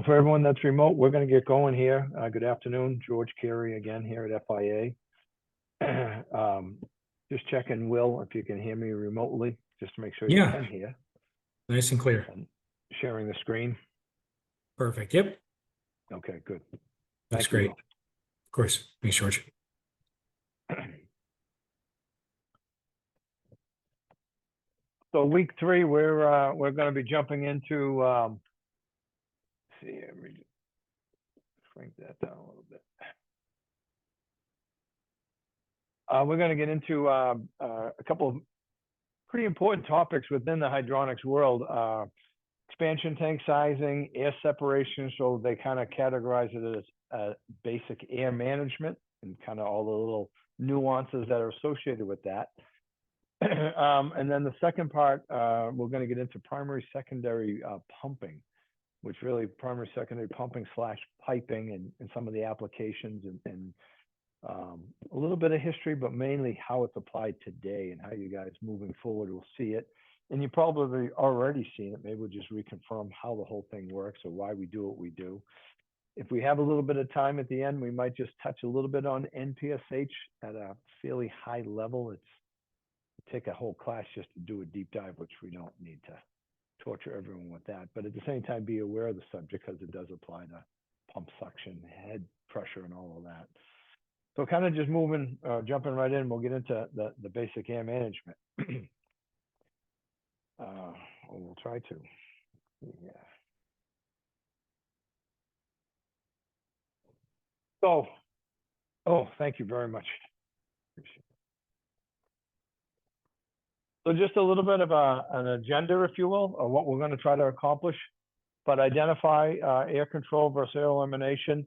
For everyone that's remote, we're going to get going here. Good afternoon, George Carey again here at FIA. Just checking, Will, if you can hear me remotely, just to make sure you can hear. Nice and clear. And sharing the screen. Perfect. Yep. Okay, good. That's Thank you, great. Will. Of course. Thanks, George. So week 3, we're going to be jumping into. Let's see here, let me shrink that down a little bit. We're going to get into a couple of pretty important topics within the hydronics world. Expansion tank sizing, air separation, so they kind of categorize it as basic air management and kind of all the little nuances that are associated with that. And then the second part, we're going to get into primary, secondary pumping, which really primary, secondary pumping / piping and some of the applications and a little bit of history, but mainly how it's applied today and how you guys moving forward will see it. And you probably already seen it. Maybe we'll just reconfirm how the whole thing works or why we do what we do. If we have a little bit of time at the end, we might just touch a little bit on NPSH at a fairly high level. It's take a whole class just to do a deep dive, which we don't need to torture everyone with that. But at the same time, be aware of the subject because it does apply to pump suction, head pressure, and all of that. So kind of just moving, jumping right in, we'll get into the basic air management. We'll try to. Yeah. So, thank you very much. Appreciate it. So just a little bit of an agenda, if you will, of what we're going to try to accomplish, but identify air control versus air elimination.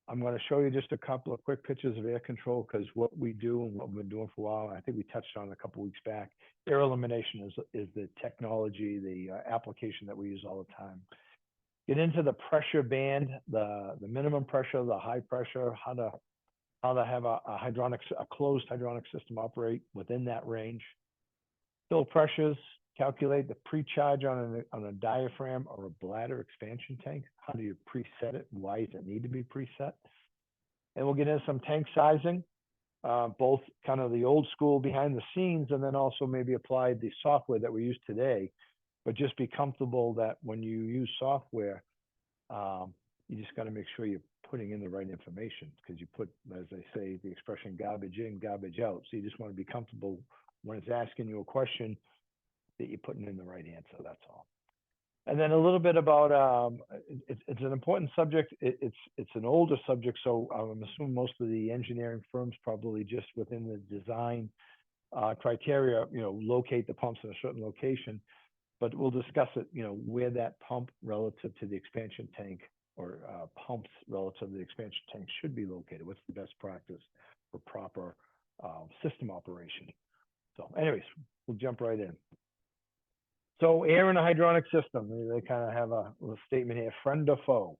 I'm going to show you just a couple of quick pictures of air control because what we do and what we've been doing for a while, I think we touched on a couple of weeks back, air elimination is the technology, the application that we use all the time. Get into the pressure band, the minimum pressure, the high pressure, how to have a closed hydronic system operate within that range. Fill pressures, calculate the pre-charge on a diaphragm or a bladder expansion tank. How do you preset it? Why does it need to be preset? And we'll get into some tank sizing, both kind of the old school behind the scenes and then also maybe apply the software that we use today. But just be comfortable that when you use software, you just got to make sure you're putting in the right information because you put, as they say, the expression garbage in, garbage out. So you just want to be comfortable when it's asking you a question that you're putting in the right answer, that's all. And then a little bit about, it's an important subject. It's an older subject, so I'm assuming most of the engineering firms probably just within the design criteria, locate the pumps in a certain location. But we'll discuss it, where that pump relative to the expansion tank or pumps relative to the expansion tank should be located. What's the best practice for proper system operation? So anyways, we'll jump right in. So air in a hydronic system, they kind of have a little statement here, friend or foe.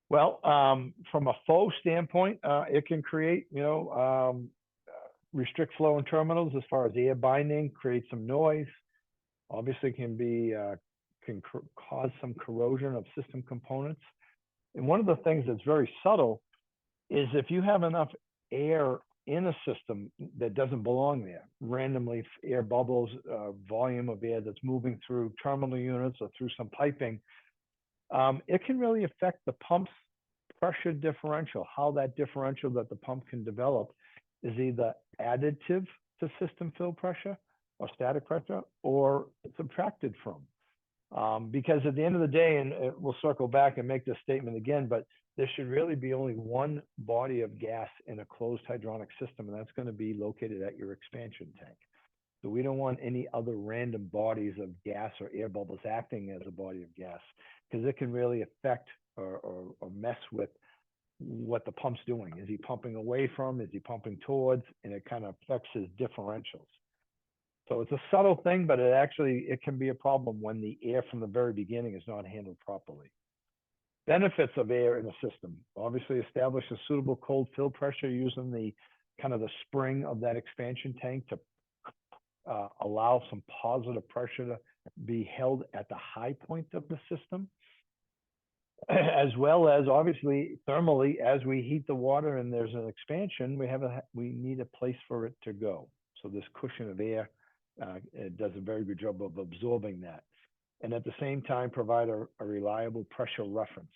Well, from a foe standpoint, it can create, restrict flow in terminals as far as air binding, create some noise. Obviously can cause some corrosion of system components. And one of the things that's very subtle is if you have enough air in a system that doesn't belong there, randomly air bubbles, volume of air that's moving through terminal units or through some piping, it can really affect the pump's pressure differential. How that differential that the pump can develop is either additive to system fill pressure or static pressure or subtracted from. Because at the end of the day, and we'll circle back and make this statement again, but there should really be only one body of gas in a closed hydronic system, and that's going to be located at your expansion tank. So we don't want any other random bodies of gas or air bubbles acting as a body of gas, because it can really affect or mess with what the pump's doing. Is he pumping away from? Is he pumping towards? And it kind of affects his differentials. So it's a subtle thing, but it can be a problem when the air from the very beginning is not handled properly. Benefits of air in the system. Obviously, establish a suitable cold fill pressure using the kind of the spring of that expansion tank to allow some positive pressure to be held at the high point of the system. as well as obviously thermally, as we heat the water and there's an expansion, we need a place for it to go. So this cushion of air it does a very good job of absorbing that, and at the same time provide a reliable pressure reference.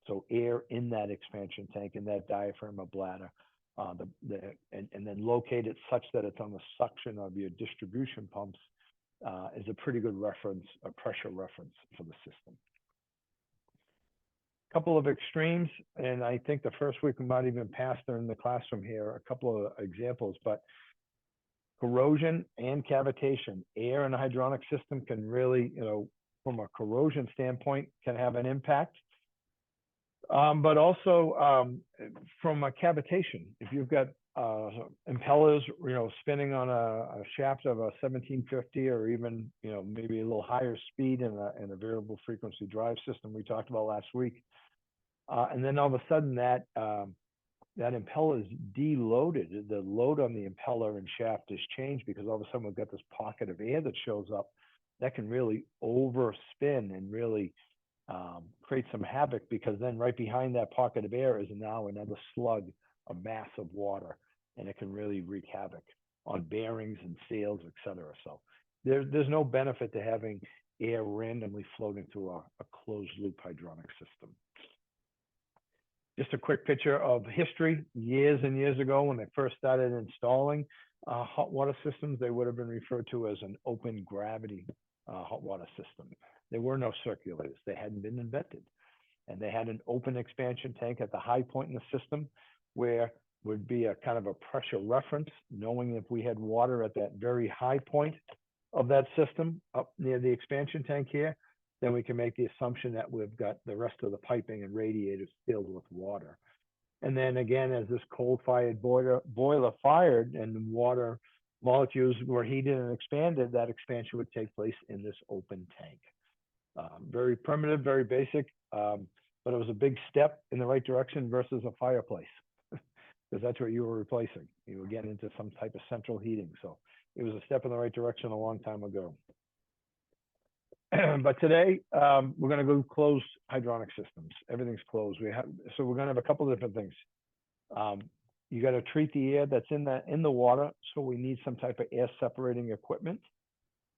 So air in that expansion tank, in that diaphragm or bladder, and then locate it such that it's on the suction of your distribution pumps is a pretty good reference, a pressure reference for the system. Couple of extremes, and I think the first week we might even pass there in the classroom here, a couple of examples, but corrosion and cavitation. Air in a hydronic system can really, from a corrosion standpoint, can have an impact. But also from a cavitation, if you've got impellers, spinning on a shaft of a 1750 or even, maybe a little higher speed in a variable frequency drive system we talked about last week. And then all of a sudden that impeller is deloaded. The load on the impeller and shaft is changed because all of a sudden we've got this pocket of air that shows up that can really overspin and really create some havoc, because then right behind that pocket of air is now another slug, a mass of water, and it can really wreak havoc on bearings and seals, etc. So there's no benefit to having air randomly floating through a closed loop hydronic system. Just a quick picture of history. Years and years ago, when they first started installing hot water systems, they would have been referred to as an open gravity hot water system. There were no circulators. They hadn't been invented. And they had an open expansion tank at the high point in the system where would be a kind of a pressure reference, knowing if we had water at that very high point of that system up near the expansion tank here, then we can make the assumption that we've got the rest of the piping and radiators filled with water. And then again, as this coal-fired boiler fired and the water molecules were heated and expanded, that expansion would take place in this open tank. Very primitive, very basic, but it was a big step in the right direction versus a fireplace, because that's what you were replacing. You were getting into some type of central heating. So it was a step in the right direction a long time ago. But today, we're going to go closed hydronic systems. Everything's closed. So we're going to have a couple of different things. You got to treat the air that's in the water. So we need some type of air separating equipment.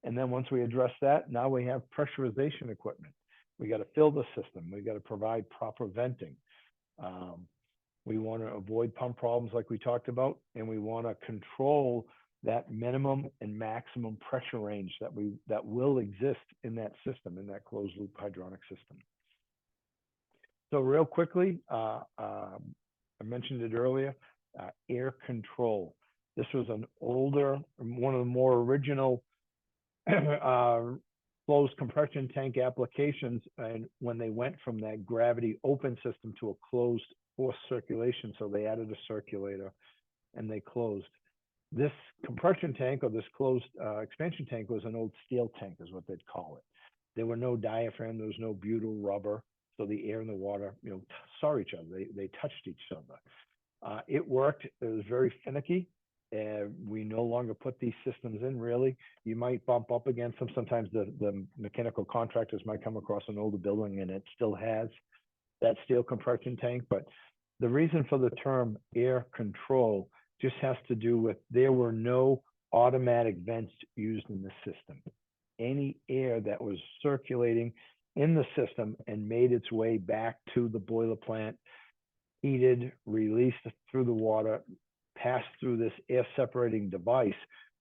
And then once we address that, now we have pressurization equipment. We got to fill the system. We got to provide proper venting. We want to avoid pump problems like we talked about, and we want to control that minimum and maximum pressure range that will exist in that system, in that closed loop hydronic system. So real quickly, I mentioned it earlier, air control. This was one of the more original closed compression tank applications, and when they went from that gravity open system to a closed forced circulation, so they added a circulator and they closed. This compression tank, or this closed expansion tank, was an old steel tank is what they'd call it. There were no diaphragm, there was no butyl rubber, so the air and the water saw each other, they touched each other. It worked. It was very finicky. We no longer put these systems in, really. You might bump up against them. Sometimes the mechanical contractors might come across an older building and it still has that steel compression tank. But the reason for the term air control just has to do with there were no automatic vents used in the system. Any air that was circulating in the system and made its way back to the boiler plant, heated, released through the water, passed through this air separating device,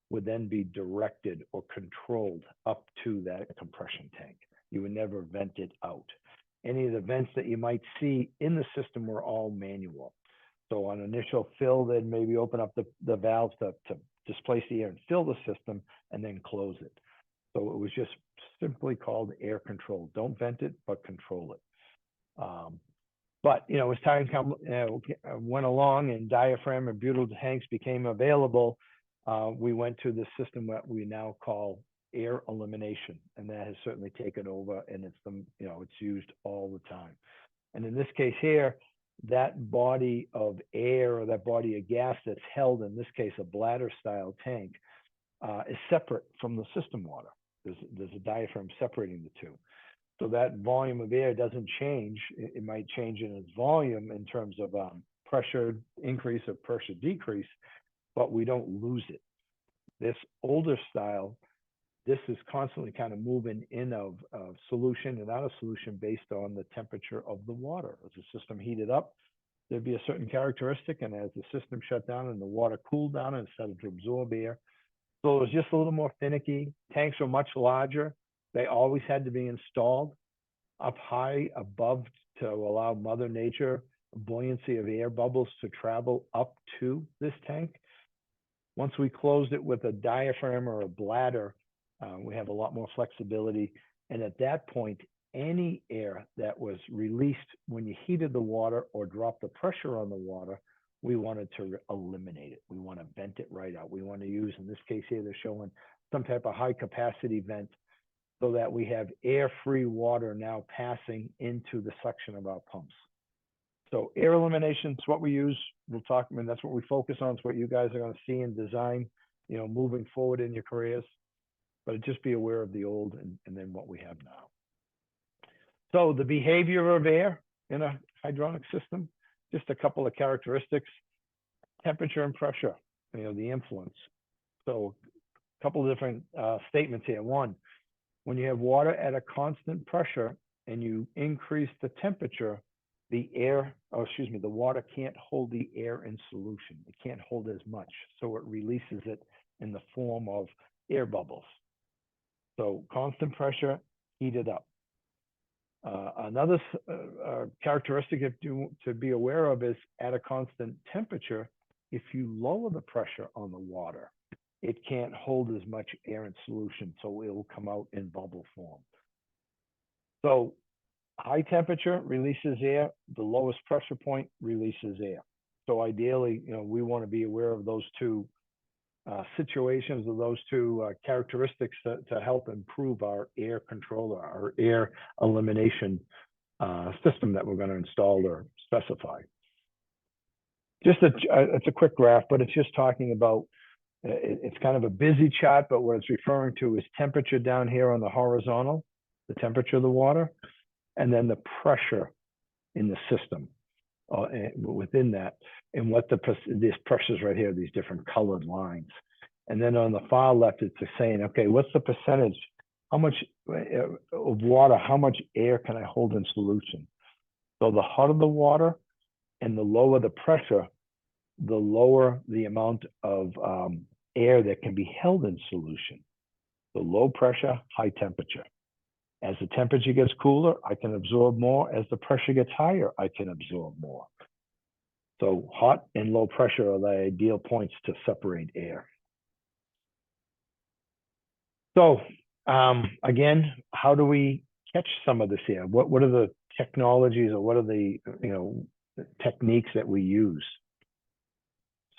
would then be directed or controlled up to that compression tank. You would never vent it out. Any of the vents that you might see in the system were all manual. So on initial fill, they'd maybe open up the valves to displace the air and fill the system and then close it. So it was just simply called air control. Don't vent it, but control it. But as time went along and diaphragm and butyl tanks became available, we went to the system that we now call air elimination, and that has certainly taken over, and it's used all the time. And in this case here, that body of air or that body of gas that's held, in this case a bladder style tank, is separate from the system water. There's a diaphragm separating the two. So that volume of air doesn't change. It might change in its volume in terms of pressure increase or pressure decrease, but we don't lose it. This older style, this is constantly kind of moving in of solution and out of solution based on the temperature of the water. As the system heated up, there'd be a certain characteristic, and as the system shut down and the water cooled down and started to absorb air, so it was just a little more finicky. Tanks were much larger. They always had to be installed up high above to allow Mother Nature buoyancy of air bubbles to travel up to this tank. Once we closed it with a diaphragm or a bladder, we have a lot more flexibility. And at that point, any air that was released when you heated the water or dropped the pressure on the water, we wanted to eliminate it. We want to vent it right out. We want to use, in this case here, they're showing some type of high capacity vent so that we have air-free water now passing into the suction of our pumps. So air elimination is what we use. We'll talk, I mean, that's what we focus on. It's what you guys are going to see in design, you know, moving forward in your careers. But just be aware of the old and then what we have now. So the behavior of air in a hydronic system, just a couple of characteristics: temperature and pressure, you know, the influence. So a couple of different statements here. One, when you have water at a constant pressure and you increase the temperature, the water can't hold the air in solution. It can't hold as much, so it releases it in the form of air bubbles. So constant pressure, heat it up. Another characteristic to be aware of is at a constant temperature, if you lower the pressure on the water, it can't hold as much air in solution, so it will come out in bubble form. So high temperature releases air, the lowest pressure point releases air. So ideally, you know, we want to be aware of those two situations, of those two characteristics to help improve our air controller, our air elimination system that we're going to install or specify. Just it's a quick graph, but it's just talking about, it's kind of a busy chart, but what it's referring to is temperature down here on the horizontal, the temperature of the water, and then the pressure in the system within that, and what these pressures right here, these different colored lines. And then on the far left, it's saying, okay, what's the percentage? How much of water, how much air can I hold in solution? So the hotter the water and the lower the pressure, the lower the amount of air that can be held in solution. So low pressure, high temperature. As the temperature gets cooler, I can absorb more. As the pressure gets higher, I can absorb more. So hot and low pressure are the ideal points to separate air. So again, how do we catch some of this air? What are the technologies, or what are the techniques that we use?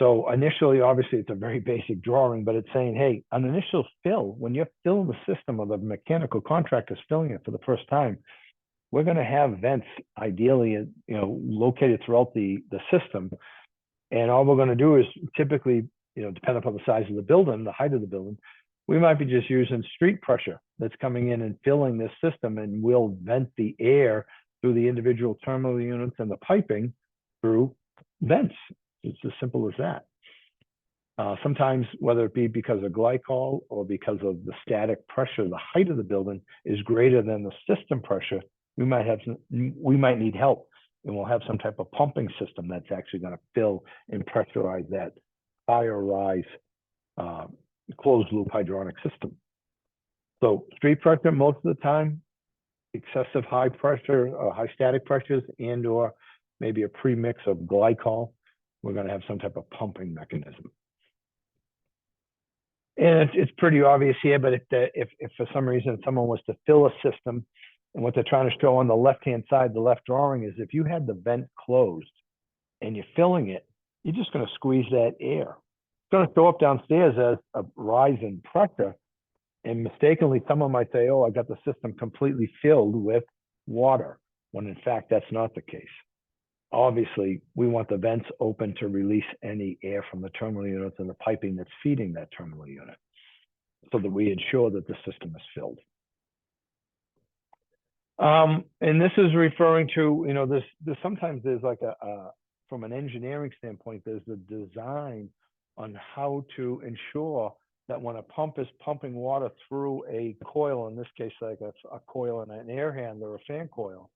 So initially, obviously, it's a very basic drawing, but it's saying, hey, an initial fill, when you're filling the system, or the mechanical contractor's filling it for the first time, we're going to have vents, ideally, located throughout the system. And all we're going to do is typically, depending upon the size of the building, the height of the building, we might be just using street pressure that's coming in and filling this system, and we'll vent the air through the individual terminal units and the piping through vents. It's as simple as that. Sometimes, whether it be because of glycol or because of the static pressure, the height of the building is greater than the system pressure, we might need help, and we'll have some type of pumping system that's actually going to fill and pressurize that higher rise closed loop hydronic system. So street pressure, most of the time, excessive high pressure, high static pressures, and or maybe a premix of glycol, we're going to have some type of pumping mechanism. And it's pretty obvious here, but if for some reason someone was to fill a system, and what they're trying to show on the left-hand side, the left drawing, is if you had the vent closed and you're filling it, you're just going to squeeze that air. It's going to show up downstairs as a rise in pressure, and mistakenly someone might say, oh, I got the system completely filled with water, when in fact that's not the case. Obviously, we want the vents open to release any air from the terminal units and the piping that's feeding that terminal unit, so that we ensure that the system is filled. And this is referring to, this sometimes there's like from an engineering standpoint, there's a design on how to ensure that when a pump is pumping water through a coil, in this case, like a coil and an air handler, a fan coil,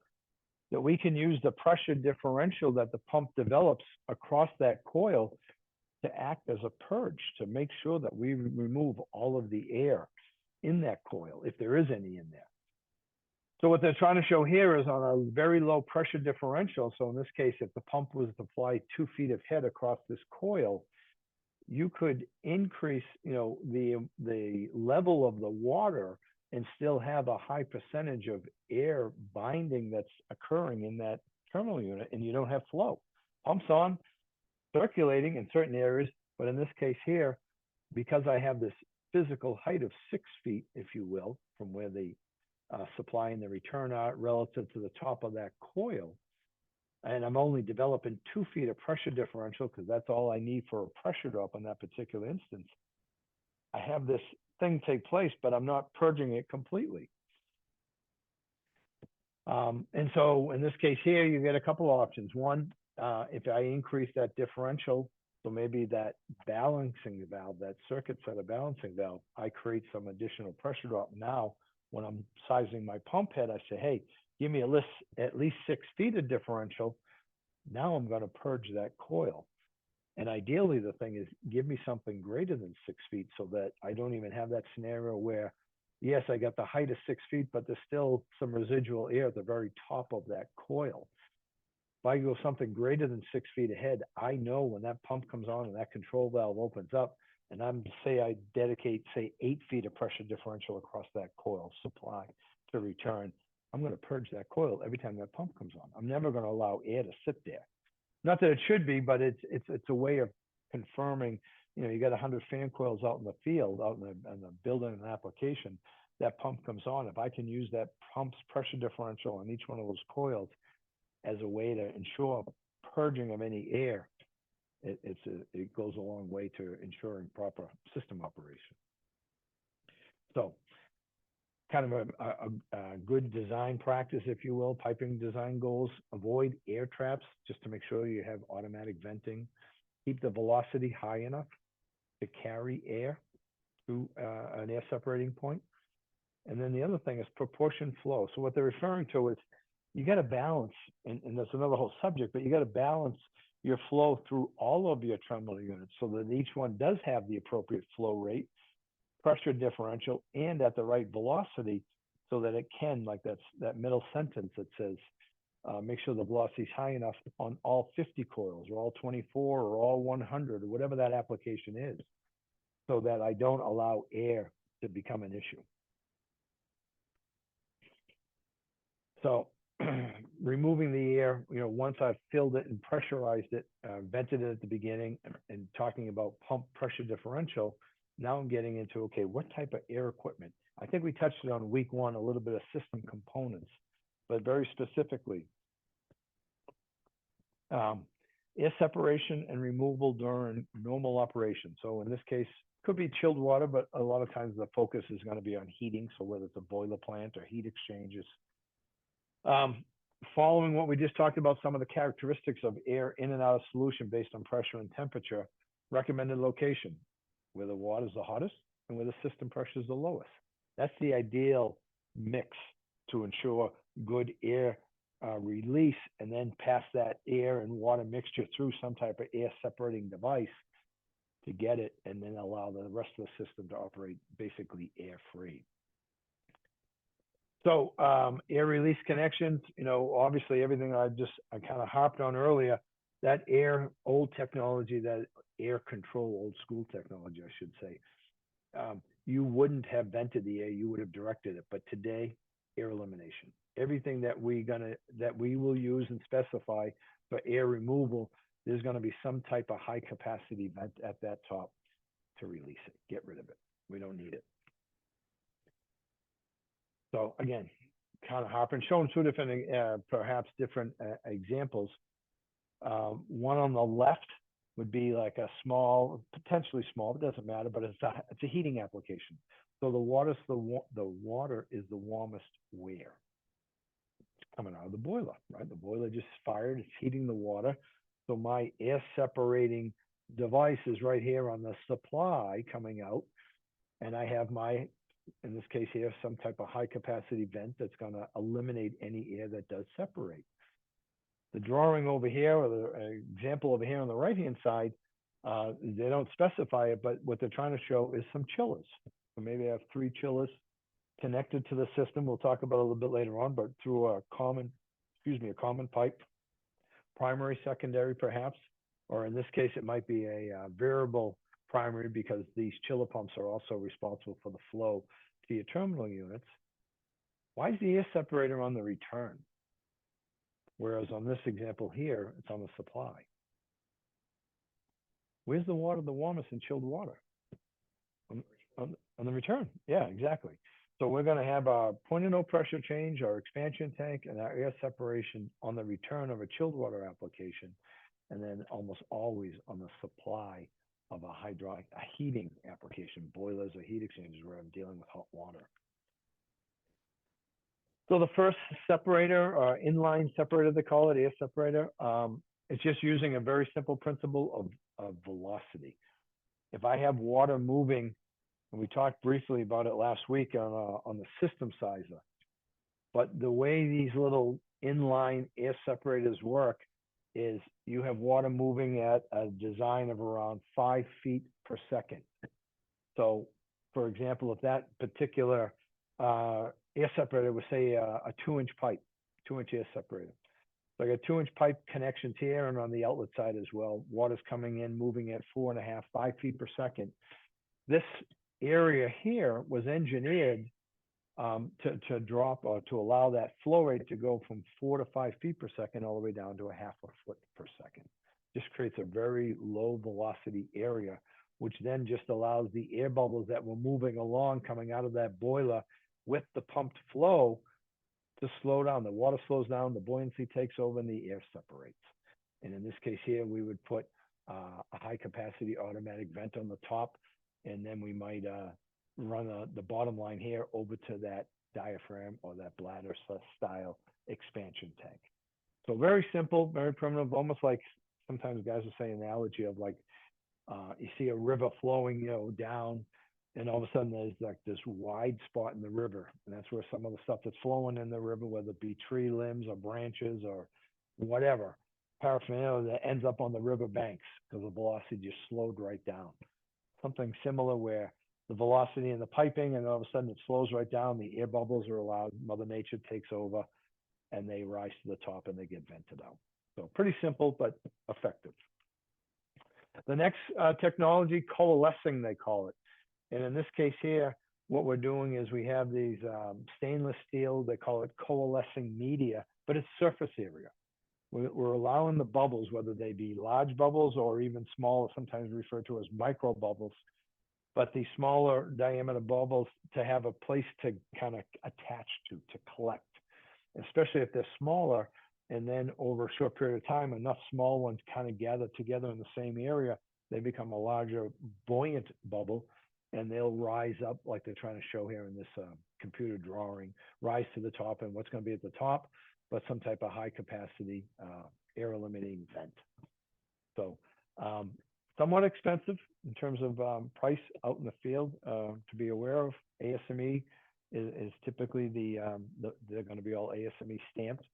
that we can use the pressure differential that the pump develops across that coil to act as a purge, to make sure that we remove all of the air in that coil, if there is any in there. So what they're trying to show here is on a very low pressure differential. So in this case, if the pump was to fly 2 feet of head across this coil, you could increase, the level of the water and still have a high percentage of air binding that's occurring in that terminal unit, and you don't have flow. Pumps on, circulating in certain areas, but in this case here, because I have this physical height of 6 feet, if you will, from where the supply and the return are relative to the top of that coil, and I'm only developing 2 feet of pressure differential because that's all I need for a pressure drop in that particular instance. I have this thing take place, but I'm not purging it completely. And so in this case here, you get a couple of options. One, if I increase that differential, so maybe that balancing valve, that circuit set of balancing valve, I create some additional pressure drop. Now, when I'm sizing my pump head, I say, hey, give me at least 6 feet of differential. Now I'm going to purge that coil. And ideally, the thing is, give me something greater than 6 feet so that I don't even have that scenario where, yes, I got the height of 6 feet, but there's still some residual air at the very top of that coil. If I go something greater than 6 feet ahead, I know when that pump comes on and that control valve opens up, and I dedicate, say, 8 feet of pressure differential across that coil supply to return, I'm going to purge that coil every time that pump comes on. I'm never going to allow air to sit there. Not that it should be, but it's a way of confirming. You got 100 fan coils out in the field, out in the building and application. That pump comes on. If I can use that pump's pressure differential on each one of those coils as a way to ensure purging of any air, it goes a long way to ensuring proper system operation. So kind of a good design practice, if you will, piping design goals: avoid air traps, just to make sure you have automatic venting. Keep the velocity high enough to carry air to an air separating point. And then the other thing is proportion flow. So what they're referring to is you got to balance, and that's another whole subject, but you got to balance your flow through all of your terminal units so that each one does have the appropriate flow rate, pressure differential, and at the right velocity, so that it can, like that middle sentence that says, make sure the velocity is high enough on all 50 coils or all 24 or all 100 or whatever that application is, so that I don't allow air to become an issue. So removing the air, once I've filled it and pressurized it, vented it at the beginning, and talking about pump pressure differential, now I'm getting into, okay, what type of air equipment? I think we touched it on week 1, a little bit of system components, but very specifically, air separation and removal during normal operation. So in this case, could be chilled water, but a lot of times the focus is going to be on heating. So whether it's a boiler plant or heat exchangers. Following what we just talked about, some of the characteristics of air in and out of solution based on pressure and temperature, recommended location, where the water is the hottest and where the system pressure is the lowest. That's the ideal mix to ensure good air release, and then pass that air and water mixture through some type of air separating device to get it, and then allow the rest of the system to operate basically air free. So air release connections, obviously everything I kind of harped on earlier, that old technology, that air control, old school technology, I should say, you wouldn't have vented the air, you would have directed it. But today, air elimination, everything that we will use and specify for air removal, there's going to be some type of high capacity vent at that top to release it, get rid of it. We don't need it. So again, kind of harping, showing 2 different, perhaps different examples. One on the left would be like a small, potentially small, it doesn't matter, but it's a heating application. So the water is the warmest where? coming out of the boiler, right? The boiler just fired, it's heating the water. So my air separating device is right here on the supply coming out. And I have my, in this case here, some type of high capacity vent that's going to eliminate any air that does separate. The drawing over here, or the example over here on the right-hand side, they don't specify it, but what they're trying to show is some chillers. So maybe I have 3 chillers connected to the system. We'll talk about it a little bit later on, but through a common pipe, primary, secondary, perhaps, or in this case, it might be a variable primary because these chiller pumps are also responsible for the flow to your terminal units. Why is the air separator on the return? Whereas on this example here, it's on the supply. Where's the water the warmest in chilled water? On the return. Yeah, exactly. So we're going to have a point of no pressure change, our expansion tank, and our air separation on the return of a chilled water application, and then almost always on the supply of a heating application, boilers or heat exchangers where I'm dealing with hot water. So the first separator, or inline separator, they call it, air separator, it's just using a very simple principle of velocity. If I have water moving, and we talked briefly about it last week on the system sizer, but the way these little inline air separators work is you have water moving at a design of around 5 feet per second. So, for example, if that particular air separator was, say, a 2-inch pipe, 2-inch air separator. So I got 2-inch pipe connections here, and on the outlet side as well, water's coming in, moving at 4.5, 5 feet per second. This area here was engineered to drop, or to allow that flow rate to go from 4 to 5 feet per second all the way down to a 1/2 foot per second. Just creates a very low velocity area, which then just allows the air bubbles that were moving along coming out of that boiler with the pumped flow to slow down. The water slows down, the buoyancy takes over, and the air separates. And in this case here, we would put a high capacity automatic vent on the top, and then we might run the bottom line here over to that diaphragm or that bladder style expansion tank. So very simple, very primitive, almost like sometimes guys will say an analogy of like you see a river flowing, down, and all of a sudden there's like this wide spot in the river, and that's where some of the stuff that's flowing in the river, whether it be tree limbs or branches or whatever, paraphernalia, that ends up on the river banks because the velocity just slowed right down. Something similar where the velocity in the piping, and all of a sudden it slows right down, the air bubbles are allowed, Mother Nature takes over, and they rise to the top and they get vented out. So pretty simple, but effective. The next technology, coalescing, they call it. And in this case here, what we're doing is we have these stainless steel, they call it coalescing media, but it's surface area. We're allowing the bubbles, whether they be large bubbles or even small, sometimes referred to as micro bubbles, but the smaller diameter bubbles to have a place to kind of attach to collect, especially if they're smaller. And then over a short period of time, enough small ones kind of gather together in the same area, they become a larger buoyant bubble, and they'll rise up like they're trying to show here in this computer drawing, rise to the top, and what's going to be at the top, but some type of high capacity air eliminating vent. So somewhat expensive in terms of price out in the field to be aware of. ASME is typically they're going to be all ASME stamped,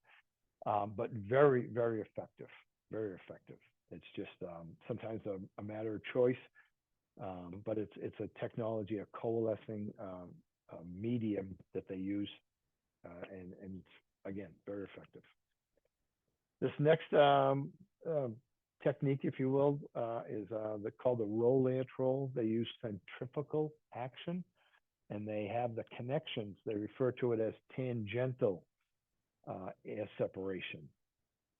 but very, very effective, very effective. It's just sometimes a matter of choice, but it's a technology, a coalescing medium that they use, and it's, again, very effective. This next technique, if you will, is called the roll air troll. They use centrifugal action, and they have the connections. They refer to it as tangential air separation.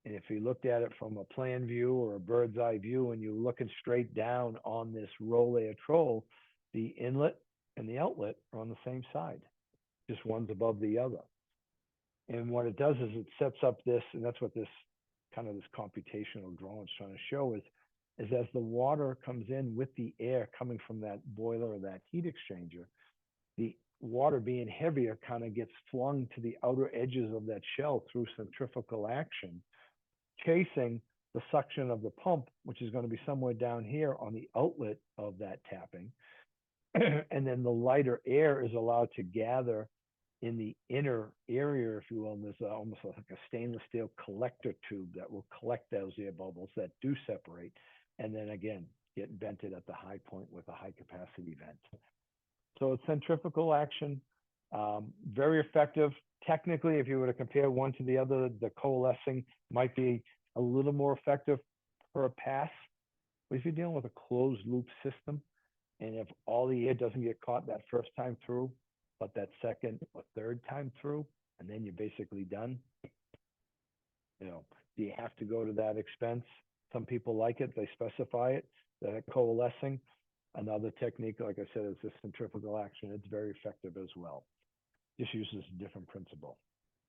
And if you looked at it from a plan view or a bird's eye view, and you're looking straight down on this roll air troll, the inlet and the outlet are on the same side, just one's above the other. And what it does is it sets up this, and that's what this computational drawing is trying to show is as the water comes in with the air coming from that boiler or that heat exchanger, the water being heavier kind of gets flung to the outer edges of that shell through centrifugal action, chasing the suction of the pump, which is going to be somewhere down here on the outlet of that tapping. And then the lighter air is allowed to gather in the inner area, if you will. And there's almost like a stainless steel collector tube that will collect those air bubbles that do separate, and then again get vented at the high point with a high capacity vent. So it's centrifugal action, very effective. Technically, if you were to compare one to the other, the coalescing might be a little more effective per pass. But if you're dealing with a closed loop system, and if all the air doesn't get caught that first time through, but that second or third time through, and then you're basically done, you know, do you have to go to that expense? Some people like it, they specify it, that coalescing. Another technique, like I said, is the centrifugal action. It's very effective as well. Just uses a different principle.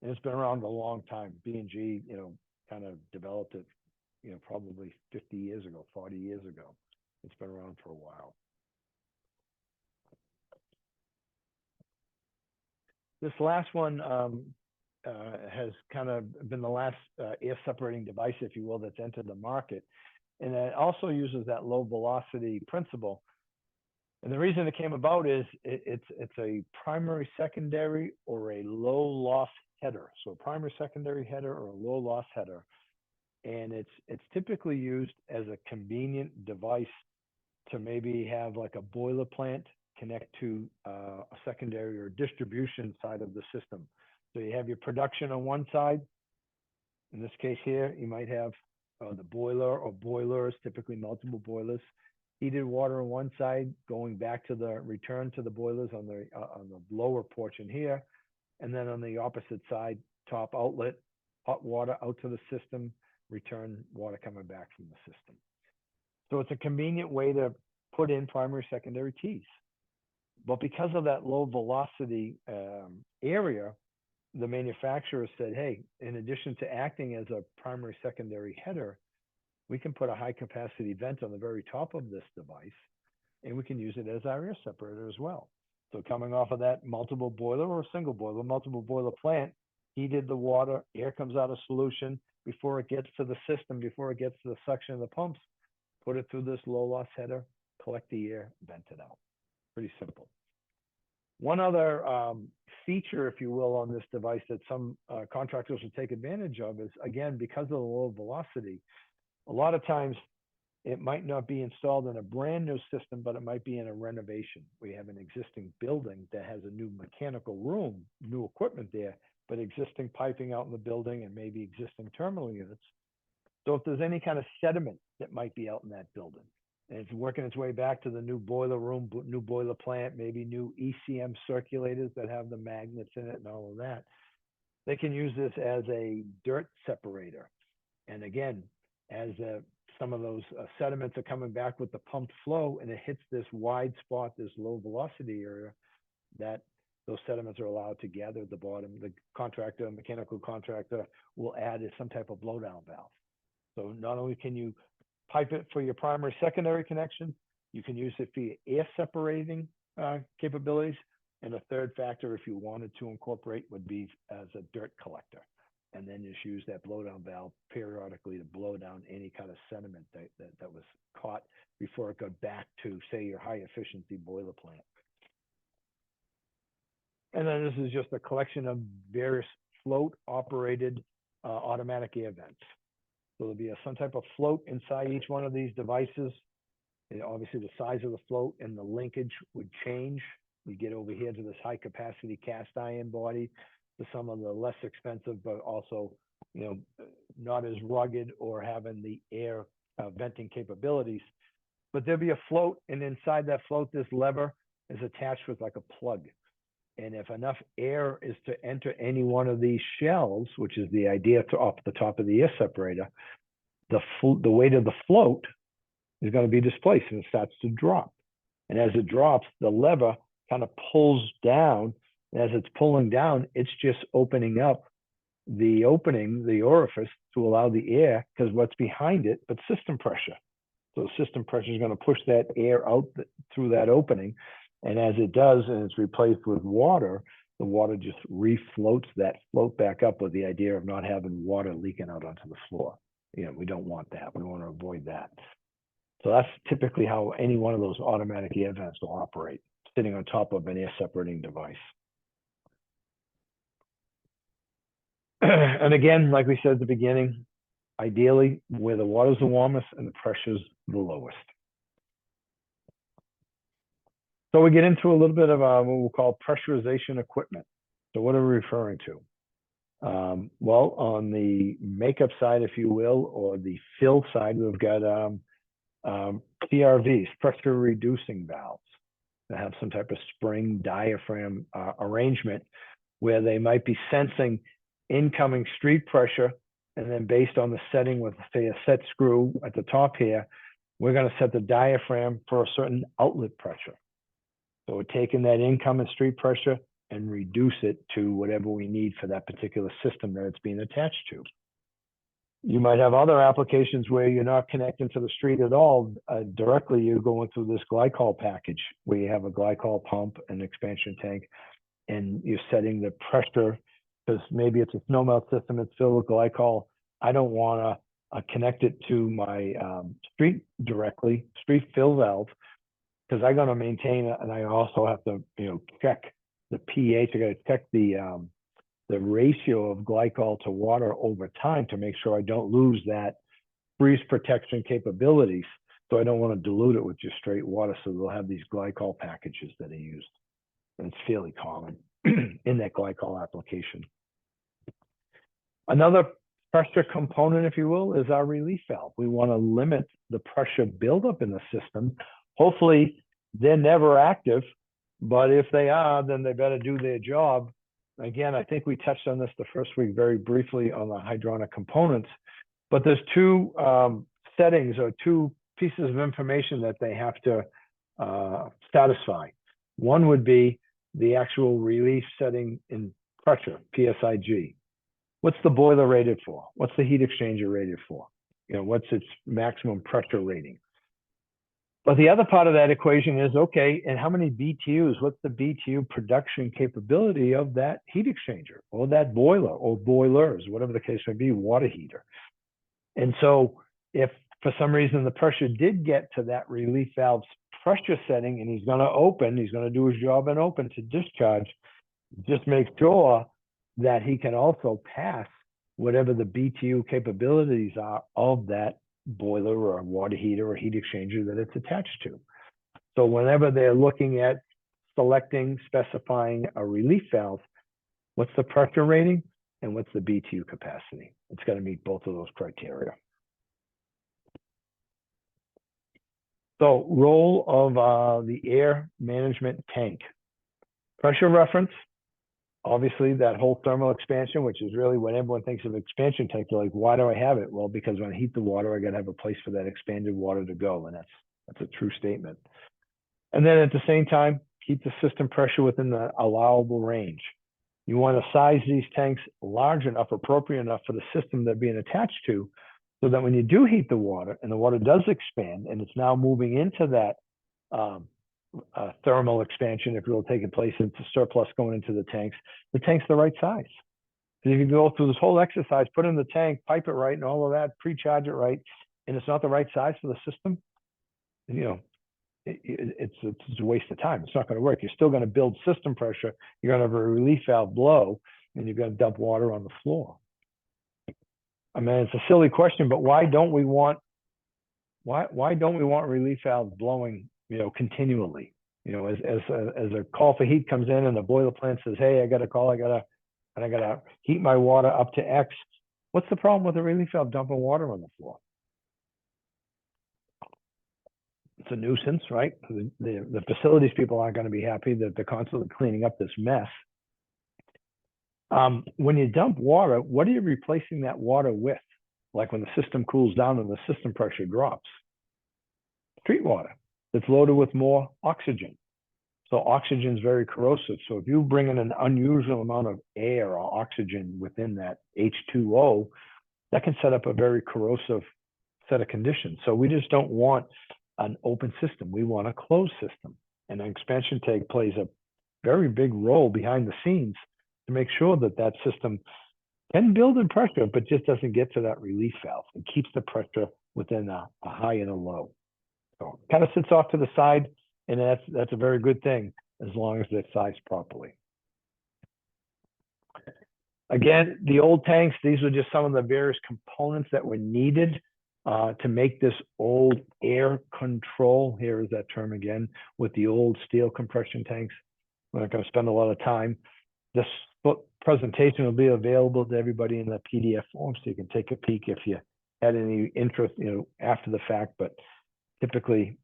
And it's been around a long time. B&G, you know, kind of developed it, you know, probably 50 years ago, 40 years ago. It's been around for a while. This last one has kind of been the last air separating device, if you will, that's entered the market. And it also uses that low velocity principle. And the reason it came about is it's a primary, secondary, or a low loss header. So a primary, secondary header or a low loss header. And it's typically used as a convenient device to maybe have like a boiler plant connect to a secondary or distribution side of the system. So you have your production on one side. In this case here, you might have the boiler or boilers, typically multiple boilers, heated water on one side, going back to the return to the boilers on the lower portion here. And then on the opposite side, top outlet, hot water out to the system, return water coming back from the system. So it's a convenient way to put in primary, secondary tees. But because of that low velocity area, the manufacturer said, hey, in addition to acting as a primary, secondary header, we can put a high capacity vent on the very top of this device, and we can use it as our air separator as well. So coming off of that multiple boiler or single boiler, multiple boiler plant, heated the water, air comes out of solution before it gets to the system, before it gets to the suction of the pumps, put it through this low loss header, collect the air, vent it out. Pretty simple. One other feature, if you will, on this device that some contractors will take advantage of is, again, because of the low velocity, a lot of times it might not be installed in a brand new system, but it might be in a renovation. We have an existing building that has a new mechanical room, new equipment there, but existing piping out in the building and maybe existing terminal units. So if there's any kind of sediment that might be out in that building, and it's working its way back to the new boiler room, new boiler plant, maybe new ECM circulators that have the magnets in it and all of that, they can use this as a dirt separator. And again, as some of those sediments are coming back with the pumped flow and it hits this wide spot, this low velocity area, that those sediments are allowed to gather at the bottom. The contractor, mechanical contractor, will add some type of blowdown valve. So not only can you pipe it for your primary, secondary connection, you can use it for your air separating capabilities. And a third factor, if you wanted to incorporate, would be as a dirt collector. And then just use that blowdown valve periodically to blow down any kind of sediment that was caught before it got back to, say, your high efficiency boiler plant. And then this is just a collection of various float operated automatic air vents. So there'll be some type of float inside each one of these devices. And obviously the size of the float and the linkage would change. We get over here to this high capacity cast iron body, to some of the less expensive, but also, you know, not as rugged or having the air venting capabilities. But there'll be a float, and inside that float, this lever is attached with like a plug. And if enough air is to enter any one of these shells, which is the idea to off the top of the air separator, the weight of the float is going to be displaced and it starts to drop. And as it drops, the lever kind of pulls down. And as it's pulling down, it's just opening up the opening, the orifice, to allow the air, because what's behind it, but system pressure. So system pressure is going to push that air out through that opening. And as it does, and it's replaced with water, the water just refloats that float back up with the idea of not having water leaking out onto the floor. We don't want that. We want to avoid that. So that's typically how any one of those automatic air vents will operate, sitting on top of an air separating device. And again, like we said at the beginning, ideally where the water's the warmest and the pressure's the lowest. So we get into a little bit of what we'll call pressurization equipment. So what are we referring to? Well, on the makeup side, if you will, or the fill side, we've got PRVs, pressure reducing valves, that have some type of spring diaphragm arrangement where they might be sensing incoming street pressure, and then based on the setting with, say, a set screw at the top here, we're going to set the diaphragm for a certain outlet pressure. So we're taking that incoming street pressure and reduce it to whatever we need for that particular system that it's being attached to. You might have other applications where you're not connecting to the street at all. Directly, you're going through this glycol package where you have a glycol pump and expansion tank, and you're setting the pressure because maybe it's a snowmelt system that's filled with glycol. I don't want to connect it to my street directly, street fill valve, because I'm going to maintain it, and I also have to, check the pH. I got to check the ratio of glycol to water over time to make sure I don't lose that freeze protection capabilities. So I don't want to dilute it with just straight water. So they'll have these glycol packages that are used, and it's fairly common in that glycol application. Another pressure component, if you will, is our relief valve. We want to limit the pressure buildup in the system. Hopefully, they're never active, but if they are, then they better do their job. Again, I think we touched on this the first week very briefly on the hydronic components, but there's two settings or two pieces of information that they have to satisfy. One would be the actual relief setting in pressure, PSIG. What's the boiler rated for? What's the heat exchanger rated for? What's its maximum pressure rating? But the other part of that equation is, okay, and how many BTUs? What's the BTU production capability of that heat exchanger or that boiler or boilers, whatever the case may be, water heater? And so if for some reason the pressure did get to that relief valve's pressure setting and he's going to open, he's going to do his job and open to discharge, just make sure that he can also pass whatever the BTU capabilities are of that boiler or water heater or heat exchanger that it's attached to. So whenever they're looking at selecting, specifying a relief valve, what's the pressure rating and what's the BTU capacity? It's got to meet both of those criteria. So role of the air management tank. Pressure reference. Obviously, that whole thermal expansion, which is really when everyone thinks of expansion tank, they're like, why do I have it? Well, because when I heat the water, I got to have a place for that expanded water to go. And that's a true statement. And then at the same time, keep the system pressure within the allowable range. You want to size these tanks large enough, appropriate enough for the system they're being attached to, so that when you do heat the water and the water does expand and it's now moving into that thermal expansion, if it will take place into surplus going into the tank's the right size. Because if you go through this whole exercise, put in the tank, pipe it right and all of that, pre-charge it right, and it's not the right size for the system, it's a waste of time. It's not going to work. You're still going to build system pressure. You're going to have a relief valve blow, and you're going to dump water on the floor. I mean, it's a silly question, but why don't we want relief valves blowing, continually? As a call for heat comes in and the boiler plant says, hey, I got a call, I gotta heat my water up to X. What's the problem with the relief valve dumping water on the floor? It's a nuisance, right? The facilities people aren't going to be happy that they're constantly cleaning up this mess. When you dump water, what are you replacing that water with? Like when the system cools down and the system pressure drops. Street water that's loaded with more oxygen. So oxygen is very corrosive. So if you bring in an unusual amount of air or oxygen within that H2O, that can set up a very corrosive set of conditions. So we just don't want an open system. We want a closed system. And an expansion tank plays a very big role behind the scenes to make sure that that system can build in pressure, but just doesn't get to that release valve and keeps the pressure within a high and a low. So it kind of sits off to the side, and that's a very good thing as long as they're sized properly. Again, the old tanks, these were just some of the various components that were needed to make this old air control. Here is that term again, with the old steel compression tanks. We're not going to spend a lot of time. This presentation will be available to everybody in the PDF form, so you can take a peek if you had any interest, after the fact. But typically,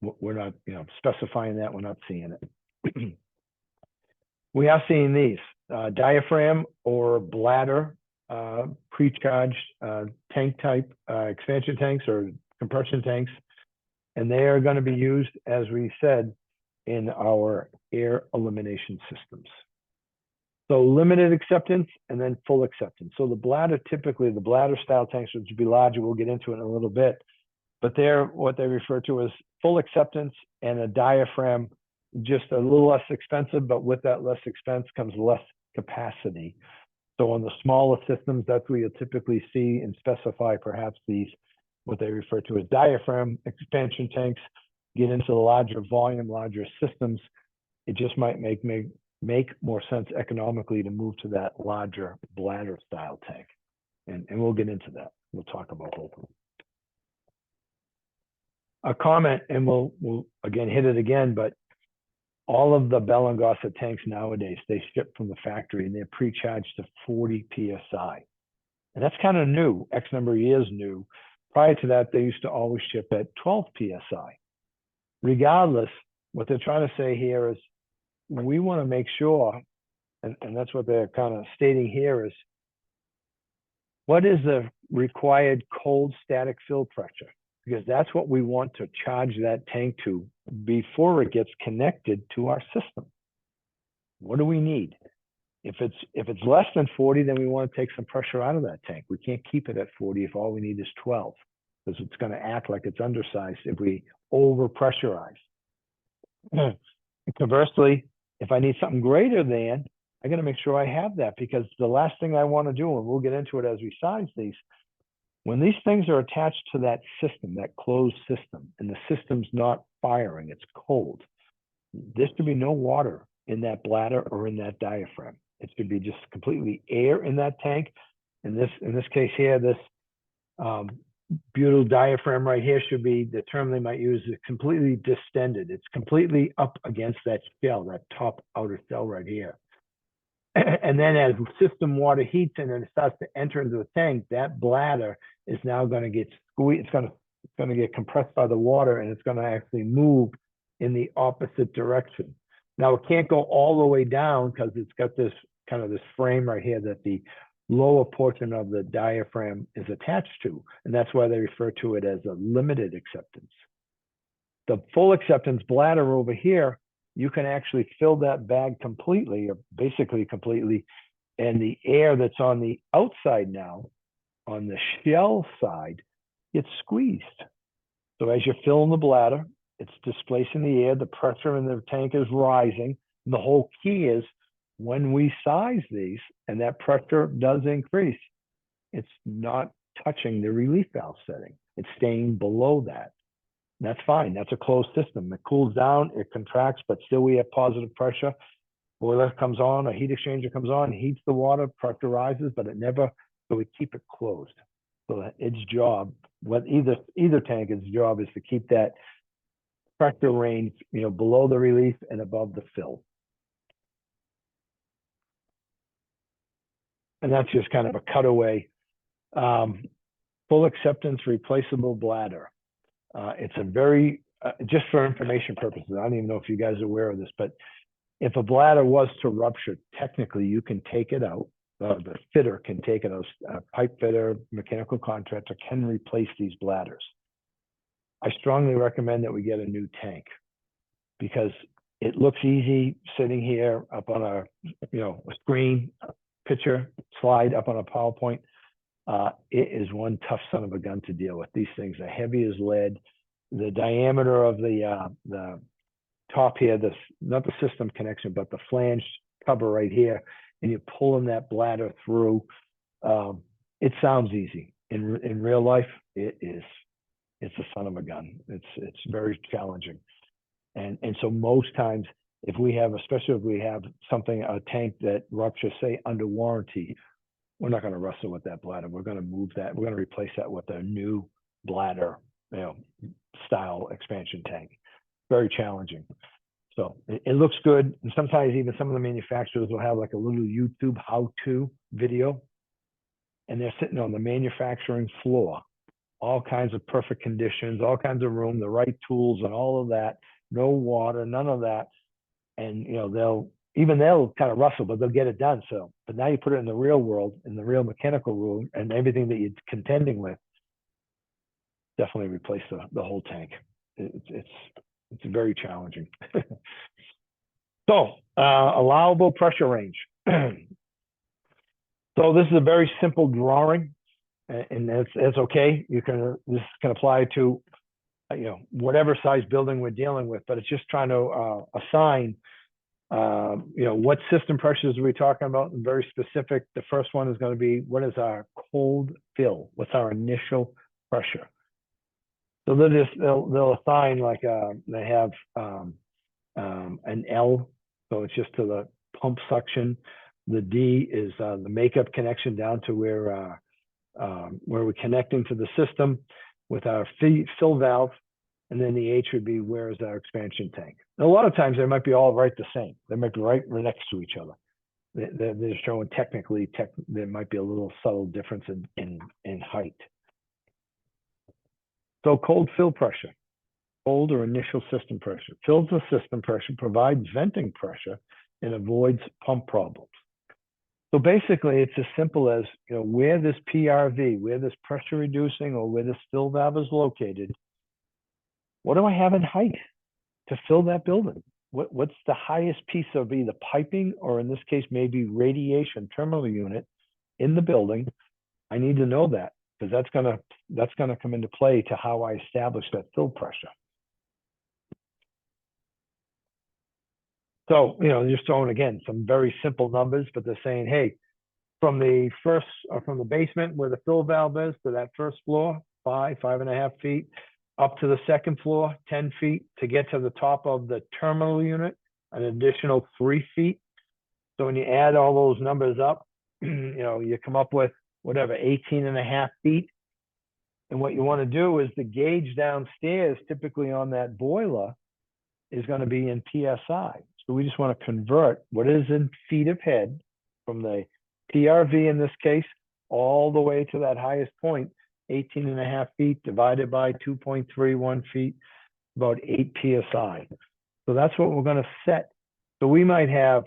we're not, specifying that. We're not seeing it. We are seeing these diaphragm or bladder pre-charged tank type expansion tanks or compression tanks, and they are going to be used, as we said, in our air elimination systems. So limited acceptance and then full acceptance. So the bladder, typically the bladder style tanks, which would be larger, we'll get into it in a little bit, but they're what they refer to as full acceptance, and a diaphragm, just a little less expensive, but with that less expense comes less capacity. So on the smaller systems, that's where you'll typically see and specify perhaps these, what they refer to as diaphragm expansion tanks. Get into the larger volume, larger systems, it just might make more sense economically to move to that larger bladder style tank. And we'll get into that. We'll talk about both of them. A comment, and we'll again hit it again, but all of the Bell & Gossett tanks nowadays, they ship from the factory and they're pre-charged to 40 PSI. And that's kind of new, X number of years new. Prior to that, they used to always ship at 12 PSI. Regardless, what they're trying to say here is we want to make sure, and that's what they're kind of stating here, is what is the required cold static fill pressure? Because that's what we want to charge that tank to before it gets connected to our system. What do we need? If it's less than 40, then we want to take some pressure out of that tank. We can't keep it at 40 if all we need is 12, because it's going to act like it's undersized if we over pressurize. Conversely, if I need something greater than, I got to make sure I have that, because the last thing I want to do, and we'll get into it as we size these, when these things are attached to that system, that closed system, and the system's not firing, it's cold, there should be no water in that bladder or in that diaphragm. It should be just completely air in that tank. In this case here, this butyl diaphragm right here should be, the term they might use is completely distended. It's completely up against that shell, that top outer shell right here. And then as system water heats and then it starts to enter into the tank, that bladder is now going to get squeezed. It's going to get compressed by the water, and it's going to actually move in the opposite direction. Now it can't go all the way down because it's got this kind of this frame right here that the lower portion of the diaphragm is attached to, and that's why they refer to it as a limited acceptance. The full acceptance bladder over here, you can actually fill that bag completely, or basically completely, and the air that's on the outside now, on the shell side, gets squeezed. So as you're filling the bladder, it's displacing the air, the pressure in the tank is rising. And the whole key is when we size these and that pressure does increase, it's not touching the relief valve setting. It's staying below that. That's fine. That's a closed system. It cools down, it contracts, but still we have positive pressure. Boiler comes on, a heat exchanger comes on, heats the water, pressure rises, but it never, so we keep it closed. So that its job, what either tank, its job is to keep that pressure range, below the relief and above the fill. And that's just kind of a cutaway. Full acceptance replaceable bladder. It's a very, just for information purposes, I don't even know if you guys are aware of this, but if a bladder was to rupture, technically you can take it out. The fitter can take it out. A pipe fitter, mechanical contractor can replace these bladders. I strongly recommend that we get a new tank, because it looks easy sitting here up on a screen, picture, slide up on a PowerPoint. It is one tough son of a gun to deal with. These things are heavy as lead. The diameter of the top here, this, not the system connection, but the flange cover right here, and you're pulling that bladder through. It sounds easy. In real life, it is. It's a son of a gun. It's very challenging. And so most times, if we have, especially if we have something, a tank that ruptures, say under warranty, we're not going to wrestle with that bladder. We're going to move that. We're going to replace that with a new bladder, style expansion tank. Very challenging. So it looks good. And sometimes even some of the manufacturers will have like a little YouTube how-to video, and they're sitting on the manufacturing floor, all kinds of perfect conditions, all kinds of room, the right tools and all of that, no water, none of that. And, they'll kind of rustle, but they'll get it done. So, but now you put it in the real world, in the real mechanical room, and everything that you're contending with, definitely replace the whole tank. It's very challenging. So, allowable pressure range. So this is a very simple drawing, and it's okay. This can apply to, whatever size building we're dealing with, but it's just trying to assign, what system pressures are we talking about? And very specific. The first one is going to be, what is our cold fill? What's our initial pressure? So they'll assign like they have an L, so it's just to the pump suction. The D is the makeup connection down to where we're connecting to the system with our fill valve, and then the H would be where is our expansion tank. And a lot of times they might be all right the same. They might be right next to each other. They're showing technically there might be a little subtle difference in height. So cold fill pressure, cold or initial system pressure, fills the system pressure, provides venting pressure, and avoids pump problems. So basically, it's as simple as, where this PRV, where this pressure reducing or where this fill valve is located, what do I have in height to fill that building? What's the highest piece of either piping or in this case, maybe radiation terminal unit in the building? I need to know that, because that's gonna come into play to how I establish that fill pressure. So, just throwing, again, some very simple numbers, but they're saying, hey, from the basement where the fill valve is to that first floor, 5.5 feet, up to the second floor, 10 feet, to get to the top of the terminal unit, an additional 3 feet. So when you add all those numbers up, you come up with whatever, 18.5 feet. And what you want to do is the gauge downstairs, typically on that boiler, is going to be in PSI. So we just want to convert what is in feet of head from the PRV in this case, all the way to that highest point, 18.5 feet divided by 2.31 feet, about 8 PSI. So that's what we're going to set. So we might have,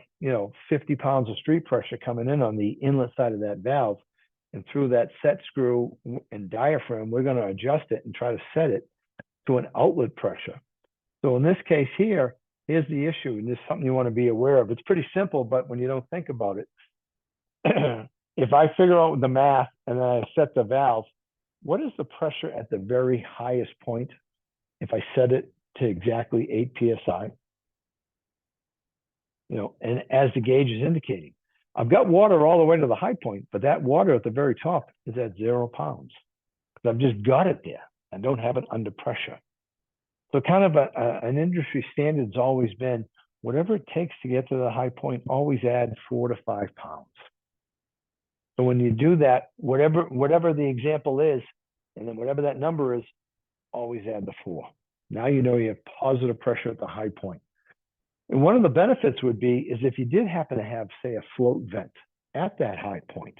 50 pounds of street pressure coming in on the inlet side of that valve. And through that set screw and diaphragm, we're going to adjust it and try to set it to an outlet pressure. So in this case here, here's the issue, and this is something you want to be aware of. It's pretty simple, but when you don't think about it, if I figure out the math and then I set the valve, what is the pressure at the very highest point if I set it to exactly 8 PSI? And as the gauge is indicating, I've got water all the way to the high point, but that water at the very top is at 0 pounds. I've just got it there and don't have it under pressure. So kind of an industry standard's always been, whatever it takes to get to the high point, always add 4 to 5 pounds. So when you do that, whatever the example is, and then whatever that number is, always add the 4. Now you know you have positive pressure at the high point. And one of the benefits would be is if you did happen to have, say, a float vent at that high point,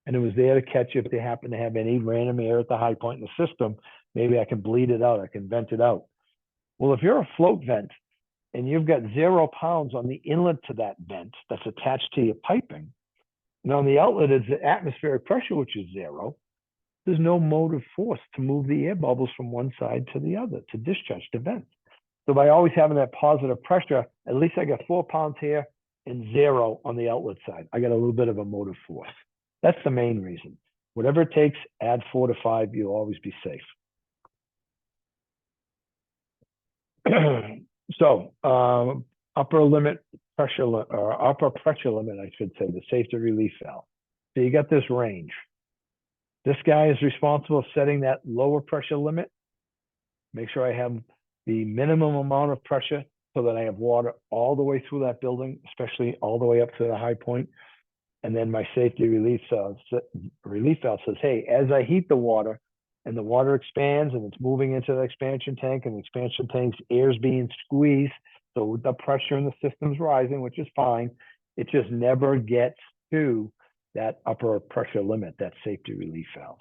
and it was there to catch if they happen to have any random air at the high point in the system, maybe I can bleed it out, I can vent it out. Well, if you're a float vent and you've got 0 pounds on the inlet to that vent that's attached to your piping, and on the outlet is the atmospheric pressure, which is 0, there's no motive force to move the air bubbles from one side to the other, to discharge the vent. So by always having that positive pressure, at least I got 4 pounds here and 0 on the outlet side. I got a little bit of a motive force. That's the main reason. Whatever it takes, add 4 to 5, you'll always be safe. So upper pressure limit, I should say, the safety relief valve. So you got this range. This guy is responsible for setting that lower pressure limit. Make sure I have the minimum amount of pressure so that I have water all the way through that building, especially all the way up to the high point. And then my safety relief valve says, hey, as I heat the water and the water expands and it's moving into the expansion tank, and the expansion tank's air is being squeezed, so the pressure in the system's rising, which is fine. It just never gets to that upper pressure limit, that safety relief valve.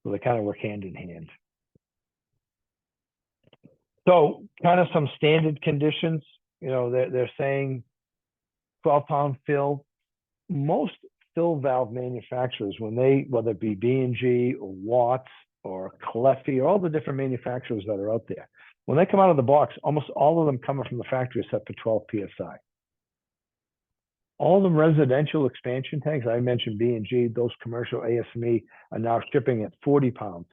So they kind of work hand in hand. So kind of some standard conditions, they're saying 12-pound fill. Most fill valve manufacturers, whether it be B&G or Watts or Cleffy, or all the different manufacturers that are out there, when they come out of the box, almost all of them coming from the factory are set for 12 PSI. All the residential expansion tanks, I mentioned B&G, those commercial ASME are now shipping at 40 pounds.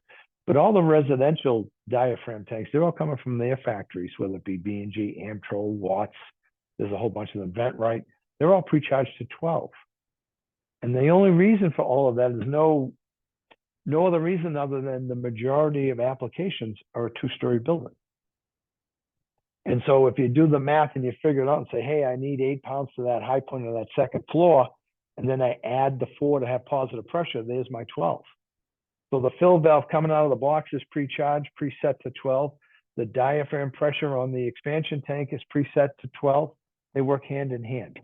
But all the residential diaphragm tanks, they're all coming from their factories, whether it be B&G, Amtro, Watts, there's a whole bunch of them, Ventrite, they're all pre-charged to 12. And the only reason for all of that is no other reason other than the majority of applications are a two-story building. And so if you do the math and you figure it out and say, hey, I need 8 pounds to that high point of that second floor, and then I add the 4 to have positive pressure, there's my 12. So the fill valve coming out of the box is pre-charged, preset to 12. The diaphragm pressure on the expansion tank is preset to 12. They work hand in hand.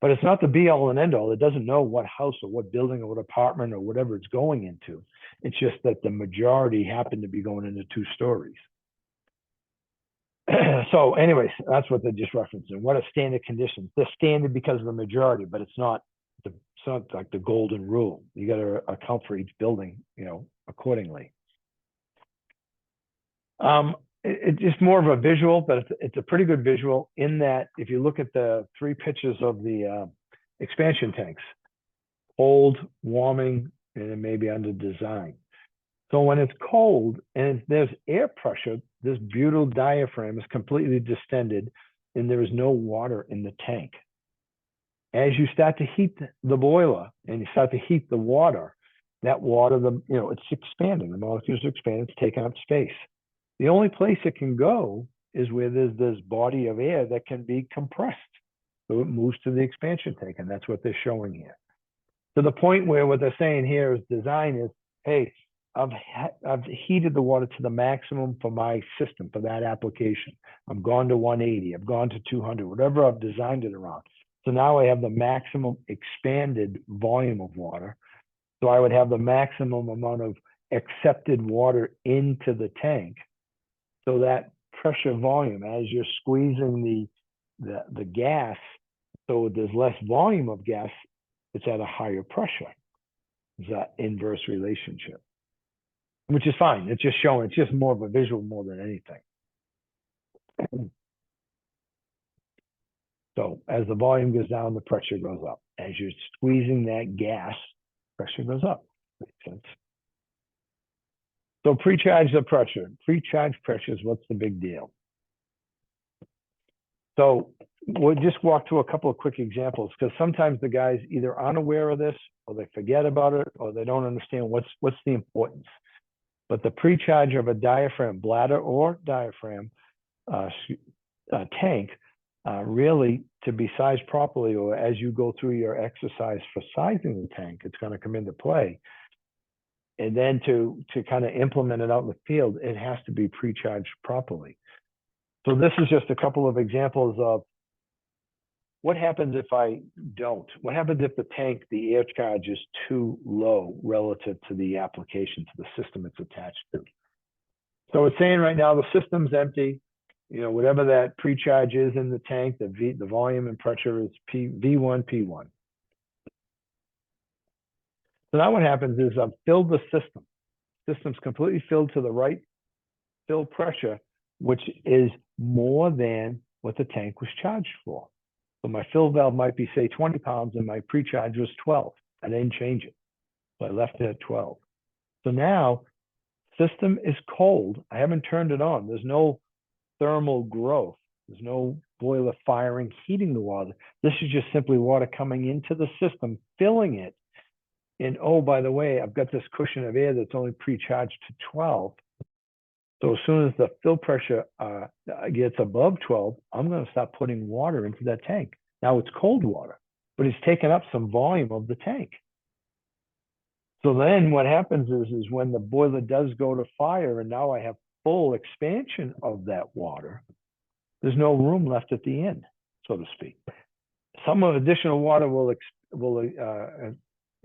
But it's not the be all and end all. It doesn't know what house or what building or what apartment or whatever it's going into. It's just that the majority happen to be going into 2 stories. So anyways, that's what they're just referencing. What are standard conditions? They're standard because of the majority, but it's not like the golden rule. You got to account for each building, accordingly. It's just more of a visual, but it's a pretty good visual in that if you look at the 3 pictures of the expansion tanks, cold, warming, and then maybe under design. So when it's cold and there's air pressure, this butyl diaphragm is completely distended and there is no water in the tank. As you start to heat the boiler and you start to heat the water, that water, it's expanding. The molecules are expanding, it's taking up space. The only place it can go is where there's this body of air that can be compressed. So it moves to the expansion tank, and that's what they're showing here. To the point where what they're saying here is design is, hey, I've heated the water to the maximum for my system, for that application. I've gone to 180, I've gone to 200, whatever I've designed it around. So now I have the maximum expanded volume of water. So I would have the maximum amount of accepted water into the tank. So that pressure volume, as you're squeezing the gas, so there's less volume of gas, it's at a higher pressure. It's that inverse relationship, which is fine. It's just showing, it's just more of a visual more than anything. So as the volume goes down, the pressure goes up. As you're squeezing that gas, pressure goes up. Makes sense. So pre-charge the pressure. Pre-charge pressures, what's the big deal? So we'll just walk through a couple of quick examples because sometimes the guys either aren't aware of this or they forget about it or they don't understand what's the importance. But the pre-charge of a diaphragm, bladder or diaphragm tank, really to be sized properly, or as you go through your exercise for sizing the tank, it's going to come into play. And then to kind of implement it out in the field, it has to be pre-charged properly. So this is just a couple of examples of what happens if I don't. What happens if the tank, the air charge is too low relative to the application, to the system it's attached to. So it's saying right now the system's empty. Whatever that pre-charge is in the tank, the volume and pressure is V1, P1. So now what happens is I've filled the system. System's completely filled to the right fill pressure, which is more than what the tank was charged for. So my fill valve might be, say, 20 pounds and my pre-charge was 12. I didn't change it. So I left it at 12. So now system is cold. I haven't turned it on. There's no thermal growth. There's no boiler firing, heating the water. This is just simply water coming into the system, filling it. And oh, by the way, I've got this cushion of air that's only pre-charged to 12. So as soon as the fill pressure gets above 12, I'm going to start putting water into that tank. Now it's cold water, but it's taken up some volume of the tank. So then what happens is when the boiler does go to fire and now I have full expansion of that water, there's no room left at the end, so to speak. Some additional water will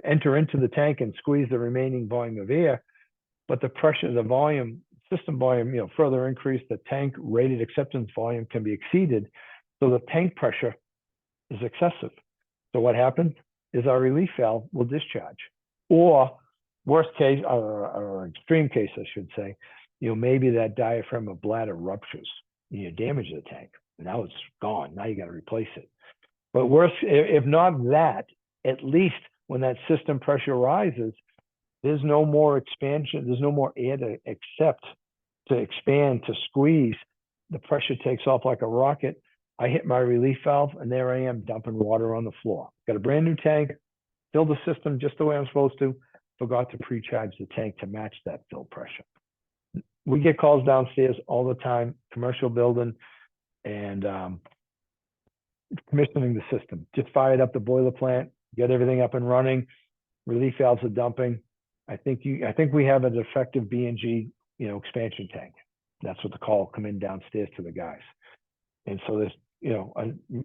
enter into the tank and squeeze the remaining volume of air, but the pressure, the volume, system volume, further increase, the tank rated acceptance volume can be exceeded. So the tank pressure is excessive. So what happens is our relief valve will discharge. Or worst case, or extreme case, I should say, maybe that diaphragm of bladder ruptures. You damage the tank. Now it's gone. Now you got to replace it. But worse, if not that, at least when that system pressure rises, there's no more expansion. There's no more air to accept, to expand, to squeeze. The pressure takes off like a rocket. I hit my relief valve, and there I am dumping water on the floor. Got a brand new tank, filled the system just the way I'm supposed to, forgot to pre-charge the tank to match that fill pressure. We get calls downstairs all the time, commercial building, and commissioning the system. Just fired up the boiler plant, get everything up and running. Relief valves are dumping. I think we have an effective B&G, expansion tank. That's what the call come in downstairs to the guys. And so there's,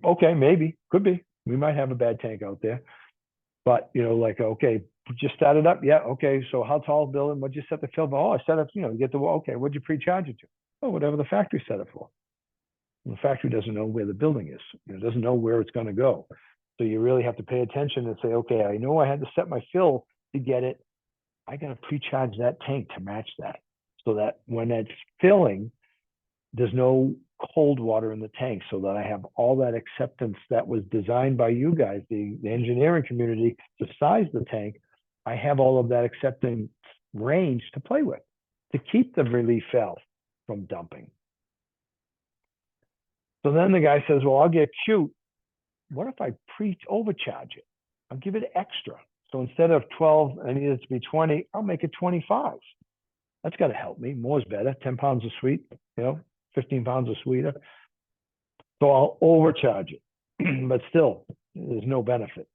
okay, maybe, could be. We might have a bad tank out there. But, okay, just start it up. Yeah, okay, so how tall building? What'd you set the fill? Oh, I set up, you get the wall. Okay, what'd you pre-charge it to? Oh, whatever the factory set it for. And the factory doesn't know where the building is. It doesn't know where it's going to go. So you really have to pay attention and say, okay, I know I had to set my fill to get it. I got to pre-charge that tank to match that. So that when it's filling, there's no cold water in the tank, so that I have all that acceptance that was designed by you guys, the engineering community, to size the tank. I have all of that acceptance range to play with, to keep the relief valve from dumping. So then the guy says, well, I'll get cute. What if I overcharge it? I'll give it extra. So instead of 12, I need it to be 20, I'll make it 25. That's got to help me. More is better. 10 pounds of sweet, 15 pounds of sweeter. So I'll overcharge it, but still, there's no benefit.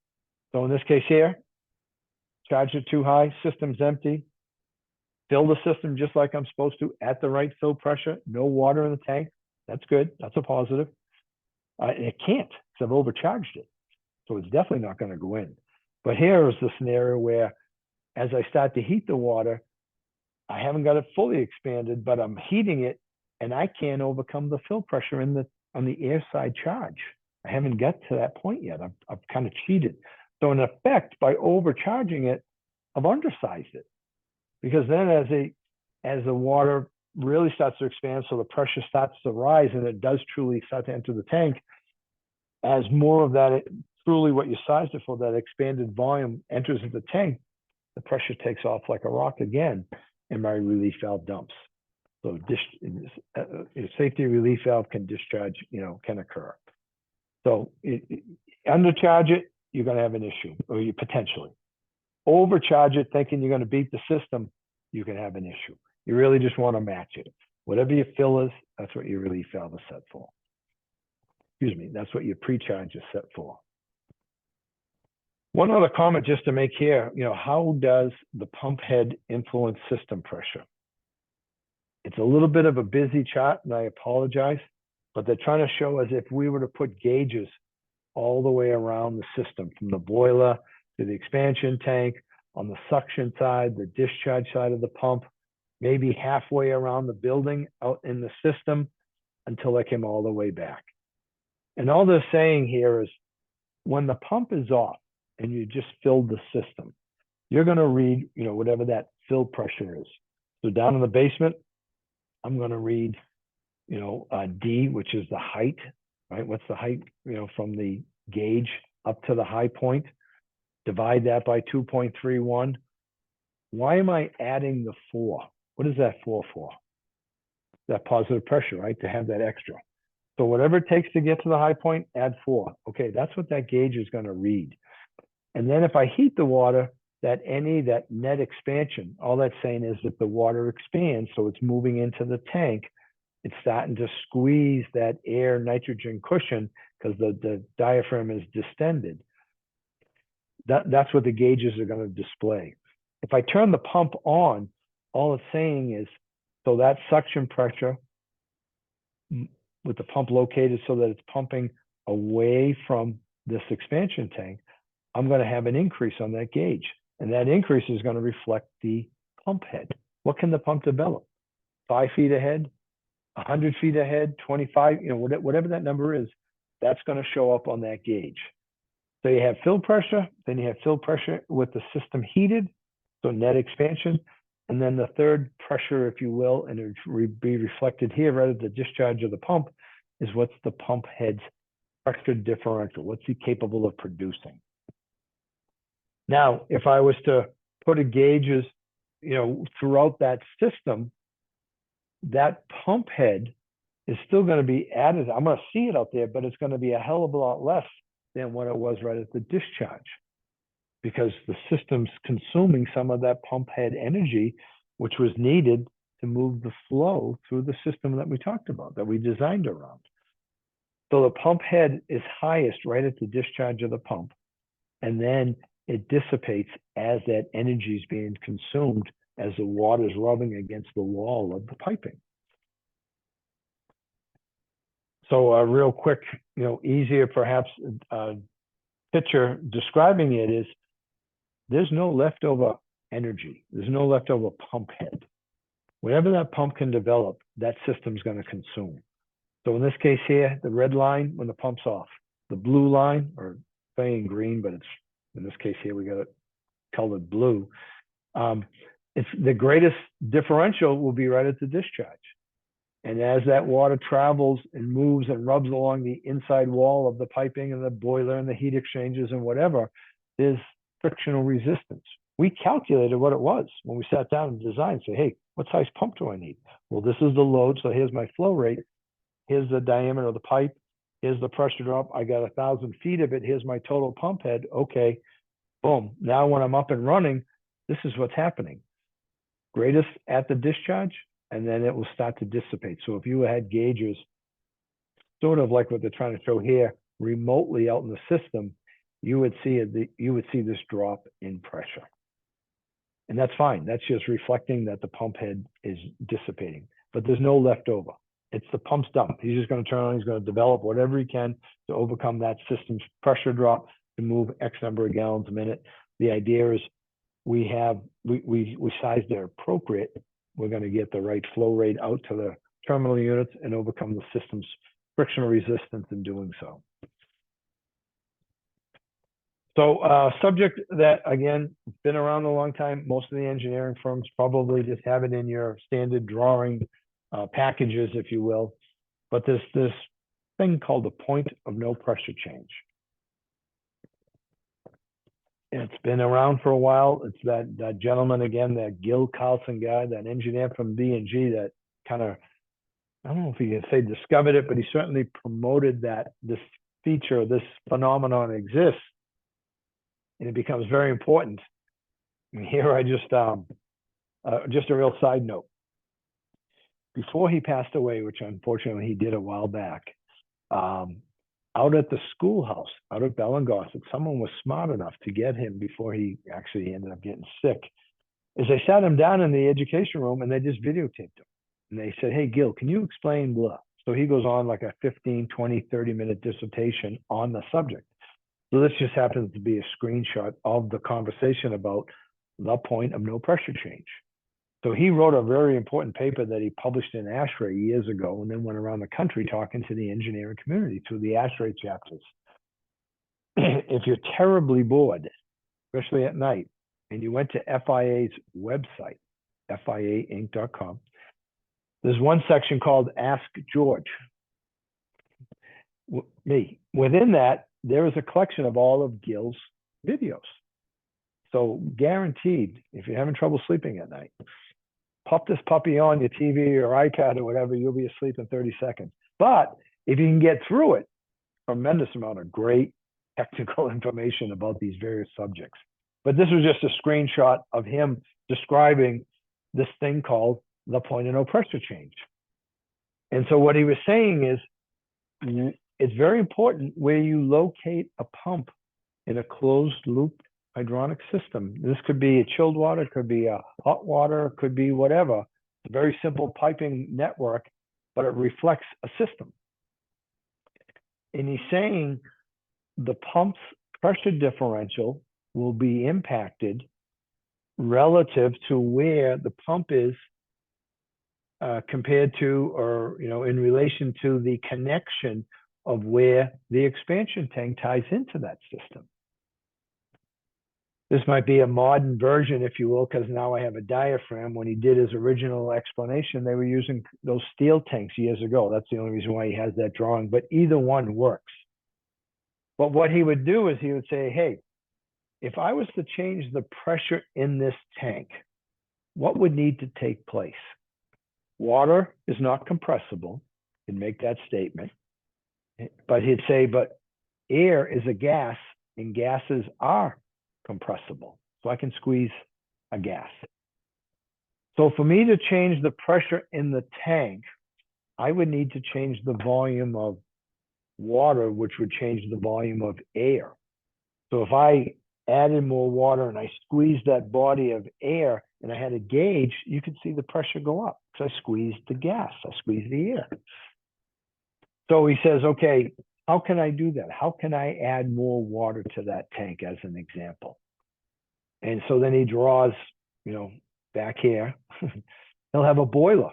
So in this case here, charge it too high, system's empty. Fill the system just like I'm supposed to at the right fill pressure, no water in the tank. That's good. That's a positive. It can't because I've overcharged it. So it's definitely not going to go in. But here is the scenario where as I start to heat the water, I haven't got it fully expanded, but I'm heating it and I can't overcome the fill pressure on the air side charge. I haven't got to that point yet. I've kind of cheated. So in effect, by overcharging it, I've undersized it. Because then as the water really starts to expand, so the pressure starts to rise and it does truly start to enter the tank, as more of that, truly what you sized it for, that expanded volume enters the tank, the pressure takes off like a rock again, and my relief valve dumps. So safety relief valve can discharge, can occur. So undercharge it, you're going to have an issue, or you potentially. Overcharge it, thinking you're going to beat the system, you can have an issue. You really just want to match it. Whatever your fill is, that's what your relief valve is set for. Excuse me, that's what your pre-charge is set for. One other comment just to make here, how does the pump head influence system pressure? It's a little bit of a busy chart, and I apologize, but they're trying to show as if we were to put gauges all the way around the system, from the boiler to the expansion tank, on the suction side, the discharge side of the pump, maybe halfway around the building out in the system until they came all the way back. And all they're saying here is when the pump is off and you just filled the system, you're going to read, whatever that fill pressure is. So down in the basement, I'm going to read, D, which is the height, right? What's the height, from the gauge up to the high point? Divide that by 2.31. Why am I adding the 4? What is that 4 for? That positive pressure, right? To have that extra. So whatever it takes to get to the high point, add 4. Okay, that's what that gauge is going to read. And then if I heat the water, that net expansion, all that's saying is that the water expands, so it's moving into the tank. It's starting to squeeze that air nitrogen cushion because the diaphragm is distended. That's what the gauges are going to display. If I turn the pump on, all it's saying is, so that suction pressure with the pump located so that it's pumping away from this expansion tank, I'm going to have an increase on that gauge. And that increase is going to reflect the pump head. What can the pump develop? 5 feet ahead, 100 feet ahead, 25, whatever that number is, that's going to show up on that gauge. So you have fill pressure, then you have fill pressure with the system heated, so net expansion, and then the third pressure, if you will, and it would be reflected here right at the discharge of the pump, is what's the pump head's pressure differential, what's he capable of producing. Now, if I was to put a gauges, throughout that system, that pump head is still going to be added. I'm going to see it out there, but it's going to be a hell of a lot less than what it was right at the discharge, because the system's consuming some of that pump head energy, which was needed to move the flow through the system that we talked about, that we designed around. So the pump head is highest right at the discharge of the pump, and then it dissipates as that energy is being consumed as the water is rubbing against the wall of the piping. So a real quick, easier perhaps picture describing it is, there's no leftover energy. There's no leftover pump head. Whatever that pump can develop, that system's going to consume. So in this case here, the red line when the pump's off, the blue line, or saying green, but it's in this case here we got it colored blue. It's the greatest differential will be right at the discharge. And as that water travels and moves and rubs along the inside wall of the piping and the boiler and the heat exchangers and whatever, there's frictional resistance. We calculated what it was when we sat down and designed. Say, hey, what size pump do I need? Well, this is the load, so here's my flow rate. Here's the diameter of the pipe. Here's the pressure drop. I got 1,000 feet of it. Here's my total pump head. Okay, boom. Now when I'm up and running, this is what's happening. Greatest at the discharge, and then it will start to dissipate. So if you had gauges, sort of like what they're trying to show here, remotely out in the system, you would see this drop in pressure. And that's fine. That's just reflecting that the pump head is dissipating. But there's no leftover. It's the pump's done. He's just going to turn on, he's going to develop whatever he can to overcome that system's pressure drop to move X number of gallons a minute. The idea is we sized it appropriate. We're going to get the right flow rate out to the terminal units and overcome the system's frictional resistance in doing so. So subject that, again, been around a long time. Most of the engineering firms probably just have it in your standard drawing packages, if you will. But there's this thing called the point of no pressure change. It's been around for a while. It's that gentleman, again, that Gil Carlson guy, that engineer from B&G that kind of, I don't know if you can say discovered it, but he certainly promoted that this feature, this phenomenon exists. And it becomes very important. And here I just a real side note. Before he passed away, which unfortunately he did a while back, out at the schoolhouse, out at Bellingosset, someone was smart enough to get him before he actually ended up getting sick. Is they sat him down in the education room and they just videotaped him. And they said, hey, Gil, can you explain blah? So he goes on like a 15, 20, 30-minute dissertation on the subject. So this just happens to be a screenshot of the conversation about the point of no pressure change. So he wrote a very important paper that he published in ASHRAE years ago, and then went around the country talking to the engineering community through the ASHRAE chapters. If you're terribly bored, especially at night, and you went to FIA's website, fiainc.com, there's one section called Ask George. Me. Within that, there is a collection of all of Gil's videos. So guaranteed, if you're having trouble sleeping at night, pop this puppy on your TV or iPad or whatever, you'll be asleep in 30 seconds. But if you can get through it, tremendous amount of great technical information about these various subjects. But this was just a screenshot of him describing this thing called the point of no pressure change. And so what he was saying is, it's very important where you locate a pump in a closed loop hydronic system. This could be a chilled water, it could be a hot water, it could be whatever. It's a very simple piping network, but it reflects a system. And he's saying the pump's pressure differential will be impacted relative to where the pump is compared to, or in relation to the connection of where the expansion tank ties into that system. This might be a modern version, if you will, because now I have a diaphragm. When he did his original explanation, they were using those steel tanks years ago. That's the only reason why he has that drawing, but either one works. But what he would do is he would say, hey, if I was to change the pressure in this tank, what would need to take place? Water is not compressible. He'd make that statement. But he'd say, but air is a gas, and gases are compressible. So I can squeeze a gas. So for me to change the pressure in the tank, I would need to change the volume of water, which would change the volume of air. So if I added more water and I squeezed that body of air and I had a gauge, you could see the pressure go up. So I squeezed the gas, I squeezed the air. So he says, okay, how can I do that? How can I add more water to that tank as an example? And so then he draws, back here, he'll have a boiler,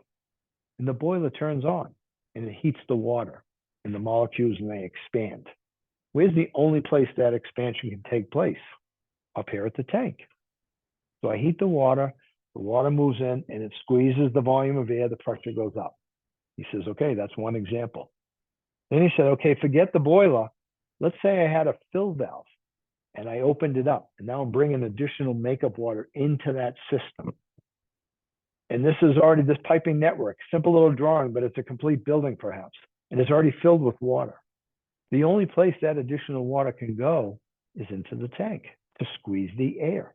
and the boiler turns on and it heats the water and the molecules, and they expand. Where's the only place that expansion can take place? Up here at the tank. So I heat the water moves in and it squeezes the volume of air, the pressure goes up. He says, okay, that's one example. Then he said, okay, forget the boiler. Let's say I had a fill valve and I opened it up, and now I'm bringing additional makeup water into that system. And this is already this piping network, simple little drawing, but it's a complete building perhaps. And it's already filled with water. The only place that additional water can go is into the tank to squeeze the air.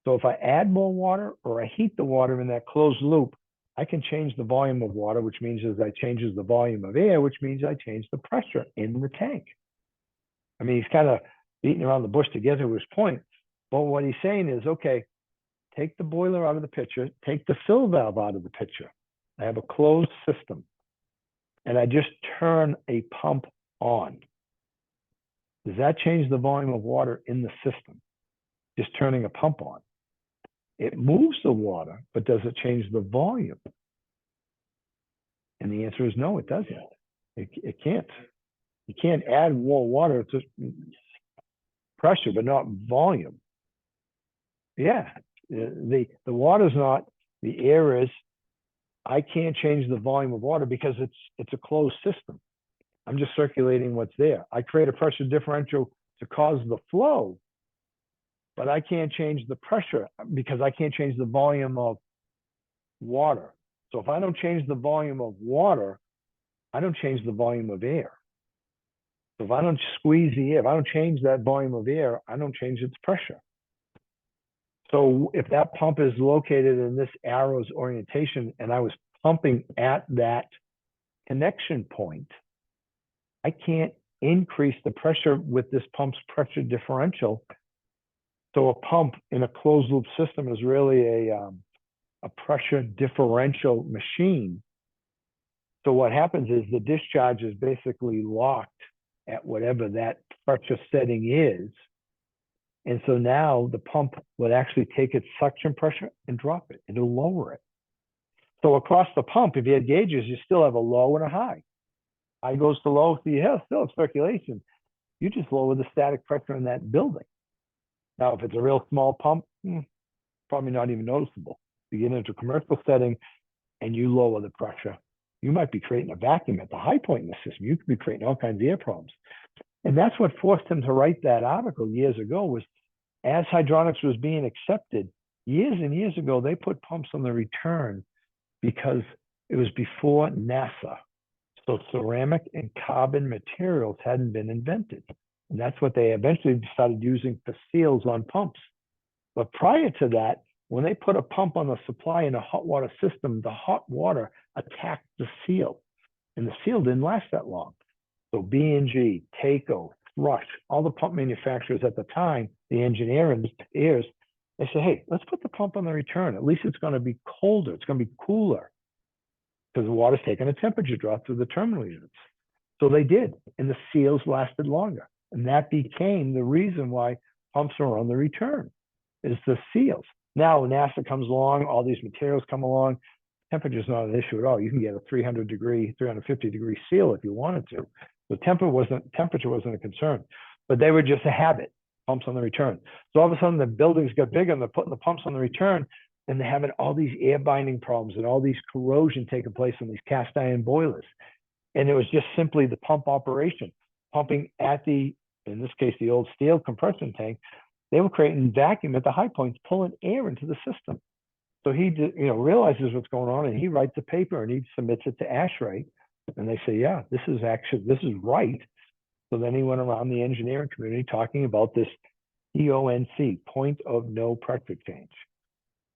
So if I add more water or I heat the water in that closed loop, I can change the volume of water, which means as I changes the volume of air, which means I change the pressure in the tank. I mean, he's kind of beating around the bush to get to his point. But what he's saying is, okay, take the boiler out of the picture, take the fill valve out of the picture. I have a closed system, and I just turn a pump on. Does that change the volume of water in the system? Just turning a pump on. It moves the water, but does it change the volume? And the answer is no, it doesn't. It can't. You can't add more water to pressure, but not volume. Yeah, the water's not, the air is. I can't change the volume of water because it's a closed system. I'm just circulating what's there. I create a pressure differential to cause the flow, but I can't change the pressure because I can't change the volume of water. So if I don't change the volume of water, I don't change the volume of air. So if I don't squeeze the air, if I don't change that volume of air, I don't change its pressure. So if that pump is located in this arrow's orientation and I was pumping at that connection point, I can't increase the pressure with this pump's pressure differential. So a pump in a closed loop system is really a pressure differential machine. So what happens is the discharge is basically locked at whatever that pressure setting is. And so now the pump would actually take its suction pressure and drop it. It'll lower it. So across the pump, if you had gauges, you still have a low and a high. High goes to low, so you still have circulation. You just lower the static pressure in that building. Now, if it's a real small pump, probably not even noticeable. You get into a commercial setting and you lower the pressure, you might be creating a vacuum at the high point in the system. You could be creating all kinds of air problems. And that's what forced him to write that article years ago, was as hydronics was being accepted, years and years ago, they put pumps on the return because it was before NASA So ceramic and carbon materials hadn't been invented. And that's what they eventually started using for seals on pumps. But prior to that, when they put a pump on the supply in a hot water system, the hot water attacked the seal. And the seal didn't last that long. So B&G, Taco, Thrush, all the pump manufacturers at the time, the engineers, they say, hey, let's put the pump on the return. At least it's going to be colder. It's going to be cooler because the water's taking a temperature drop through the terminal units. So they did, and the seals lasted longer. And that became the reason why pumps are on the return, is the seals. Now, when NASA comes along, all these materials come along, temperature is not an issue at all. You can get a 300-degree, 350-degree seal if you wanted to. So temperature wasn't a concern, but they were just a habit, pumps on the return. So all of a sudden the buildings got bigger and they're putting the pumps on the return, and they're having all these air binding problems and all these corrosion taking place on these cast iron boilers. And it was just simply the pump operation, pumping at the, in this case, the old steel compression tank. They were creating vacuum at the high points, pulling air into the system. So he, realizes what's going on, and he writes a paper and he submits it to ASHRAE, and they say, yeah, this is right. So then he went around the engineering community talking about this PONC, point of no pressure change,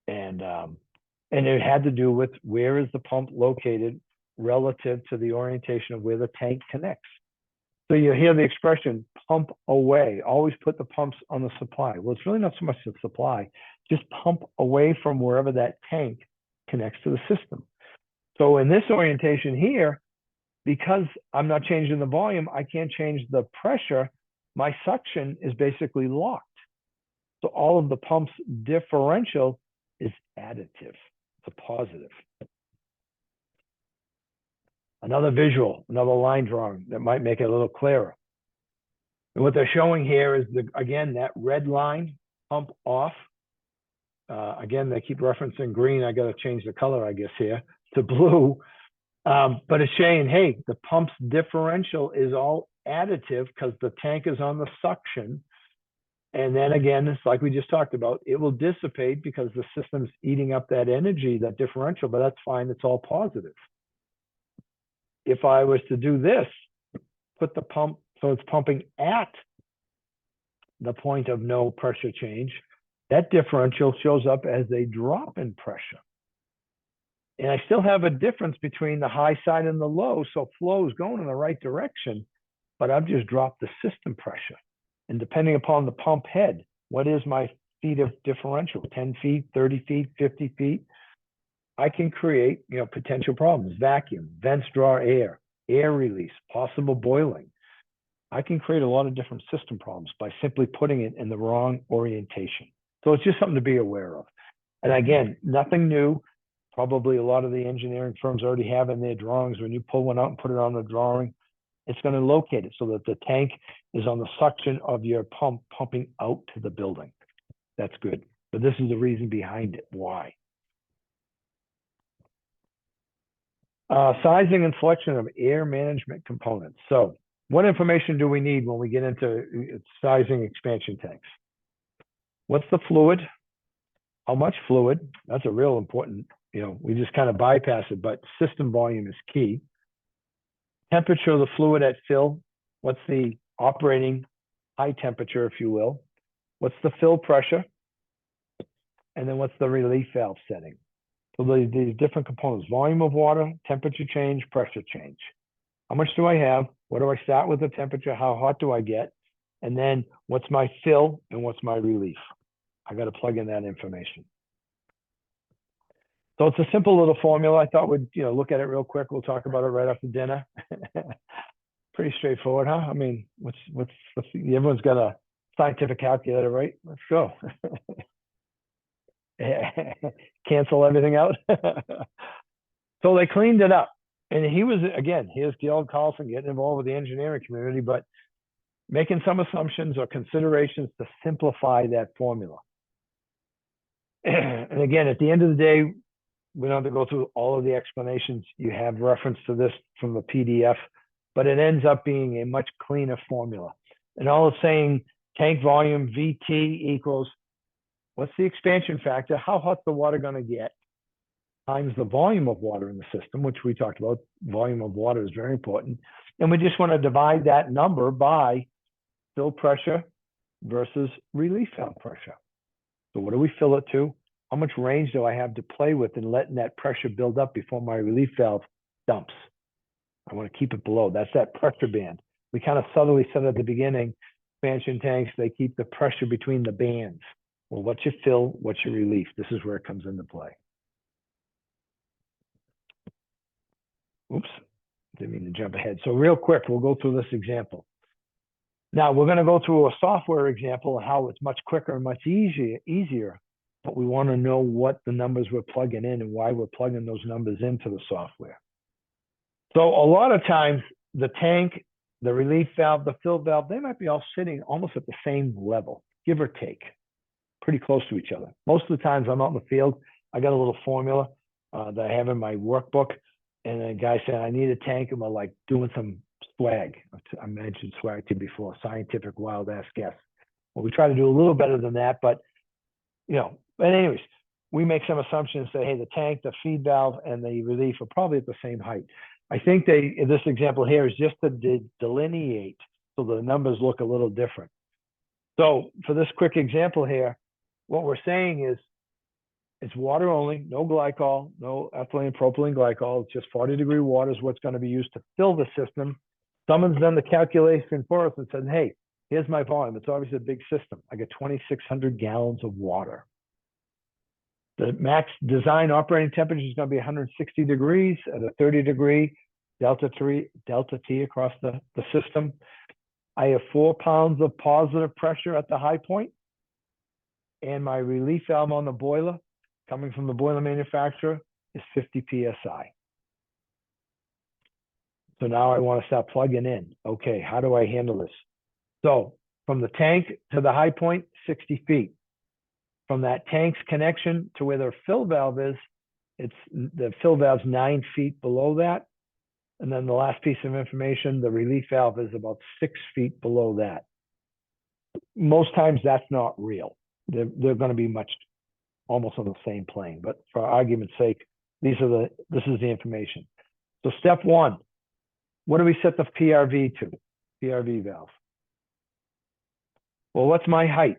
and it had to do with where is the pump located relative to the orientation of where the tank connects. So you hear the expression pump away, always put the pumps on the supply. Well, it's really not so much the supply, just pump away from wherever that tank connects to the system. So in this orientation here, because I'm not changing the volume, I can't change the pressure. My suction is basically locked. So all of the pump's differential is additive. It's a positive. Another visual, another line drawing that might make it a little clearer. And what they're showing here is, again, that red line, pump off. Again, they keep referencing green. I got to change the color, I guess, here to blue. But it's saying, hey, the pump's differential is all additive because the tank is on the suction. And then again, it's like we just talked about, it will dissipate because the system's eating up that energy, that differential, but that's fine. It's all positive. If I was to do this, put the pump, so it's pumping at the point of no pressure change, that differential shows up as a drop in pressure. And I still have a difference between the high side and the low, so flow is going in the right direction, but I've just dropped the system pressure. And depending upon the pump head, what is my feet of differential, 10 feet, 30 feet, 50 feet? I can create, potential problems, vacuum, vents draw air, air release, possible boiling. I can create a lot of different system problems by simply putting it in the wrong orientation. So it's just something to be aware of. And again, nothing new. Probably a lot of the engineering firms already have in their drawings. When you pull one out and put it on the drawing, it's going to locate it so that the tank is on the suction of your pump pumping out to the building. That's good. But this is the reason behind it. Why? Sizing and selection of air management components. So what information do we need when we get into sizing expansion tanks? What's the fluid? How much fluid? That's a real important, we just kind of bypass it, but system volume is key. Temperature of the fluid at fill. What's the operating high temperature, if you will? What's the fill pressure? And then what's the relief valve setting? So these different components: volume of water, temperature change, pressure change. How much do I have? What do I start with the temperature? How hot do I get? And then what's my fill and what's my relief? I got to plug in that information. So it's a simple little formula. I thought we'd look at it real quick. We'll talk about it right after dinner. Pretty straightforward, huh? I mean, everyone's got a scientific calculator, right? Let's go. Cancel everything out. So they cleaned it up. And he was, again, here's Gerald Carlson getting involved with the engineering community, but making some assumptions or considerations to simplify that formula. And again, at the end of the day, we don't have to go through all of the explanations. You have reference to this from the PDF, but it ends up being a much cleaner formula. And all it's saying, tank volume VT equals, what's the expansion factor? How hot's the water going to get? times the volume of water in the system, which we talked about. Volume of water is very important. And we just want to divide that number by fill pressure versus relief valve pressure. So what do we fill it to? How much range do I have to play with in letting that pressure build up before my relief valve dumps? I want to keep it below. That's that pressure band. We kind of subtly said at the beginning, expansion tanks, they keep the pressure between the bands. Well, what's your fill? What's your relief? This is where it comes into play. Oops, didn't mean to jump ahead. So real quick, we'll go through this example. Now we're going to go through a software example of how it's much quicker and much easier, but we want to know what the numbers we're plugging in and why we're plugging those numbers into the software. So a lot of times the tank, the relief valve, the fill valve, they might be all sitting almost at the same level, give or take, pretty close to each other. Most of the times I'm out in the field, I got a little formula that I have in my workbook, and a guy said, I need a tank, and we're like doing some swag. I mentioned swag to you before, scientific wild ass guess. Well, we try to do a little better than that, but but anyways, we make some assumptions, say, hey, the tank, the feed valve, and the relief are probably at the same height. I think this example here is just to delineate so the numbers look a little different. So for this quick example here, what we're saying is it's water only, no glycol, no ethylene, propylene glycol. It's just 40-degree water is what's going to be used to fill the system. Someone's done the calculation for us and said, hey, here's my volume. It's obviously a big system. I get 2,600 gallons of water. The max design operating temperature is going to be 160 degrees at a 30-degree delta T across the system. I have 4 pounds of positive pressure at the high point, and my relief valve on the boiler, coming from the boiler manufacturer, is 50 psi. So now I want to start plugging in. Okay, how do I handle this? So from the tank to the high point, 60 feet. From that tank's connection to where their fill valve is, the fill valve's 9 feet below that. And then the last piece of information, the relief valve is about 6 feet below that. Most times that's not real. They're going to be almost on the same plane. But for argument's sake, this is the information. So step one, what do we set the PRV to? PRV valve. Well, what's my height?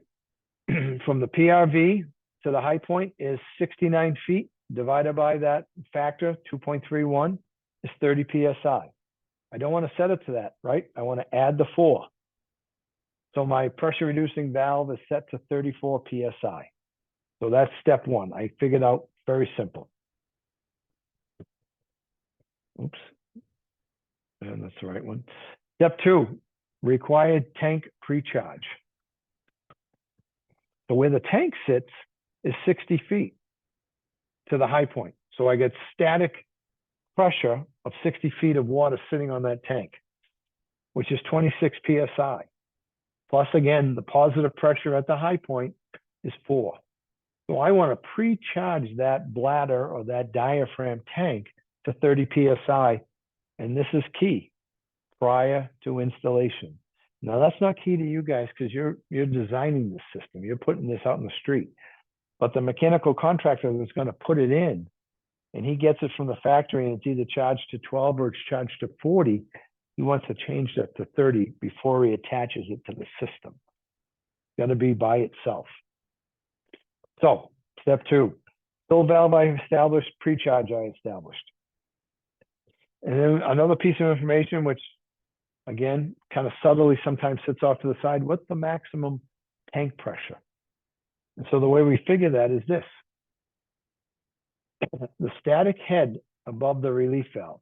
From the PRV to the high point is 69 feet divided by that factor, 2.31, is 30 psi. I don't want to set it to that, right? I want to add the 4. So my pressure reducing valve is set to 34 psi. So that's step one. I figured out very simple. Oops. And that's the right one. Step 2, required tank pre-charge. So where the tank sits is 60 feet to the high point. So I get static pressure of 60 feet of water sitting on that tank, which is 26 psi. Plus, again, the positive pressure at the high point is 4. So I want to pre-charge that bladder or that diaphragm tank to 30 psi. And this is key, prior to installation. Now, that's not key to you guys because you're designing this system. You're putting this out in the street. But the mechanical contractor that's going to put it in, and he gets it from the factory, and it's either charged to 12 or it's charged to 40, he wants to change that to 30 before he attaches it to the system. It's going to be by itself. So, step 2, fill valve I established, pre-charge I established. And then another piece of information, which again, kind of subtly sometimes sits off to the side, what's the maximum tank pressure? And so the way we figure that is this. The static head above the relief valve.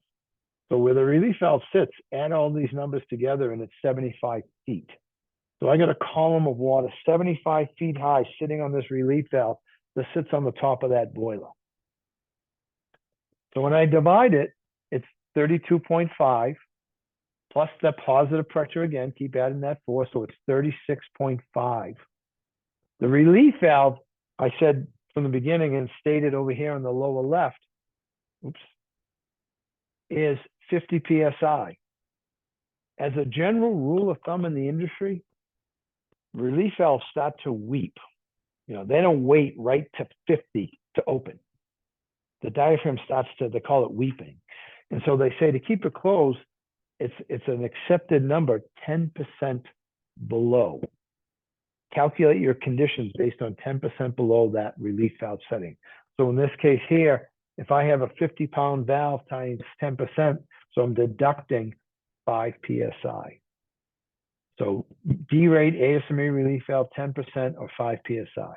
So where the relief valve sits, add all these numbers together and it's 75 feet. So I got a column of water 75 feet high sitting on this relief valve that sits on the top of that boiler. So when I divide it, it's 32.5 plus the positive pressure again, keep adding that 4, so it's 36.5. The relief valve, I said from the beginning and stated over here on the lower left, is 50 psi. As a general rule of thumb in the industry, relief valves start to weep. They don't wait right to 50 to open. the diaphragm starts to, they call it weeping. And so they say to keep it closed, it's an accepted number, 10% below. Calculate your conditions based on 10% below that relief valve setting. So in this case here, if I have a 50-pound valve times 10%, so I'm deducting 5 PSI. So D-rate ASME relief valve 10% or 5 PSI.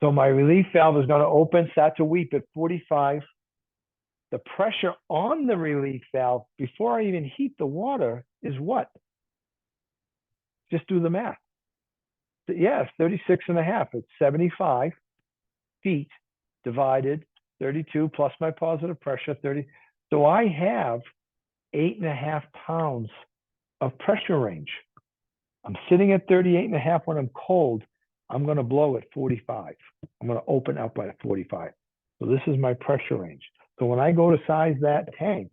So my relief valve is going to open, start to weep at 45. The pressure on the relief valve before I even heat the water is what? Just do the math. Yeah, it's 36.5. It's 75 feet divided 32 plus my positive pressure, 30. So I have 8.5 pounds of pressure range. I'm sitting at 38.5 when I'm cold. I'm going to blow at 45. I'm going to open up at 45. So this is my pressure range. So when I go to size that tank,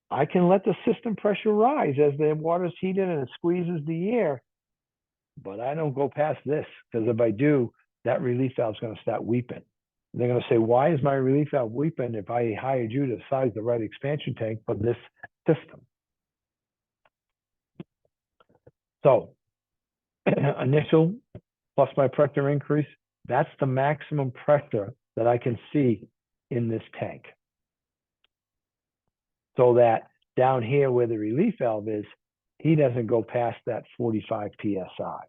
I can let the system pressure rise as the water's heated and it squeezes the air. But I don't go past this, because if I do, that relief valve is going to start weeping. And they're going to say, why is my relief valve weeping if I hired you to size the right expansion tank for this system? So initial plus my pressure increase, that's the maximum pressure that I can see in this tank. So that down here where the relief valve is, he doesn't go past that 45 PSI.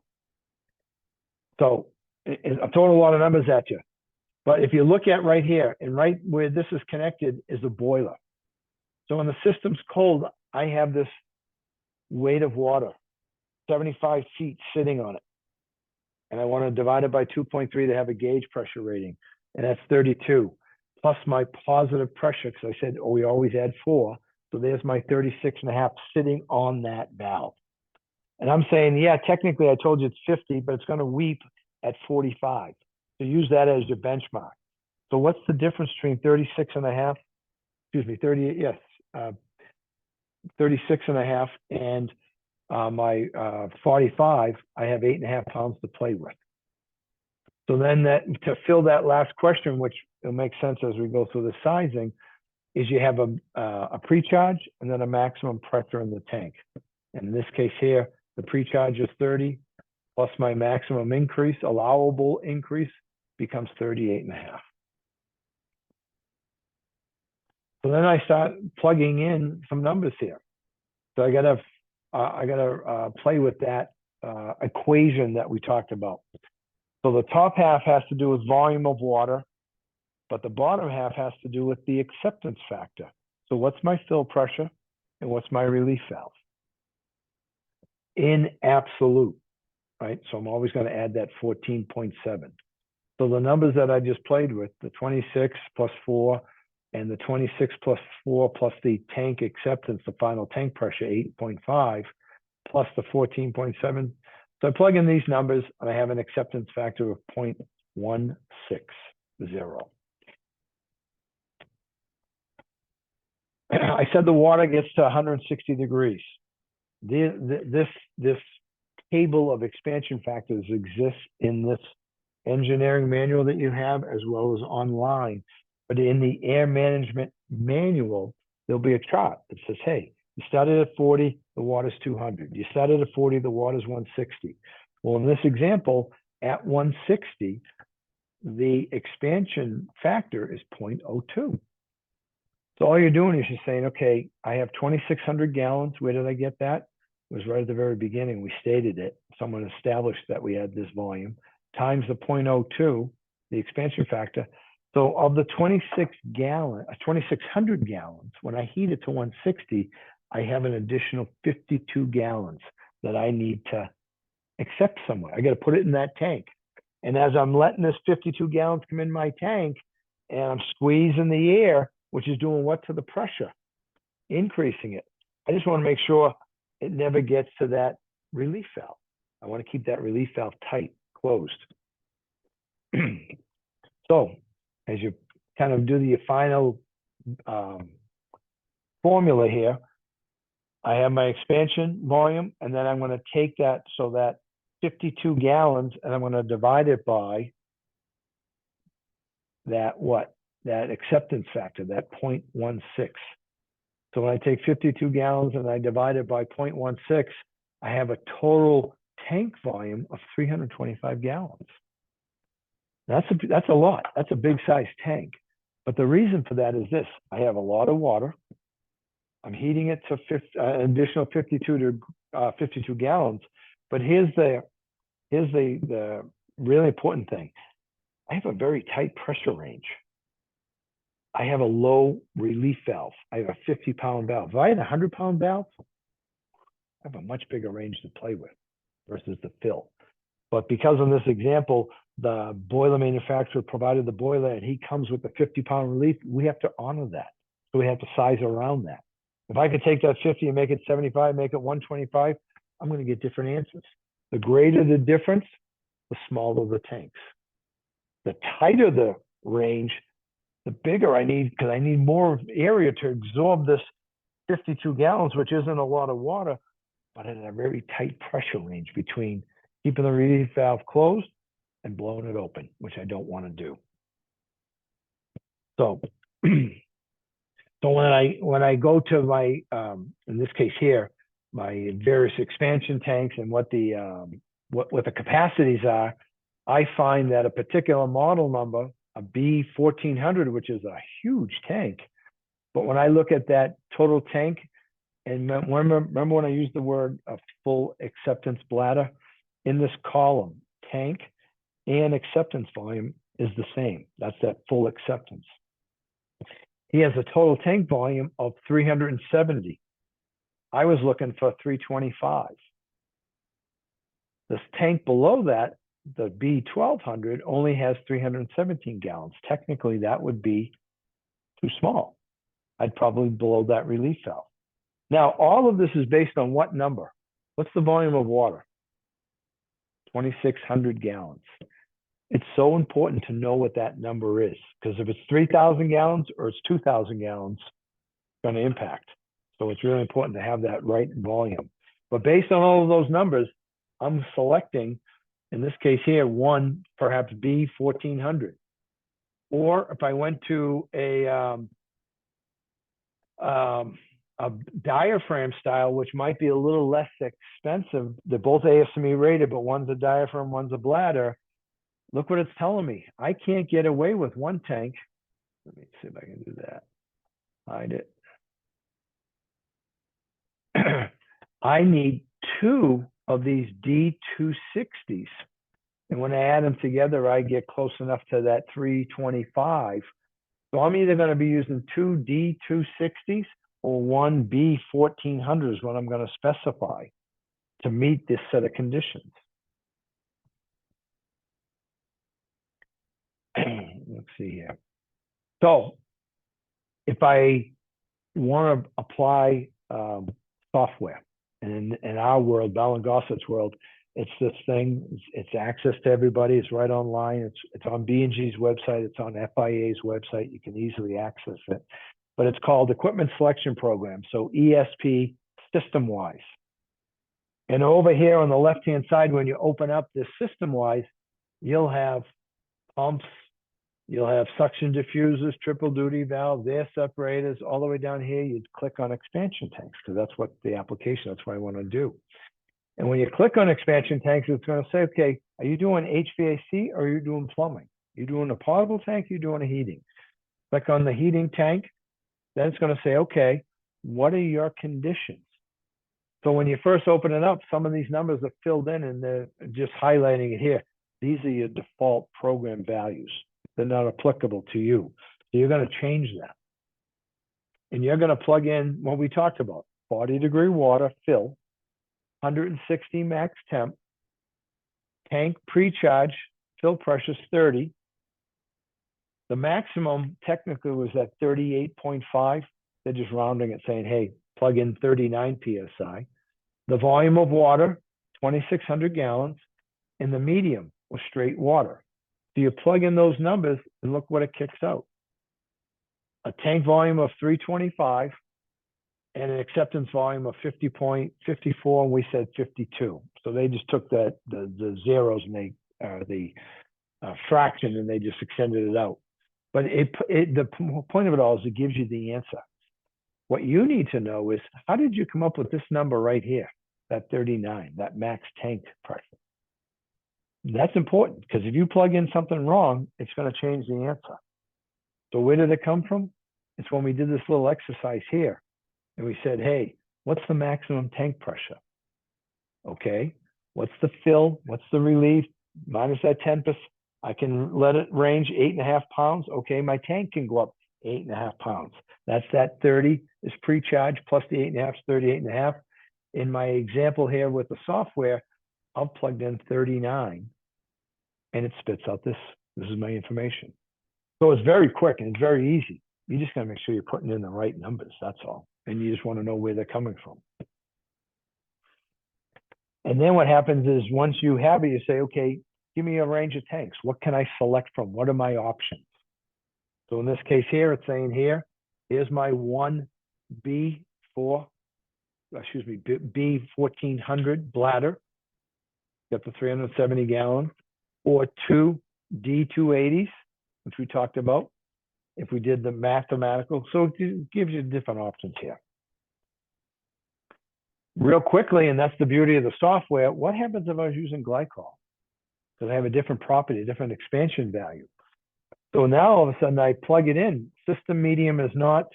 So I'm throwing a lot of numbers at you. But if you look at right here, and right where this is connected is a boiler. So when the system's cold, I have this weight of water, 75 feet sitting on it. And I want to divide it by 2.3 to have a gauge pressure rating. And that's 32, plus my positive pressure, because I said, oh, we always add 4. So there's my 36.5 sitting on that valve. And I'm saying, yeah, technically I told you it's 50, but it's going to weep at 45. So use that as your benchmark. So what's the difference between 36.5, excuse me, 38, yes, 36.5 and my 45, I have 8.5 pounds to play with. So then that, to fill that last question, which will make sense as we go through the sizing, is you have a pre-charge and then a maximum pressure in the tank. And in this case here, the pre-charge is 30 plus my maximum increase, allowable increase, becomes 38.5. So then I start plugging in some numbers here. So I gotta play with that equation that we talked about. So the top half has to do with volume of water, but the bottom half has to do with the acceptance factor. So what's my fill pressure and what's my relief valve? In absolute, right? So I'm always going to add that 14.7. So the numbers that I just played with, the 26 plus 4 and the 26 plus 4 plus the tank acceptance, the final tank pressure, 8.5, plus the 14.7. So I plug in these numbers and I have an acceptance factor of 0.160. I said the water gets to 160 degrees. This table of expansion factors exists in this engineering manual that you have, as well as online. But in the air management manual, there'll be a chart that says, hey, you started at 40, the water's 200. You started at 40, the water's 160. Well, in this example, at 160, the expansion factor is 0.02. So all you're doing is you're saying, okay, I have 2,600 gallons. Where did I get that? It was right at the very beginning. We stated it. Someone established that we had this volume times the 0.02, the expansion factor. So of the 2,600 gallons, when I heat it to 160, I have an additional 52 gallons that I need to accept somewhere. I got to put it in that tank. And as I'm letting this 52 gallons come in my tank and I'm squeezing the air, which is doing what to the pressure? Increasing it. I just want to make sure it never gets to that relief valve. I want to keep that relief valve tight, closed. So as you kind of do the final formula here, I have my expansion volume, and then I'm going to take that, so that 52 gallons, and I'm going to divide it by that, what? that acceptance factor, that 0.16. So when I take 52 gallons and I divide it by 0.16, I have a total tank volume of 325 gallons. That's a lot. That's a big size tank. But the reason for that is this: I have a lot of water. I'm heating it to an additional 52 gallons. But here's the really important thing. I have a very tight pressure range. I have a low relief valve. I have a 50-pound valve. If I had a 100-pound valve, I have a much bigger range to play with versus the fill. But because in this example, the boiler manufacturer provided the boiler and he comes with the 50-pound relief, we have to honor that. So we have to size around that. If I could take that 50 and make it 75, make it 125, I'm going to get different answers. The greater the difference, the smaller the tanks. The tighter the range, the bigger I need, because I need more area to absorb this 52 gallons, which isn't a lot of water, but in a very tight pressure range between keeping the relief valve closed and blowing it open, which I don't want to do. So, when I go to my, in this case here, my various expansion tanks and what the capacities are, I find that a particular model number, a B1400, which is a huge tank, but when I look at that total tank, and remember when I used the word a full acceptance bladder, in this column, tank and acceptance volume is the same. That's that full acceptance. He has a total tank volume of 370. I was looking for 325. This tank below that, the B1200, only has 317 gallons. Technically, that would be too small. I'd probably blow that relief valve. Now, all of this is based on what number? What's the volume of water? 2,600 gallons. It's so important to know what that number is, because if it's 3,000 gallons or it's 2,000 gallons, it's going to impact. So it's really important to have that right volume. But based on all of those numbers, I'm selecting, in this case here, one, perhaps B1400. Or if I went to a diaphragm style, which might be a little less expensive, they're both ASME rated, but one's a diaphragm, one's a bladder. Look what it's telling me. I can't get away with one tank. Let me see if I can do that. Hide it. I need two of these D260s. And when I add them together, I get close enough to that 325. So I'm either going to be using two D260s or one B1400 is what I'm going to specify to meet this set of conditions. Let's see here. So if I want to apply software, and in our world, Bell and Gossett's world, it's this thing, it's access to everybody, it's right online, it's on B&G's website, it's on FIA's website, you can easily access it. But it's called Equipment Selection Program, so ESP system-wise. And over here on the left-hand side, when you open up this system-wise, you'll have pumps, you'll have suction diffusers, triple duty valves, air separators, all the way down here, you'd click on expansion tanks, because that's what the application, that's what I want to do. And when you click on expansion tanks, it's going to say, okay, are you doing HVAC or are you doing plumbing? You're doing a potable tank, you're doing a heating. Click on the heating tank, then it's going to say, okay, what are your conditions? So when you first open it up, some of these numbers are filled in and they're just highlighting it here. These are your default program values. They're not applicable to you. So you're going to change that. And you're going to plug in what we talked about, 40-degree water, fill, 160 max temp, tank pre-charge, fill pressure's 30. The maximum technically was at 38.5. They're just rounding it saying, hey, plug in 39 PSI. The volume of water, 2,600 gallons, and the medium was straight water. So you plug in those numbers and look what it kicks out. A tank volume of 325 and an acceptance volume of 50.54, and we said 52. So they just took the zeros and they the fraction and they just extended it out. But the point of it all is it gives you the answer. What you need to know is, how did you come up with this number right here, that 39, that max tank pressure? That's important, because if you plug in something wrong, it's going to change the answer. So where did it come from? It's when we did this little exercise here, and we said, hey, what's the maximum tank pressure? Okay, what's the fill? What's the relief? Minus that 10%. I can let it range 8.5 pounds. Okay, my tank can go up 8.5 pounds. That's that 30 is pre-charge plus the 8.5 is 38.5. In my example here with the software, I've plugged in 39 and it spits out this. This is my information. So it's very quick and it's very easy. You just gotta make sure you're putting in the right numbers, that's all. And you just wanna know where they're coming from. And then what happens is once you have it, you say, okay, give me a range of tanks. What can I select from? What are my options? So in this case here, it's saying here, here's my B1400 bladder, got the 370 gallon, or two D280s, which we talked about, if we did the mathematical. So it gives you different options here. Real quickly, and that's the beauty of the software, what happens if I was using glycol? Because I have a different property, a different expansion value. So now all of a sudden I plug it in. System medium is not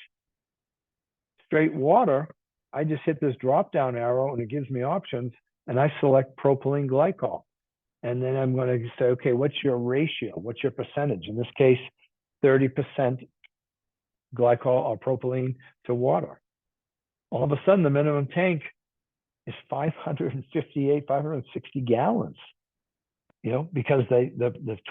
straight water. I just hit this drop down arrow and it gives me options, and I select propylene glycol. And then I'm going to say, okay, what's your ratio? What's your percentage? In this case, 30% glycol or propylene to water. All of a sudden, the minimum tank is 560 gallons. You know, because the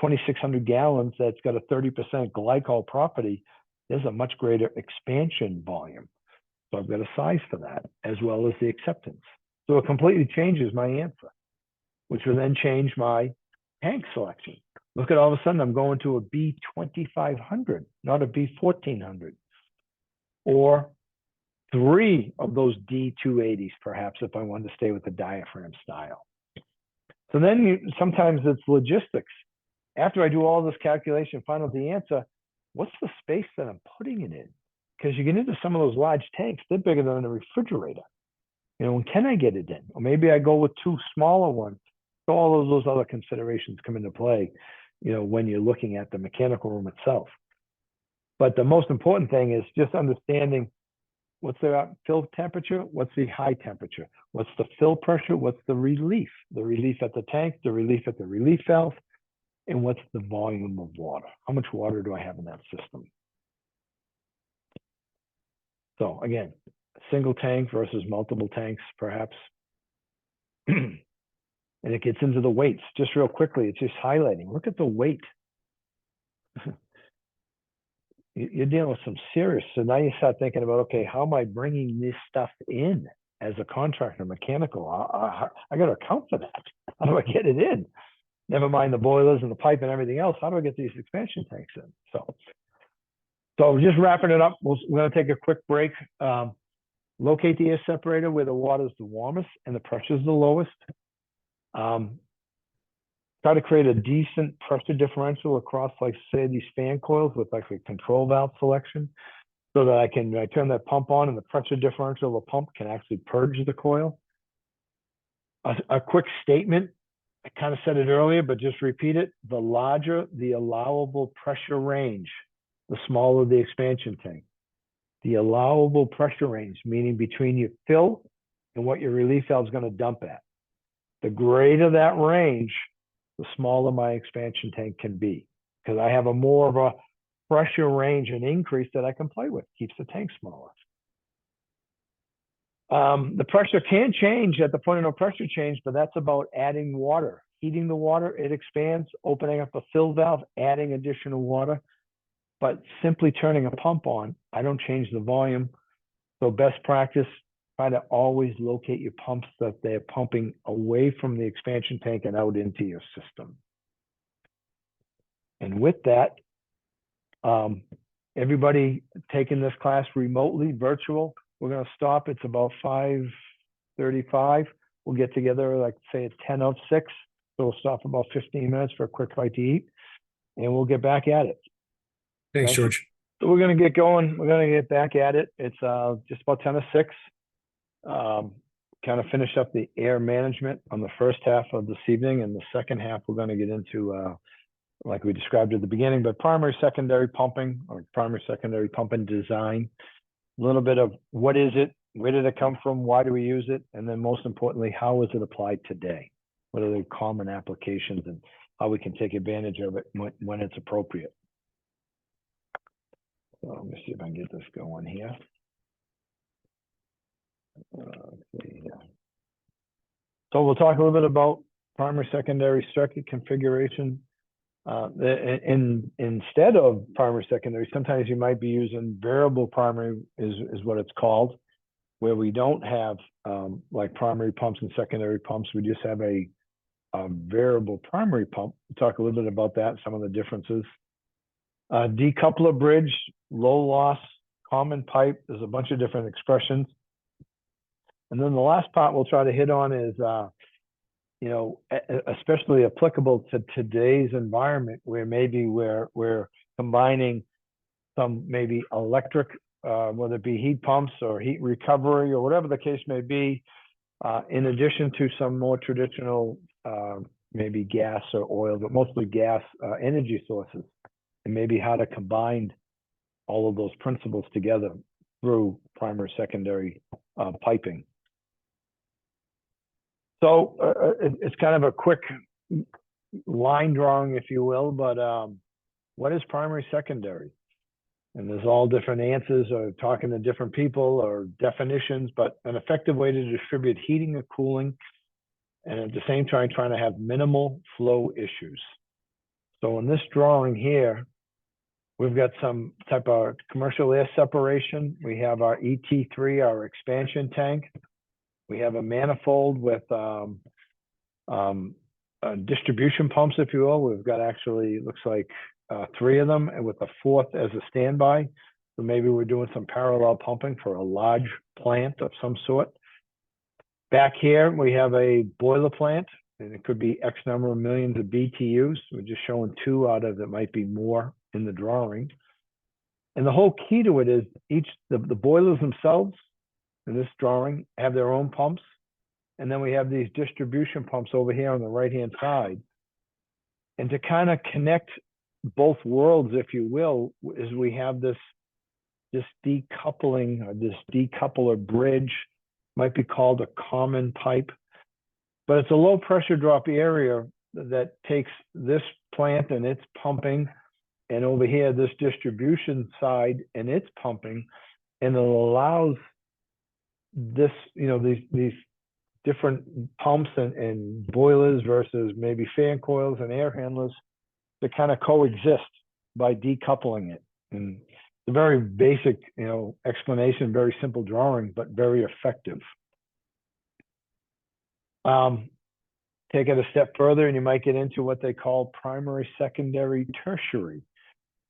2,600 gallons that's got a 30% glycol property, there's a much greater expansion volume. So I've got a size for that, as well as the acceptance. So it completely changes my answer, which will then change my tank selection. Look at all of a sudden I'm going to a B2500, not a B1400. Or 3 of those D280s, perhaps, if I wanted to stay with the diaphragm style. So then sometimes it's logistics. After I do all this calculation, find out the answer, what's the space that I'm putting it in? Because you get into some of those large tanks, they're bigger than a refrigerator. You know, when can I get it in? Or maybe I go with 2 smaller ones. So all of those other considerations come into play, you know, when you're looking at the mechanical room itself. But the most important thing is just understanding what's the fill temperature, what's the high temperature, what's the fill pressure, what's the relief at the tank, the relief at the relief valve, and what's the volume of water? How much water do I have in that system? So again, single tank versus multiple tanks, perhaps. And it gets into the weights. Just real quickly, it's just highlighting. Look at the weight. You're dealing with some serious. So now you start thinking about, okay, how am I bringing this stuff in as a contractor, mechanical? I got to account for that. How do I get it in? Never mind the boilers and the pipe and everything else. How do I get these expansion tanks in? So just wrapping it up, we're going to take a quick break. Locate the air separator where the water is the warmest and the pressure is the lowest. Try to create a decent pressure differential across, like, say, these fan coils with like a control valve selection, so that I turn that pump on and the pressure differential of the pump can actually purge the coil. A quick statement, I kind of said it earlier, but just repeat it. The larger the allowable pressure range, the smaller the expansion tank. The allowable pressure range, meaning between your fill and what your relief valve is going to dump at. The greater that range, the smaller my expansion tank can be, because I have a more of a pressure range and increase that I can play with. Keeps the tank smaller. The pressure can change at the point of no pressure change, but that's about adding water. Heating the water, it expands, opening up a fill valve, adding additional water. But simply turning a pump on, I don't change the volume. So best practice, try to always locate your pumps that they're pumping away from the expansion tank and out into your system. And with that, everybody taking this class remotely, virtual, we're going to stop. It's about 5:35. We'll get together, like, say, at 10:06. So we'll stop for about 15 minutes for a quick bite to eat, and we'll get back at it. Thanks, Thank you. George. So we're going to get going. We're going to get back at it. It's just about 10:06. Kind of finish up the air management on the first half of this evening, and the second half we're going to get into, like we described at the beginning, but primary, secondary pumping, or primary, secondary pumping design. A little bit of what is it, where did it come from, why do we use it, and then most importantly, how is it applied today? What are the common applications and how we can take advantage of it when it's appropriate. So let me see if I can get this going here. Let's see here. So we'll talk a little bit about primary, secondary circuit configuration. Instead of primary, secondary, sometimes you might be using variable primary is what it's called, where we don't have like primary pumps and secondary pumps. We just have a variable primary pump. We'll talk a little bit about that, some of the differences. Decoupler bridge, low loss, common pipe. There's a bunch of different expressions. And then the last part we'll try to hit on is, you know, especially applicable to today's environment, where maybe we're combining some maybe electric, whether it be heat pumps or heat recovery or whatever the case may be, in addition to some more traditional, maybe gas or oil, but mostly gas energy sources, and maybe how to combine all of those principles together through primary, secondary piping. So it's kind of a quick line drawing, if you will, but what is primary, secondary? And there's all different answers, or talking to different people, or definitions, but an effective way to distribute heating or cooling, and at the same time trying to have minimal flow issues. So in this drawing here, we've got some type of commercial air separation. We have our ET3, our expansion tank. We have a manifold with distribution pumps, if you will. We've got actually, looks like 3 of them, and with a 4th as a standby. So maybe we're doing some parallel pumping for a large plant of some sort. Back here, we have a boiler plant, and it could be X number of millions of BTUs. We're just showing 2 out of it, might be more in the drawing. And the whole key to it is the boilers themselves in this drawing have their own pumps. And then we have these distribution pumps over here on the right-hand side. And to kind of connect both worlds, if you will, is we have this decoupling, or this decoupler bridge, might be called a common pipe, but it's a low pressure drop area that takes this plant and its pumping, and over here, this distribution side and its pumping, and it allows this, you know, these different pumps and boilers versus maybe fan coils and air handlers to kind of coexist by decoupling it. And it's a very basic, you know, explanation, very simple drawing, but very effective. Take it a step further, and you might get into what they call primary, secondary, tertiary.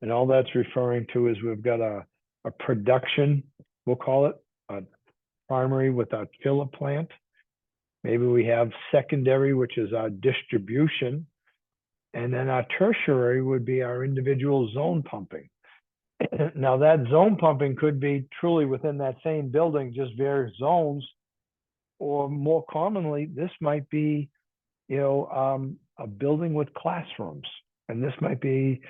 And all that's referring to is we've got a production, we'll call it, a primary with our chiller plant. Maybe we have secondary, which is our distribution. And then our tertiary would be our individual zone pumping. Now that zone pumping could be truly within that same building, just various zones, or more commonly, this might be, you know, a building with classrooms, and this might be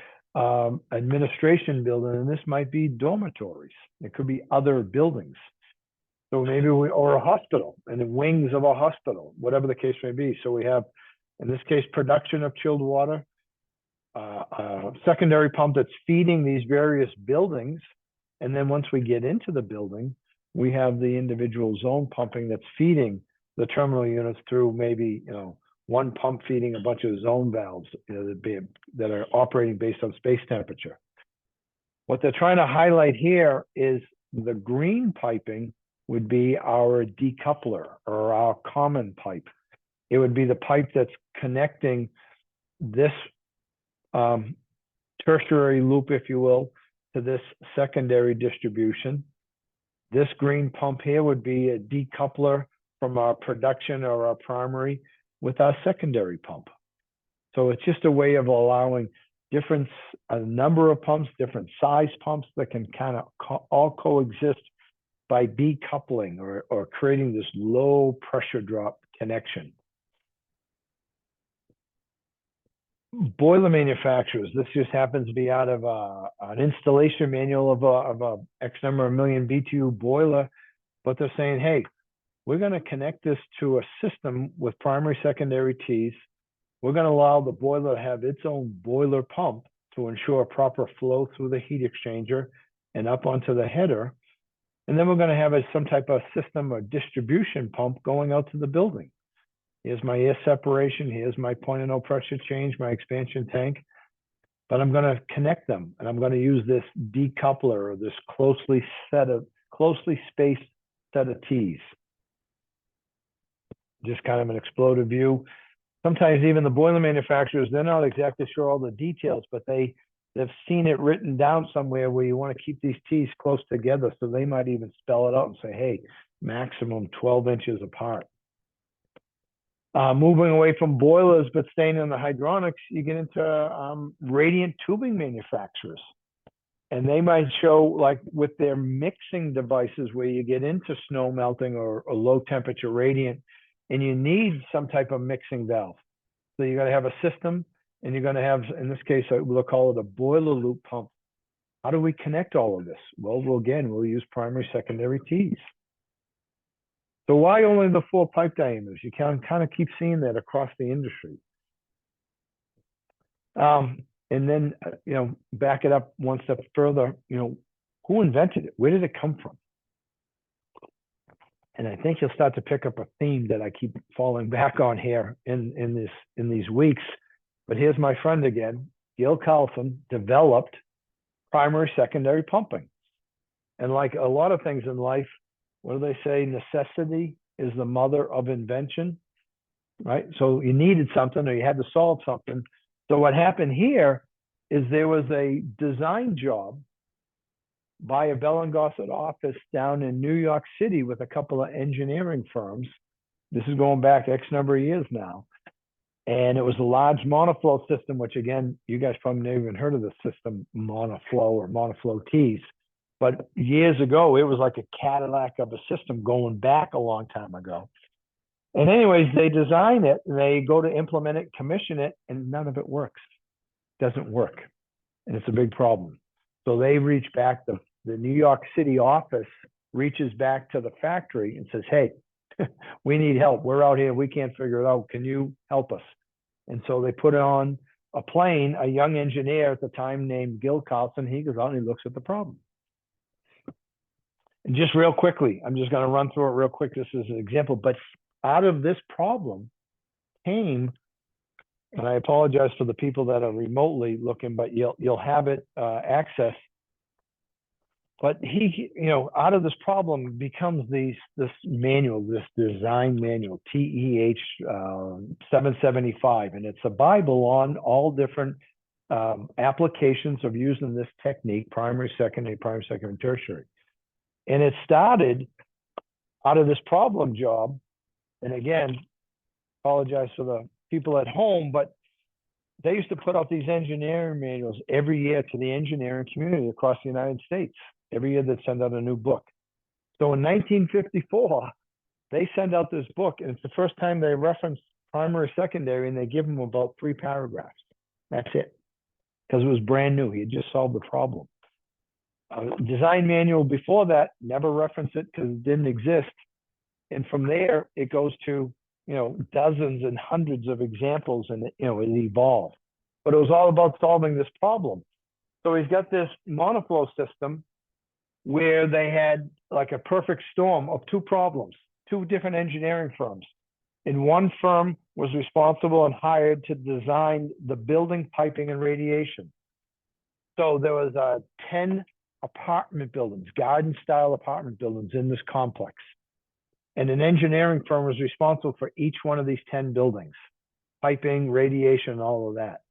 administration building, and this might be dormitories. It could be other buildings. So maybe or a hospital, and the wings of a hospital, whatever the case may be. So we have, in this case, production of chilled water, a secondary pump that's feeding these various buildings. And then once we get into the building, we have the individual zone pumping that's feeding the terminal units through maybe, you know, one pump feeding a bunch of zone valves, you know, that are operating based on space temperature. What they're trying to highlight here is the green piping would be our decoupler, or our common pipe. It would be the pipe that's connecting this tertiary loop, if you will, to this secondary distribution. This green pump here would be a decoupler from our production or our primary with our secondary pump. So it's just a way of allowing a number of pumps, different size pumps that can kind of all coexist by decoupling or creating this low pressure drop connection. Boiler manufacturers, this just happens to be out of an installation manual of a X number of million BTU boiler, but they're saying, hey, we're going to connect this to a system with primary, secondary T's. We're going to allow the boiler to have its own boiler pump to ensure proper flow through the heat exchanger and up onto the header. And then we're going to have some type of system or distribution pump going out to the building. Here's my air separation. Here's my point of no pressure change, my expansion tank. But I'm going to connect them, and I'm going to use this decoupler or this closely spaced set of T's. Just kind of an exploded view. Sometimes even the boiler manufacturers, they're not exactly sure all the details, but they've seen it written down somewhere where you want to keep these T's close together. So they might even spell it out and say, hey, maximum 12 inches apart. Moving away from boilers, but staying in the hydronics, you get into radiant tubing manufacturers. And they might show, like with their mixing devices where you get into snow melting or low temperature radiant, and you need some type of mixing valve. So you got to have a system, and you're going to have, in this case, we'll call it a boiler loop pump. How do we connect all of this? Well, we'll use primary, secondary T's. So why only the 4 pipe diameters? You can kind of keep seeing that across the industry. And then, back it up one step further, who invented it? Where did it come from? And I think you'll start to pick up a theme that I keep falling back on here in these weeks. But here's my friend again. Gil Carlson developed primary, secondary pumping. And like a lot of things in life, what do they say? Necessity is the mother of invention, right? So you needed something or you had to solve something. So what happened here is there was a design job by a Bell & Gossett office down in New York City with a couple of engineering firms. This is going back X number of years now. And it was a large monoflow system, which again, you guys probably never even heard of the system, monoflow or monoflow T's. But years ago, it was like a Cadillac of a system going back a long time ago. And anyways, they design it, and they go to implement it, commission it, and none of it works. Doesn't work. And it's a big problem. So they reach back, the New York City office reaches back to the factory and says, hey, we need help. We're out here. We can't figure it out. Can you help us? And so they put on a plane, a young engineer at the time named Gil Carlson. He goes out and he looks at the problem. And just real quickly, I'm just going to run through it real quick. This is an example. But out of this problem came, and I apologize for the people that are remotely looking, but you'll have it access. But he, out of this problem becomes this manual, this design manual, TEH 775, and it's a Bible on all different applications of using this technique: primary, secondary, tertiary. And it started out of this problem job. And again, apologize for the people at home, but they used to put out these engineering manuals every year to the engineering community across the United States. Every year they'd send out a new book. So in 1954, they send out this book, and it's the first time they reference primary, secondary, and they give them about 3 paragraphs. That's it, because it was brand new. He had just solved the problem. Design manual before that never referenced it because it didn't exist. And from there, it goes to, dozens and hundreds of examples, and it evolved. But it was all about solving this problem. So he's got this monoflow system where they had like a perfect storm of 2 problems, 2 different engineering firms. And one firm was responsible and hired to design the building piping and radiation. So there was 10 apartment buildings, garden-style apartment buildings in this complex. And an engineering firm was responsible for each one of these 10 buildings, piping, radiation, all of that.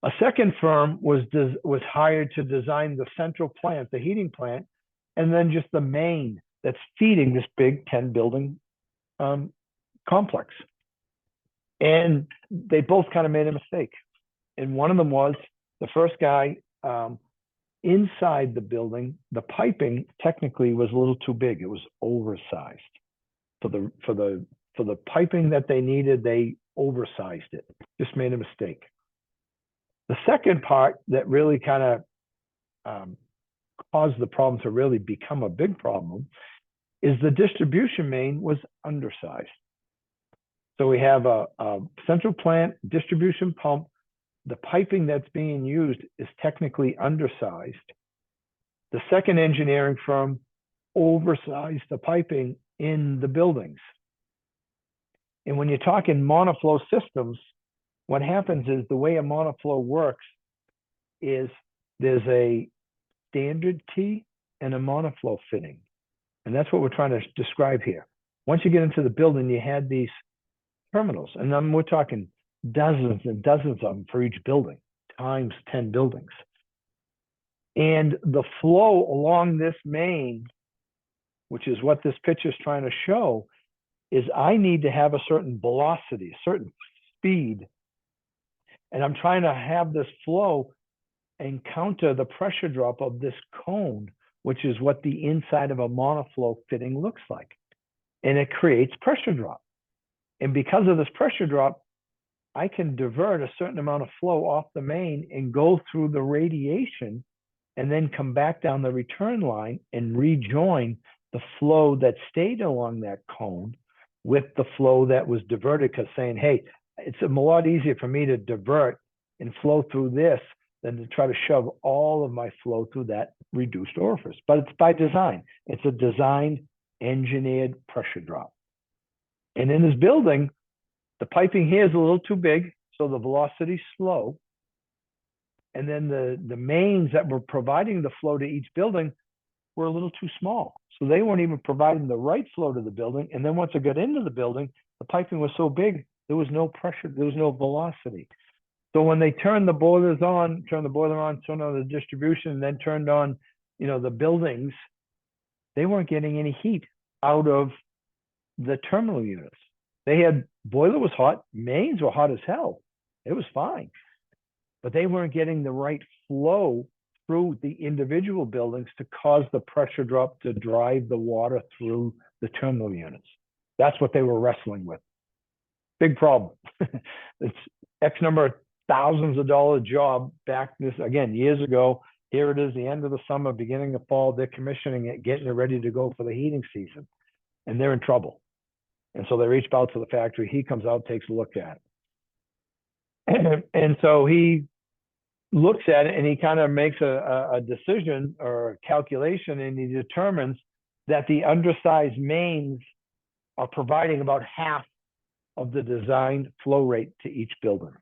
A second firm was hired to design the central plant, the heating plant, and then just the main that's feeding this big 10-building complex. And they both kind of made a mistake. And one of them was The first guy, inside the building, the piping technically was a little too big. It was oversized. For the piping that they needed, they oversized it. Just made a mistake. The second part that really kind of caused the problem to really become a big problem is the distribution main was undersized. So we have a central plant distribution pump. The piping that's being used is technically undersized. The second engineering firm oversized the piping in the buildings. And when you're talking monoflow systems, what happens is the way a monoflow works is there's a standard T and a monoflow fitting. And that's what we're trying to describe here. Once you get into the building, you had these terminals, and then we're talking dozens and dozens of them for each building, times 10 buildings. And the flow along this main, which is what this picture is trying to show, is I need to have a certain velocity, a certain speed. And I'm trying to have this flow encounter the pressure drop of this cone, which is what the inside of a monoflow fitting looks like. And it creates pressure drop. And because of this pressure drop, I can divert a certain amount of flow off the main and go through the radiation and then come back down the return line and rejoin the flow that stayed along that cone with the flow that was diverted, because saying, hey, it's a lot easier for me to divert and flow through this than to try to shove all of my flow through that reduced orifice. But it's by design. It's a designed, engineered pressure drop. And in this building, the piping here is a little too big, so the velocity's slow. And then the mains that were providing the flow to each building were a little too small. So they weren't even providing the right flow to the building. And then once it got into the building, the piping was so big, there was no pressure, there was no velocity. So when they turned the boilers on, turned on the distribution, and then turned on, the buildings, they weren't getting any heat out of the terminal units. They had, boiler was hot, mains were hot as hell. It was fine. But they weren't getting the right flow through the individual buildings to cause the pressure drop to drive the water through the terminal units. That's what they were wrestling with. Big problem. It's X number of thousands of dollars job back this, again, years ago. Here it is, the end of the summer, beginning of fall. They're commissioning it, getting it ready to go for the heating season. And they're in trouble. And so they reach out to the factory. He comes out, takes a look at it. And so he looks at it and he kind of makes a decision or a calculation, and he determines that the undersized mains are providing about half of the designed flow rate to each building.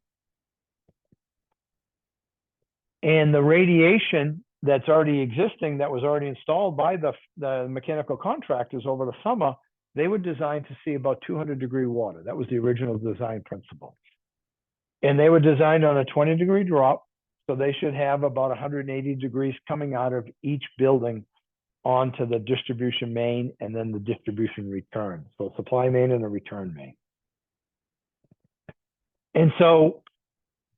And the radiation that's already existing, that was already installed by the mechanical contractors over the summer, they were designed to see about 200-degree water. That was the original design principle. And they were designed on a 20-degree drop, so they should have about 180 degrees coming out of each building onto the distribution main and then the distribution return. So a supply main and a return main. And so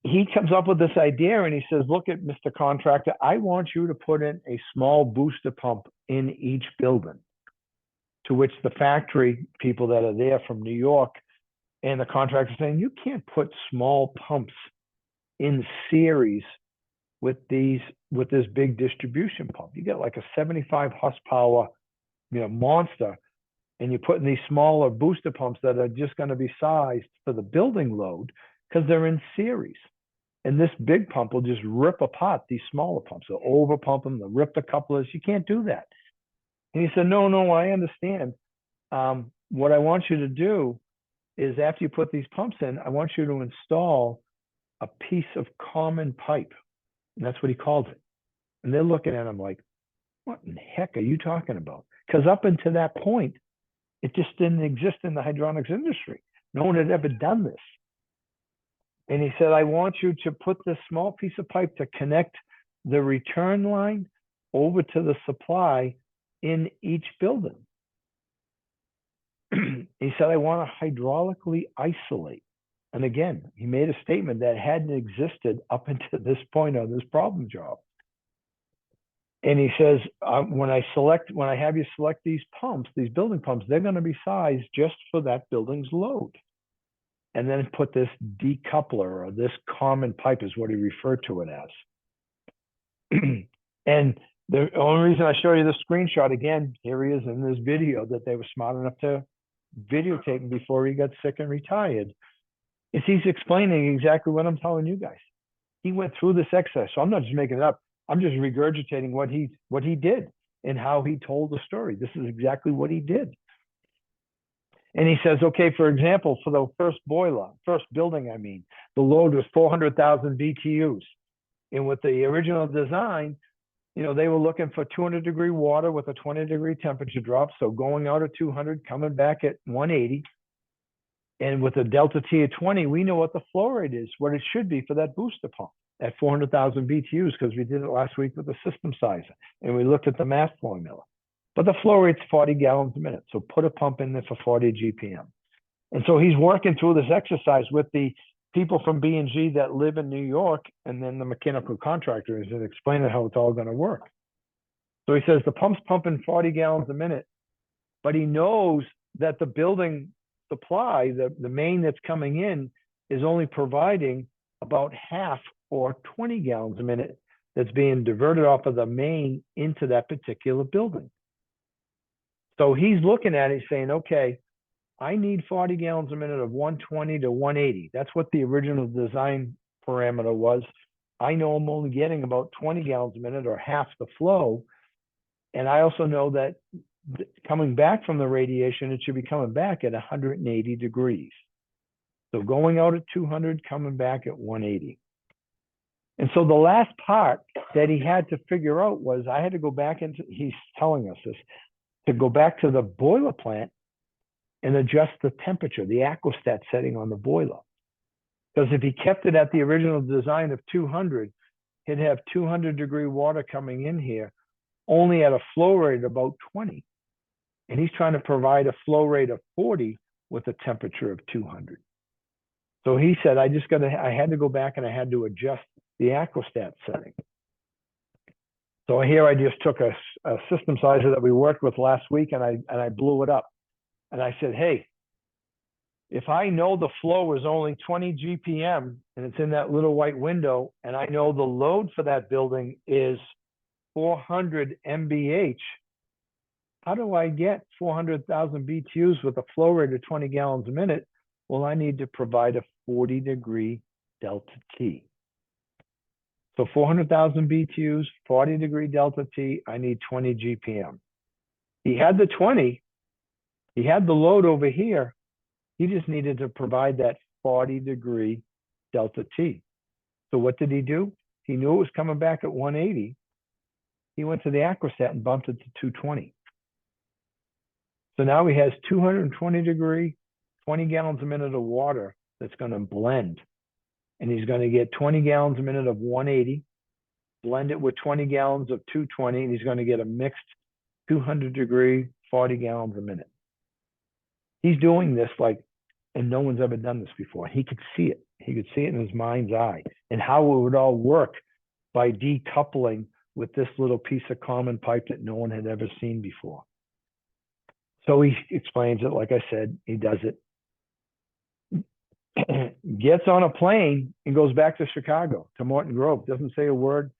he comes up with this idea and he says, look at Mr. Contractor, I want you to put in a small booster pump in each building. To which the factory people that are there from New York and the contractor saying, you can't put small pumps in series with this big distribution pump. You get like a 75 horsepower, monster, and you put in these smaller booster pumps that are just going to be sized for the building load because they're in series. And this big pump will just rip apart these smaller pumps. They'll overpump them, they'll rip the couplers. You can't do that. And he said, no, I understand. What I want you to do is after you put these pumps in, I want you to install a piece of common pipe. And that's what he called it. And they're looking at him like, what in the heck are you talking about? Because up until that point, it just didn't exist in the hydronics industry. No one had ever done this. And he said, I want you to put this small piece of pipe to connect the return line over to the supply in each building. He said, I want to hydraulically isolate. And again, he made a statement that hadn't existed up until this point on this problem job. And he says, when I have you select these pumps, these building pumps, they're going to be sized just for that building's load. And then put this decoupler, or this common pipe is what he referred to it as. And the only reason I show you this screenshot, again, here he is in this video that they were smart enough to videotape him before he got sick and retired, is he's explaining exactly what I'm telling you guys. He went through this exercise. So I'm not just making it up. I'm just regurgitating what he did and how he told the story. This is exactly what he did. And he says, okay, for example, for the first building, the load was 400,000 BTUs. And with the original design, they were looking for 200-degree water with a 20-degree temperature drop. So going out at 200, coming back at 180. And with a delta T of 20, we know what the flow rate is, what it should be for that booster pump at 400,000 BTUs, because we did it last week with the system size. And we looked at the mass formula. But the flow rate's 40 gallons a minute. So put a pump in there for 40 GPM. And so he's working through this exercise with the people from B&G that live in New York, and then the mechanical contractors, and explaining how it's all going to work. So he says the pump's pumping 40 gallons a minute, but he knows that the building supply, the main that's coming in, is only providing about half, or 20 gallons a minute, that's being diverted off of the main into that particular building. So he's looking at it saying, okay, I need 40 gallons a minute of 120 to 180. That's what the original design parameter was. I know I'm only getting about 20 gallons a minute, or half the flow. And I also know that coming back from the radiation, it should be coming back at 180 degrees. So going out at 200, coming back at 180. And so the last part that he had to figure out was, I had to go back into, he's telling us this, to go back to the boiler plant and adjust the temperature, the aquostat setting on the boiler. Because if he kept it at the original design of 200, he'd have 200-degree water coming in here, only at a flow rate of about 20. And he's trying to provide a flow rate of 40 with a temperature of 200. So he said, I had to go back and I had to adjust the aquostat setting. So here I just took a system sizer that we worked with last week, and I blew it up. And I said, hey, if I know the flow is only 20 GPM and it's in that little white window, and I know the load for that building is 400 MBH, how do I get 400,000 BTUs with a flow rate of 20 gallons a minute? Well, I need to provide a 40-degree delta T. So 400,000 BTUs, 40-degree delta T, I need 20 GPM. He had the 20, he had the load over here, he just needed to provide that 40-degree delta T. So what did he do? He knew it was coming back at 180. He went to the aquostat and bumped it to 220. So now he has 220-degree, 20 gallons a minute of water that's going to blend. And he's going to get 20 gallons a minute of 180, blend it with 20 gallons of 220, and he's going to get a mixed 200-degree, 40 gallons a minute. He's doing this and no one's ever done this before. He could see it. He could see it in his mind's eye, and how it would all work by decoupling with this little piece of common pipe that no one had ever seen before. So he explains it, like I said, he does it. Gets on a plane and goes back to Chicago, to Morton Grove, doesn't say a word.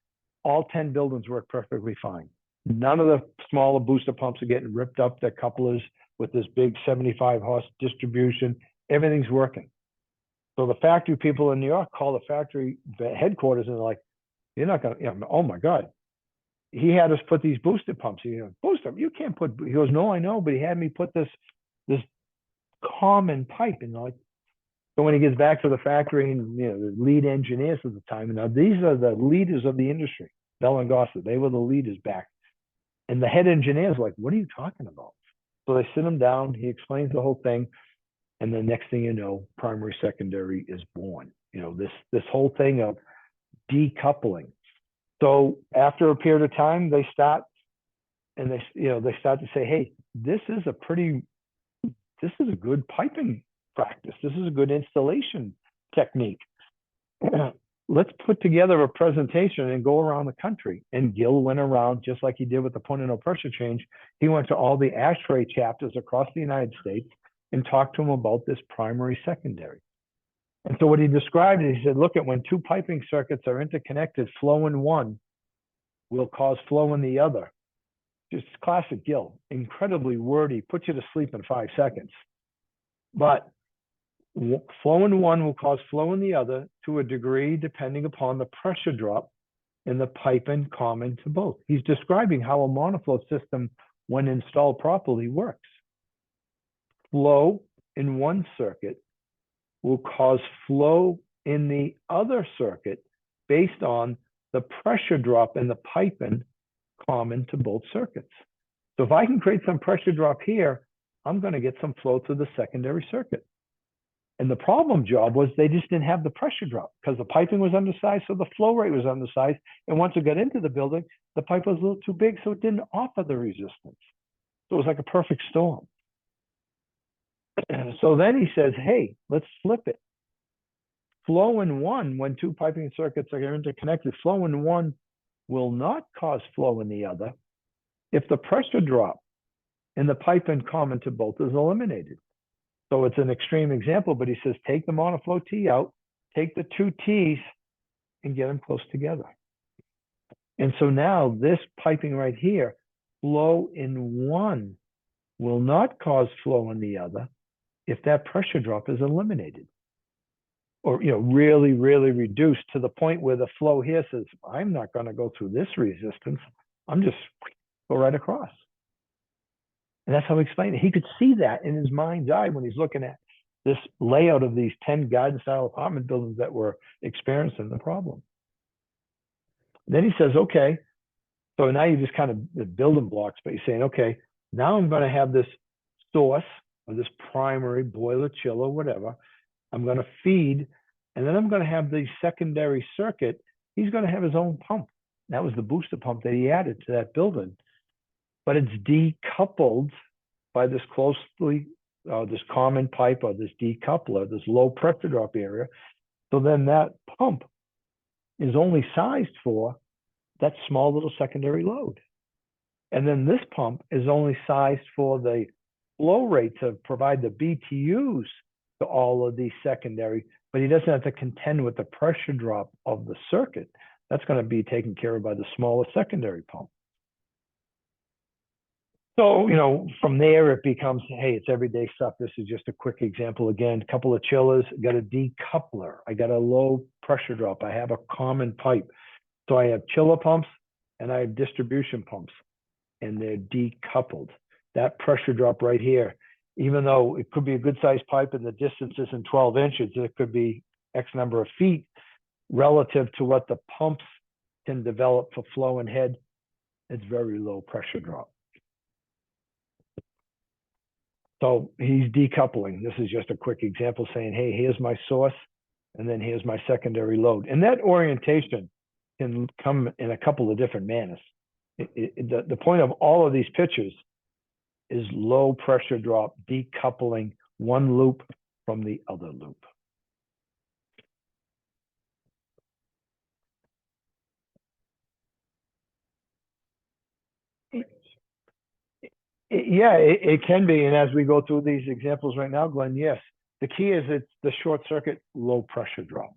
All 10 buildings work perfectly fine. None of the smaller booster pumps are getting ripped up, their couplers with this big 75 horse distribution. Everything's working. So the factory people in New York call the factory headquarters, and they're like, you're not going to, oh my God. He had us put these booster pumps. Booster, you can't put, he goes, no, I know, but he had me put this common pipe in. So when he gets back to the factory, and the lead engineers at the time, now these are the leaders of the industry, Bell and Gossett, they were the leaders back. And the head engineer's like, what are you talking about? So they sit him down, he explains the whole thing, and the next thing you know, primary, secondary is born. This whole thing of decoupling. So after a period of time, they start to say, hey, this is a good piping practice. This is a good installation technique. Let's put together a presentation and go around the country. And Gil went around just like he did with the point of no pressure change. He went to all the ASHRAE chapters across the United States and talked to them about this primary secondary. And so what he described is, he said, look at when two piping circuits are interconnected, flow in one will cause flow in the other. Just classic Gil, incredibly wordy, put you to sleep in 5 seconds. But flow in one will cause flow in the other to a degree depending upon the pressure drop in the piping common to both. He's describing how a monoflow system, when installed properly, works. Flow in one circuit will cause flow in the other circuit based on the pressure drop in the piping common to both circuits. So if I can create some pressure drop here, I'm going to get some flow to the secondary circuit. And the problem job was they just didn't have the pressure drop because the piping was undersized, so the flow rate was undersized. And once it got into the building, the pipe was a little too big, so it didn't offer the resistance. So it was like a perfect storm. So then he says, hey, let's flip it. Flow in one, when two piping circuits are interconnected, flow in one will not cause flow in the other if the pressure drop in the piping common to both is eliminated. So it's an extreme example, but he says, take the monoflow T out, take the two T's and get them close together. And so now this piping right here, flow in one will not cause flow in the other if that pressure drop is eliminated. Or, really, really reduced to the point where the flow here says, I'm not going to go through this resistance. I'm just go right across. And that's how he explained it. He could see that in his mind's eye when he's looking at this layout of these 10 garden-style apartment buildings that were experiencing the problem. Then he says, okay, so now you just kind of the building blocks, but you're saying, okay, now I'm going to have this source or this primary boiler, chiller, whatever. I'm going to feed, and then I'm going to have the secondary circuit. He's going to have his own pump. That was the booster pump that he added to that building. But it's decoupled by this this common pipe or this decoupler, this low pressure drop area. So then that pump is only sized for that small little secondary load. And then this pump is only sized for the flow rate to provide the BTUs to all of these secondary, but he doesn't have to contend with the pressure drop of the circuit. That's going to be taken care of by the smaller secondary pump. So, from there it becomes, hey, it's everyday stuff. This is just a quick example. Again, a couple of chillers, got a decoupler. I got a low pressure drop. I have a common pipe. So I have chiller pumps and I have distribution pumps, and they're decoupled. That pressure drop right here, even though it could be a good sized pipe and the distance isn't 12 inches, it could be X number of feet relative to what the pumps can develop for flow and head. It's very low pressure drop. So he's decoupling. This is just a quick example saying, hey, here's my source, and then here's my secondary load. And that orientation can come in a couple of different manners. The point of all of these pictures is low pressure drop decoupling one loop from the other loop. It can be. And as we go through these examples right now, Glenn, yes, the key is it's the short circuit, low pressure drop.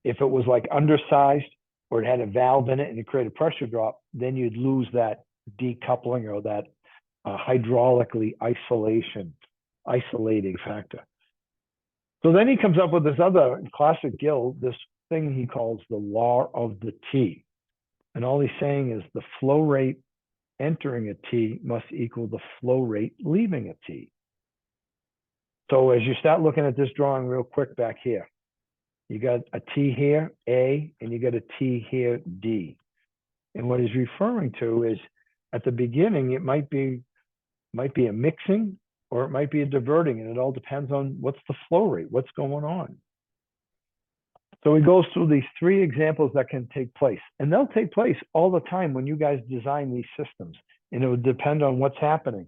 If it was like undersized or it had a valve in it and it created a pressure drop, then you'd lose that decoupling or that hydraulically isolating factor. So then he comes up with this other classic Gil, this thing he calls the law of the T. And all he's saying is the flow rate entering a T must equal the flow rate leaving a T. So as you start looking at this drawing real quick back here, you got a T here, A, and you got a T here, D. And what he's referring to is at the beginning, it might be a mixing or it might be a diverting, and it all depends on what's the flow rate, what's going on. So he goes through these three examples that can take place, and they'll take place all the time when you guys design these systems, and it would depend on what's happening.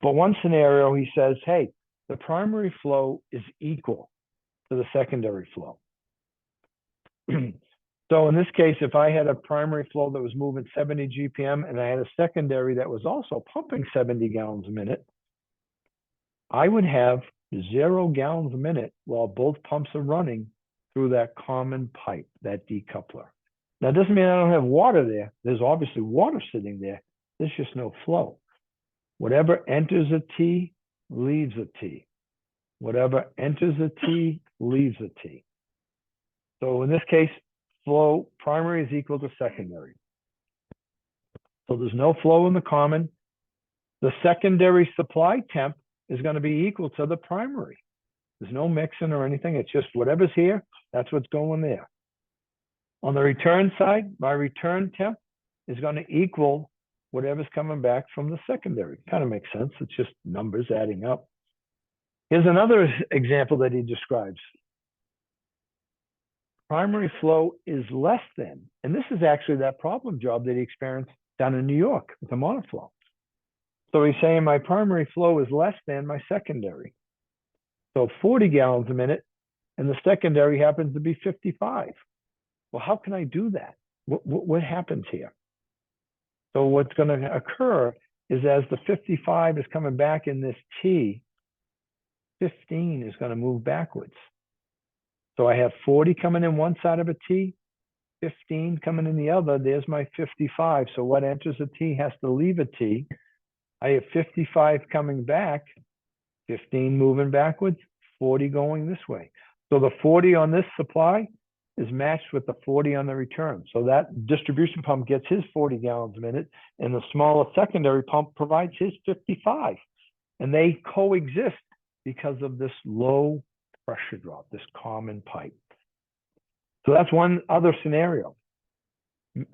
But one scenario, he says, hey, the primary flow is equal to the secondary flow. So in this case, if I had a primary flow that was moving 70 GPM and I had a secondary that was also pumping 70 gallons a minute, I would have 0 gallons a minute while both pumps are running through that common pipe, that decoupler. Now, it doesn't mean I don't have water there. There's obviously water sitting there. There's just no flow. Whatever enters a T leaves a T. Whatever enters a T leaves a T. So in this case, flow primary is equal to secondary. So there's no flow in the common. The secondary supply temp is going to be equal to the primary. There's no mixing or anything. It's just whatever's here, that's what's going there. On the return side, my return temp is going to equal whatever's coming back from the secondary. Kind of makes sense. It's just numbers adding up. Here's another example that he describes. Primary flow is less than, and this is actually that problem job that he experienced down in New York with the monoflow. So he's saying my primary flow is less than my secondary. So 40 gallons a minute, and the secondary happens to be 55. Well, how can I do that? What happens here? So what's going to occur is as the 55 is coming back in this T, 15 is going to move backwards. So I have 40 coming in one side of a T, 15 coming in the other. There's my 55. So what enters a T has to leave a T. I have 55 coming back, 15 moving backwards, 40 going this way. So the 40 on this supply is matched with the 40 on the return. So that distribution pump gets his 40 gallons a minute, and the smaller secondary pump provides his 55. And they coexist because of this low pressure drop, this common pipe. So that's one other scenario.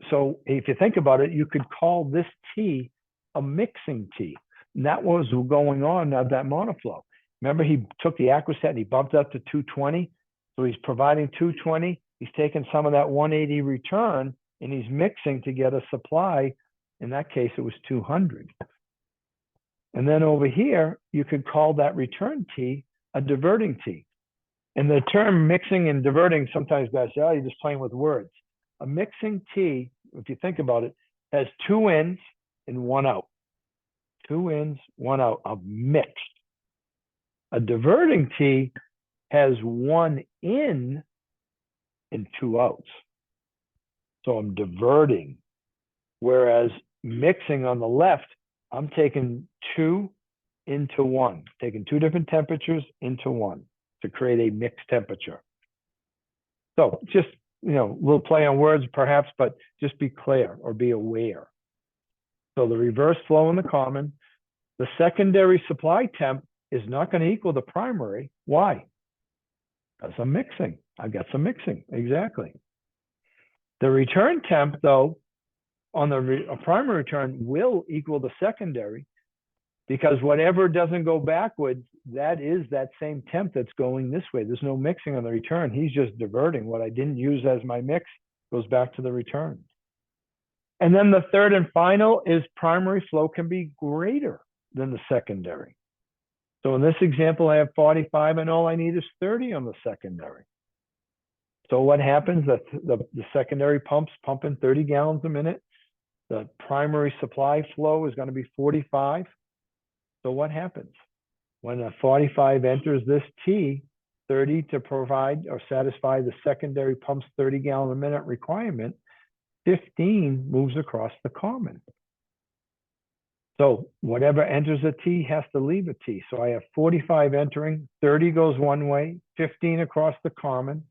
So if you think about it, you could call this T a mixing T. And that was going on at that monoflow. Remember, he took the Aquaset and he bumped up to 220. So he's providing 220. He's taking some of that 180 return and he's mixing to get a supply. In that case, it was 200. And then over here, you could call that return T a diverting T. And the term mixing and diverting, sometimes guys say, oh, you're just playing with words. A mixing T, if you think about it, has 2 ins and 1 out. 2 ins, 1 out, of mixed. A diverting T has 1 in and 2 outs. So I'm diverting. Whereas mixing on the left, I'm taking 2 into 1, taking 2 different temperatures into 1 to create a mixed temperature. So just, a little play on words perhaps, but just be clear or be aware. So the reverse flow in the common, the secondary supply temp is not going to equal the primary. Why? Because I'm mixing. I've got some mixing, exactly. The return temp, though, on the primary return will equal the secondary, because whatever doesn't go backwards, that is that same temp that's going this way. There's no mixing on the return. He's just diverting. What I didn't use as my mix goes back to the return. And then the third and final is primary flow can be greater than the secondary. So in this example, I have 45 and all I need is 30 on the secondary. So what happens? The secondary pump's pumping 30 gallons a minute. The primary supply flow is going to be 45. So what happens? When a 45 enters this T, 30 to provide or satisfy the secondary pump's 30 gallon a minute requirement, 15 moves across the common. So whatever enters a T has to leave a T. So I have 45 entering, 30 goes one way, 15 across the common,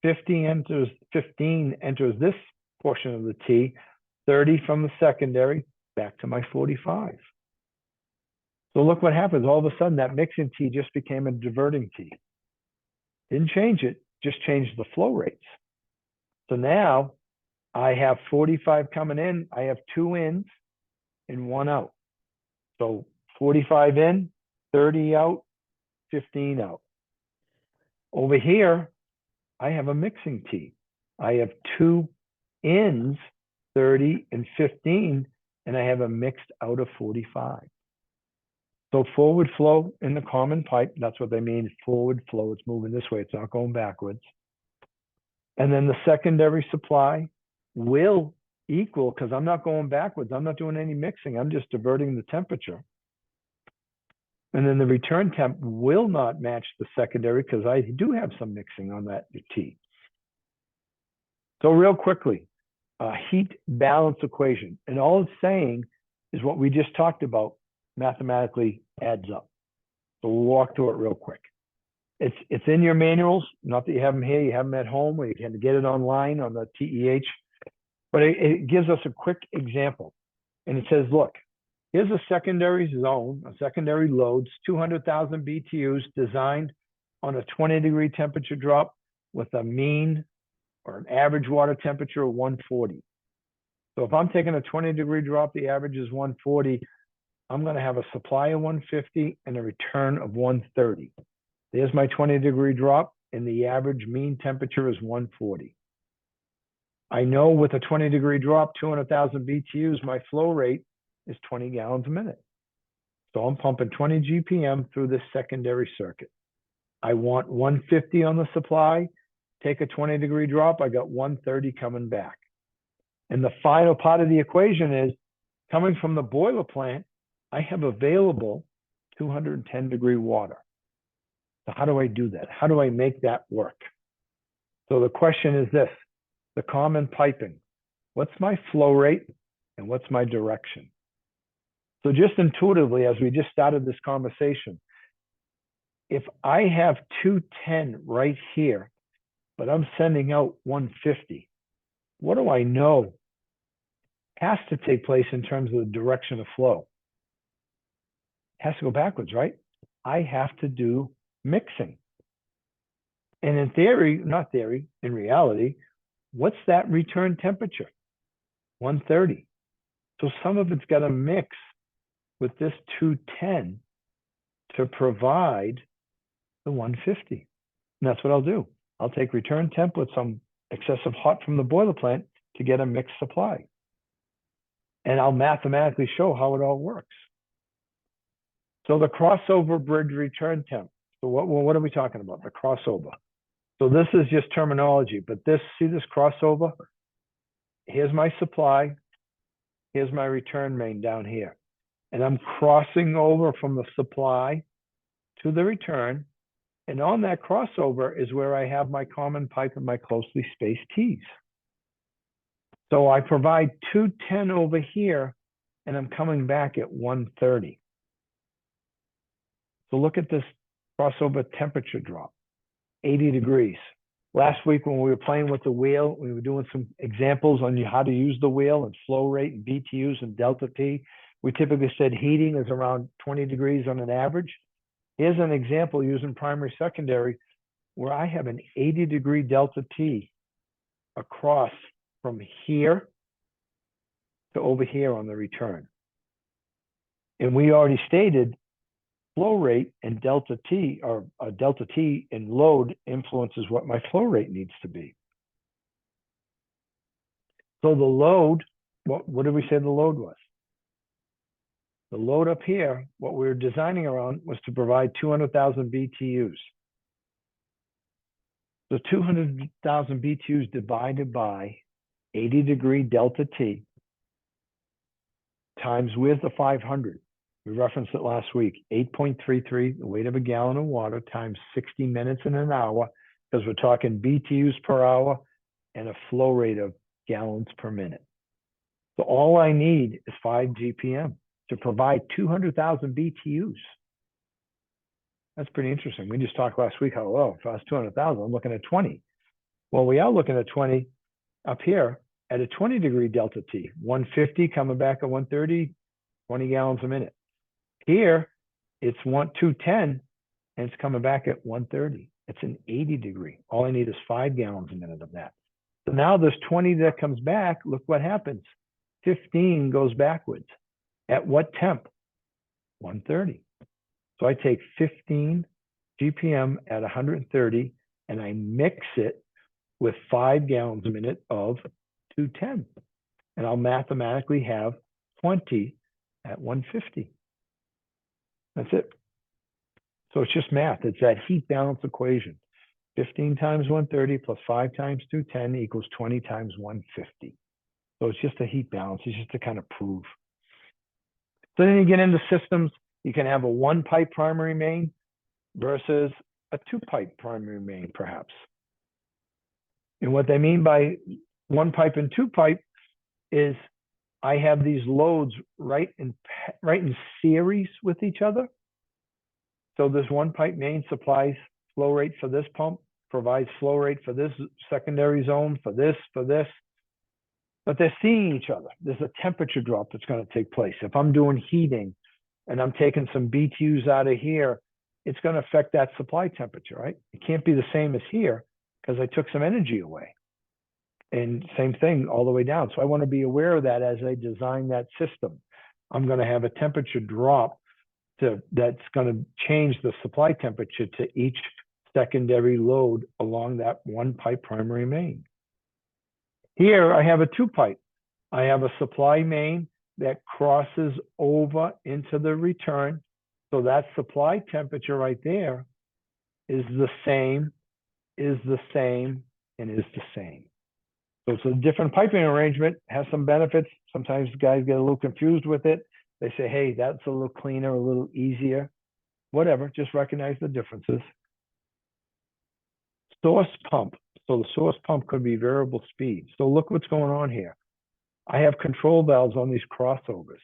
15 enters this portion of the T, 30 from the secondary, back to my 45. So look what happens. All of a sudden, that mixing T just became a diverting T. Didn't change it, just changed the flow rates. So now I have 45 coming in. I have 2 ins and 1 out. So 45 in, 30 out, 15 out. Over here, I have a mixing T. I have 2 ins, 30 and 15, and I have a mixed out of 45. So forward flow in the common pipe, that's what they mean, forward flow. It's moving this way. It's not going backwards. And then the secondary supply will equal, because I'm not going backwards. I'm not doing any mixing. I'm just diverting the temperature. And then the return temp will not match the secondary because I do have some mixing on that T. So real quickly, heat balance equation. And all it's saying is what we just talked about mathematically adds up. So we'll walk through it real quick. It's in your manuals, not that you have them here, you have them at home, or you can get it online on the TEH. But it gives us a quick example. And it says, look, here's a secondary zone, a secondary loads, 200,000 BTUs designed on a 20-degree temperature drop with a mean or an average water temperature of 140. So if I'm taking a 20-degree drop, the average is 140. I'm going to have a supply of 150 and a return of 130. There's my 20-degree drop, and the average mean temperature is 140. I know with a 20-degree drop, 200,000 BTUs, my flow rate is 20 gallons a minute. So I'm pumping 20 GPM through this secondary circuit. I want 150 on the supply. Take a 20-degree drop, I got 130 coming back. And the final part of the equation is coming from the boiler plant, I have available 210-degree water. So how do I do that? How do I make that work? So the question is this, the common piping. What's my flow rate and what's my direction? So just intuitively, as we just started this conversation, if I have 210 right here, but I'm sending out 150, what do I know has to take place in terms of the direction of flow? It has to go backwards, right? I have to do mixing. And in theory, not theory, in reality, what's that return temperature? 130. So some of it's got to mix with this 210 to provide the 150. And that's what I'll do. I'll take return temp with some excessive hot from the boiler plant to get a mixed supply. And I'll mathematically show how it all works. So the crossover bridge return temp. So what are we talking about? The crossover. So this is just terminology, but see this crossover? Here's my supply. Here's my return main down here. And I'm crossing over from the supply to the return. And on that crossover is where I have my common pipe and my closely spaced T's. So I provide 210 over here, and I'm coming back at 130. So look at this crossover temperature drop, 80 degrees. Last week when we were playing with the wheel, we were doing some examples on how to use the wheel and flow rate and BTUs and delta T. We typically said heating is around 20 degrees on an average. Here's an example using primary secondary where I have an 80-degree delta T across from here to over here on the return. And we already stated flow rate and delta T, or delta T in load influences what my flow rate needs to be. So the load, what did we say the load was? The load up here, what we were designing around was to provide 200,000 BTUs. So 200,000 BTUs divided by 80-degree delta T times with the 500. We referenced it last week, 8.33, the weight of a gallon of water times 60 minutes in an hour, because we're talking BTUs per hour and a flow rate of gallons per minute. So all I need is 5 GPM to provide 200,000 BTUs. That's pretty interesting. We just talked last week how, oh, if I was 200,000, I'm looking at 20. Well, we are looking at 20 up here at a 20-degree delta T, 150 coming back at 130, 20 gallons a minute. Here, it's 210, and it's coming back at 130. It's an 80-degree. All I need is 5 gallons a minute of that. So now there's 20 that comes back. Look what happens. 15 goes backwards. At what temp? 130. So I take 15 GPM at 130, and I mix it with 5 gallons a minute of 210. And I'll mathematically have 20 at 150. That's it. So it's just math. It's that heat balance equation. 15 times 130 plus 5 times 210 equals 20 times 150. So it's just a heat balance. It's just to kind of prove. So then you get into systems. You can have a one-pipe primary main versus a two-pipe primary main, perhaps. And what they mean by one pipe and two pipe is I have these loads right in series with each other. So this one pipe main supplies flow rate for this pump, provides flow rate for this secondary zone, for this, but they're seeing each other. There's a temperature drop that's going to take place. If I'm doing heating and I'm taking some BTUs out of here, it's going to affect that supply temperature, right? It can't be the same as here because I took some energy away. And same thing all the way down. So I want to be aware of that as I design that system. I'm going to have a temperature drop that's going to change the supply temperature to each secondary load along that one pipe primary main. Here I have a two pipe. I have a supply main that crosses over into the return. So that supply temperature right there is the same, and is the same. So it's a different piping arrangement, has some benefits. Sometimes guys get a little confused with it. They say, hey, that's a little cleaner, a little easier. Whatever, just recognize the differences. Source pump. So the source pump could be variable speed. So look what's going on here. I have control valves on these crossovers.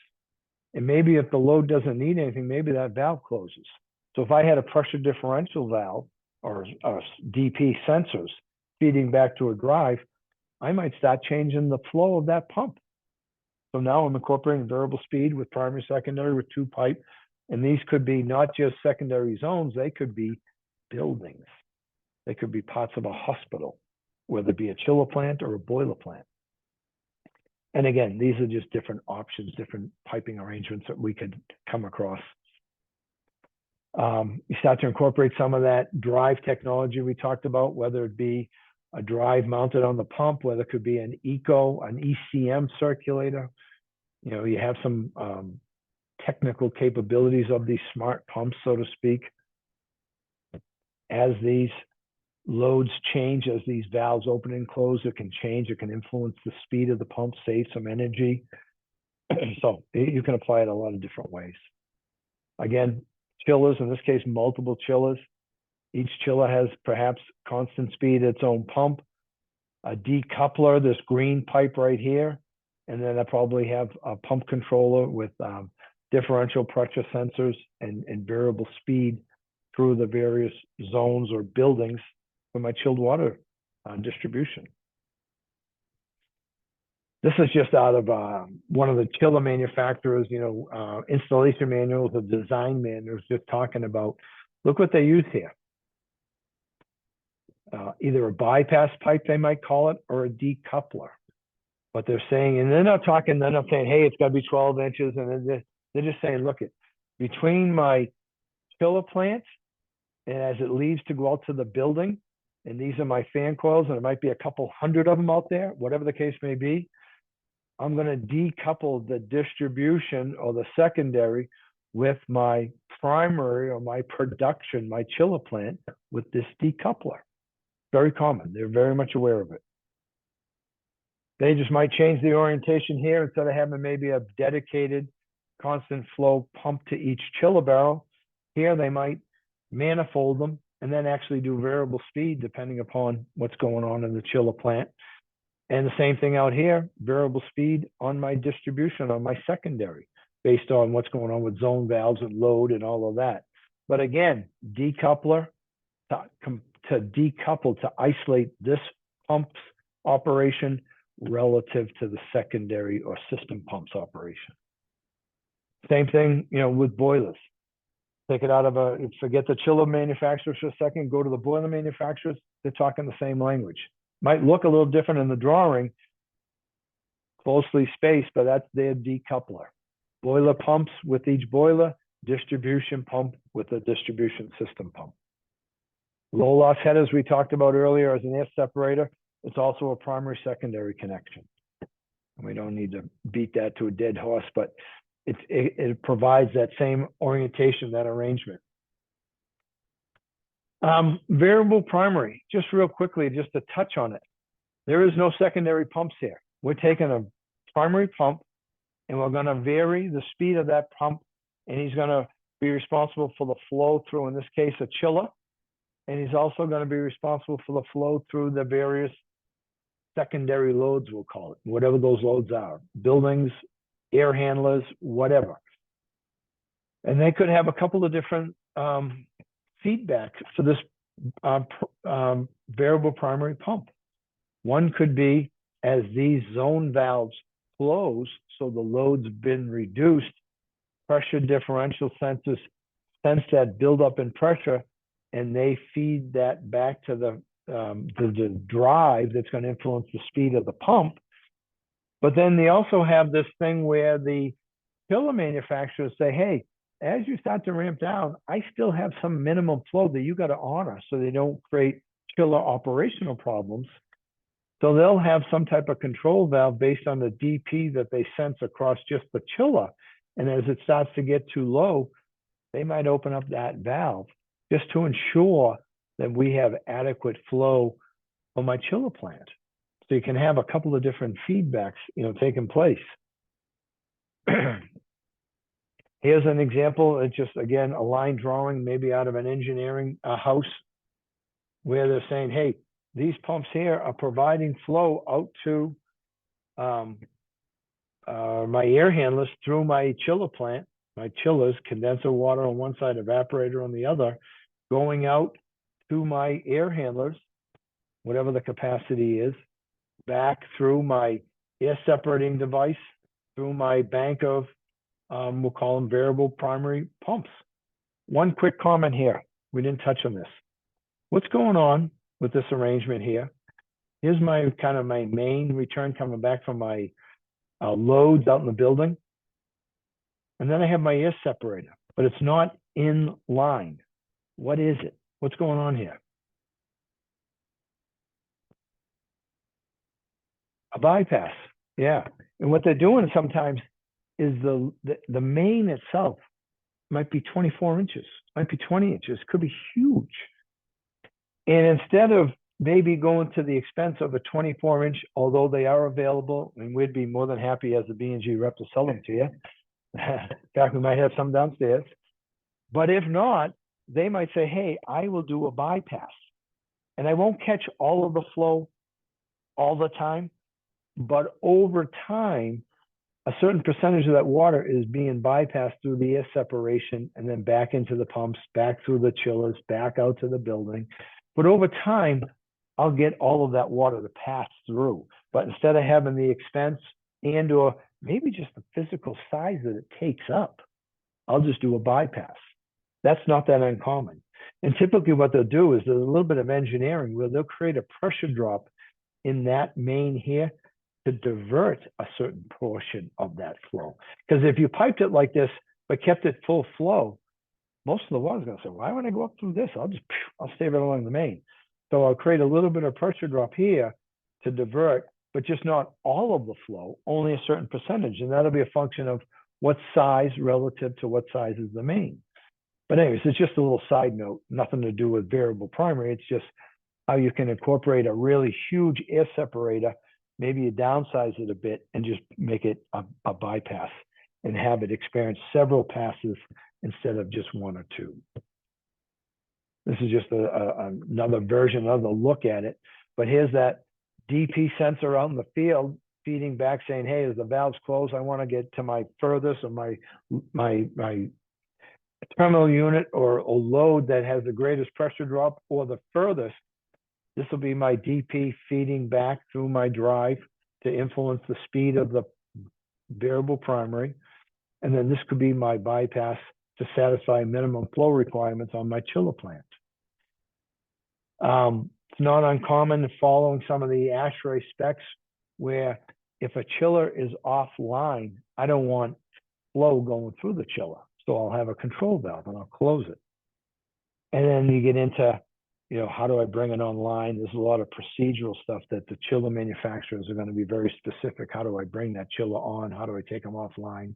And maybe if the load doesn't need anything, maybe that valve closes. So if I had a pressure differential valve or DP sensors feeding back to a drive, I might start changing the flow of that pump. So now I'm incorporating variable speed with primary, secondary, with two pipe. And these could be not just secondary zones, they could be buildings. They could be parts of a hospital, whether it be a chiller plant or a boiler plant. And again, these are just different options, different piping arrangements that we could come across. You start to incorporate some of that drive technology we talked about, whether it be a drive mounted on the pump, whether it could be an ECM circulator. You know, you have some technical capabilities of these smart pumps, so to speak. As these loads change, as these valves open and close, it can change, it can influence the speed of the pump, save some energy. So you can apply it a lot of different ways. Again, chillers, in this case, multiple chillers. Each chiller has perhaps constant speed, its own pump, a decoupler, this green pipe right here. And then I probably have a pump controller with differential pressure sensors and variable speed through the various zones or buildings for my chilled water distribution. This is just out of one of the chiller manufacturers, installation manuals or design manuals, just talking about, look what they use here. Either a bypass pipe, they might call it, or a decoupler. But they're saying, and they're not saying, hey, it's got to be 12 inches. And they're just saying, look, between my chiller plant and as it leaves to go out to the building, and these are my fan coils, and there might be a couple hundred of them out there, whatever the case may be, I'm going to decouple the distribution or the secondary with my primary or my production, my chiller plant, with this decoupler. Very common. They're very much aware of it. They just might change the orientation here. Instead of having maybe a dedicated constant flow pump to each chiller barrel, here they might manifold them and then actually do variable speed depending upon what's going on in the chiller plant. And the same thing out here, variable speed on my distribution, on my secondary, based on what's going on with zone valves and load and all of that. But again, decoupler to decouple, to isolate this pump's operation relative to the secondary or system pumps operation. Same thing, with boilers. Take it out of forget the chiller manufacturers for a second, go to the boiler manufacturers, they're talking the same language. Might look a little different in the drawing, closely spaced, but that's their decoupler. Boiler pumps with each boiler, distribution pump with a distribution system pump. Low loss headers we talked about earlier as an air separator. It's also a primary secondary connection. We don't need to beat that to a dead horse, but it provides that same orientation, that arrangement. Variable primary, just real quickly, just to touch on it. There is no secondary pumps here. We're taking a primary pump and we're going to vary the speed of that pump, and he's going to be responsible for the flow through, in this case, a chiller. And he's also going to be responsible for the flow through the various secondary loads, we'll call it, whatever those loads are, buildings, air handlers, whatever. And they could have a couple of different feedbacks for this variable primary pump. One could be as these zone valves close, so the load's been reduced, pressure differential sensors sense that buildup in pressure, and they feed that back to the drive that's going to influence the speed of the pump. But then they also have this thing where the chiller manufacturers say, hey, as you start to ramp down, I still have some minimum flow that you got to honor so they don't create chiller operational problems. So they'll have some type of control valve based on the DP that they sense across just the chiller. And as it starts to get too low, they might open up that valve just to ensure that we have adequate flow on my chiller plant. So you can have a couple of different feedbacks, taking place. Here's an example. It's just, again, a line drawing, maybe out of an engineering house, where they're saying, hey, these pumps here are providing flow out to my air handlers through my chiller plant, my chillers, condenser water on one side, evaporator on the other, going out to my air handlers, whatever the capacity is, back through my air separating device, through my bank of, we'll call them variable primary pumps. One quick comment here. We didn't touch on this. What's going on with this arrangement here? Here's my kind of my main return coming back from my loads out in the building. And then I have my air separator, but it's not in line. What is it? What's going on here? A bypass, yeah. And what they're doing sometimes is the main itself might be 24 inches, might be 20 inches, could be huge. And instead of maybe going to the expense of a 24-inch, although they are available, and we'd be more than happy as a B&G rep to sell them to you. In fact, we might have some downstairs. But if not, they might say, hey, I will do a bypass. And I won't catch all of the flow all the time, but over time, a certain percentage of that water is being bypassed through the air separation and then back into the pumps, back through the chillers, back out to the building. But over time, I'll get all of that water to pass through. But instead of having the expense and or maybe just the physical size that it takes up, I'll just do a bypass. That's not that uncommon. And typically what they'll do is there's a little bit of engineering where they'll create a pressure drop in that main here to divert a certain portion of that flow. Because if you piped it like this, but kept it full flow, most of the water is going to say, why would I go up through this? I'll stay right along the main. So I'll create a little bit of pressure drop here to divert, but just not all of the flow, only a certain percentage. And that'll be a function of what size relative to what size is the main. But anyways, it's just a little side note, nothing to do with variable primary. It's just how you can incorporate a really huge air separator, maybe you downsize it a bit and just make it a bypass and have it experience several passes instead of just one or two. This is just another version, another look at it. But here's that DP sensor out in the field feeding back saying, hey, as the valve's closed, I want to get to my furthest or my terminal unit or a load that has the greatest pressure drop or the furthest. This will be my DP feeding back through my drive to influence the speed of the variable primary. And then this could be my bypass to satisfy minimum flow requirements on my chiller plant. It's not uncommon following some of the ASHRAE specs where if a chiller is offline, I don't want flow going through the chiller. So I'll have a control valve and I'll close it. And then you get into, how do I bring it online? There's a lot of procedural stuff that the chiller manufacturers are going to be very specific. How do I bring that chiller on? How do I take them offline?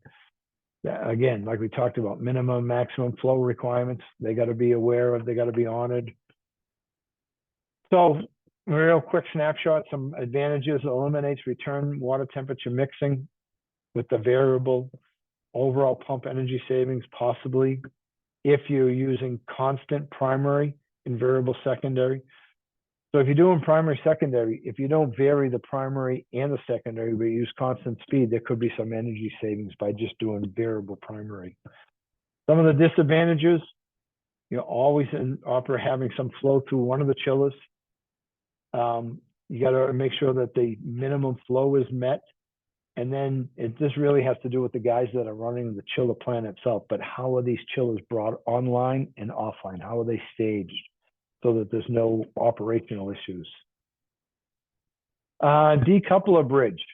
Again, like we talked about, minimum, maximum flow requirements, they got to be aware of, they got to be honored. So real quick snapshot, some advantages: eliminates return water temperature mixing with the variable, overall pump energy savings, possibly if you're using constant primary and variable secondary. So if you're doing primary secondary, if you don't vary the primary and the secondary, but use constant speed, there could be some energy savings by just doing variable primary. Some of the disadvantages, you're always in opera having some flow through one of the chillers. You got to make sure that the minimum flow is met. And then this really has to do with the guys that are running the chiller plant itself. But how are these chillers brought online and offline? How are they staged so that there's no operational issues? Decoupler bridge.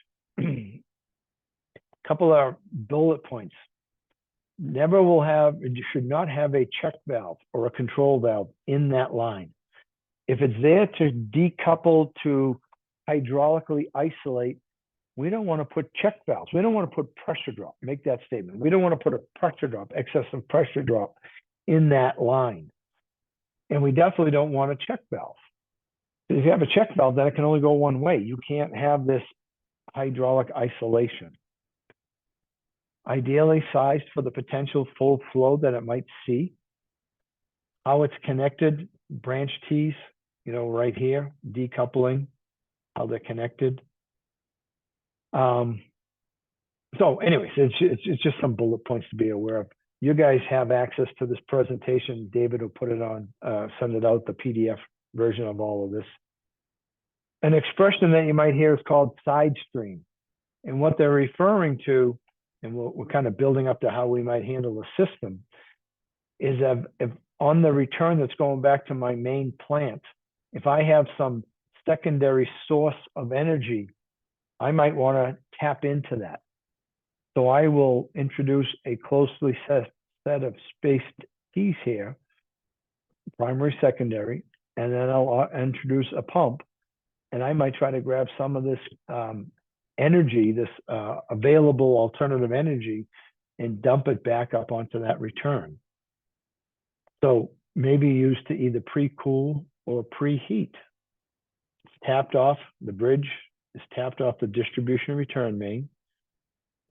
Couple of bullet points. Never will have, you should not have a check valve or a control valve in that line. If it's there to decouple, to hydraulically isolate, we don't want to put check valves. We don't want to put pressure drop. Make that statement. We don't want to put a pressure drop, excessive pressure drop in that line. And we definitely don't want a check valve. If you have a check valve, then it can only go one way. You can't have this hydraulic isolation. Ideally sized for the potential full flow that it might see. How it's connected, branch tees, right here, decoupling, how they're connected. So anyways, it's just some bullet points to be aware of. You guys have access to this presentation. David will put it on, send it out, the PDF version of all of this. An expression that you might hear is called side stream. And what they're referring to, and we're kind of building up to how we might handle the system, is if on the return that's going back to my main plant, if I have some secondary source of energy, I might want to tap into that. So I will introduce a closely set of spaced tees here, primary, secondary, and then I'll introduce a pump, and I might try to grab some of this energy, this available alternative energy, and dump it back up onto that return. So maybe used to either pre-cool or preheat. It's tapped off, the bridge is tapped off the distribution return main.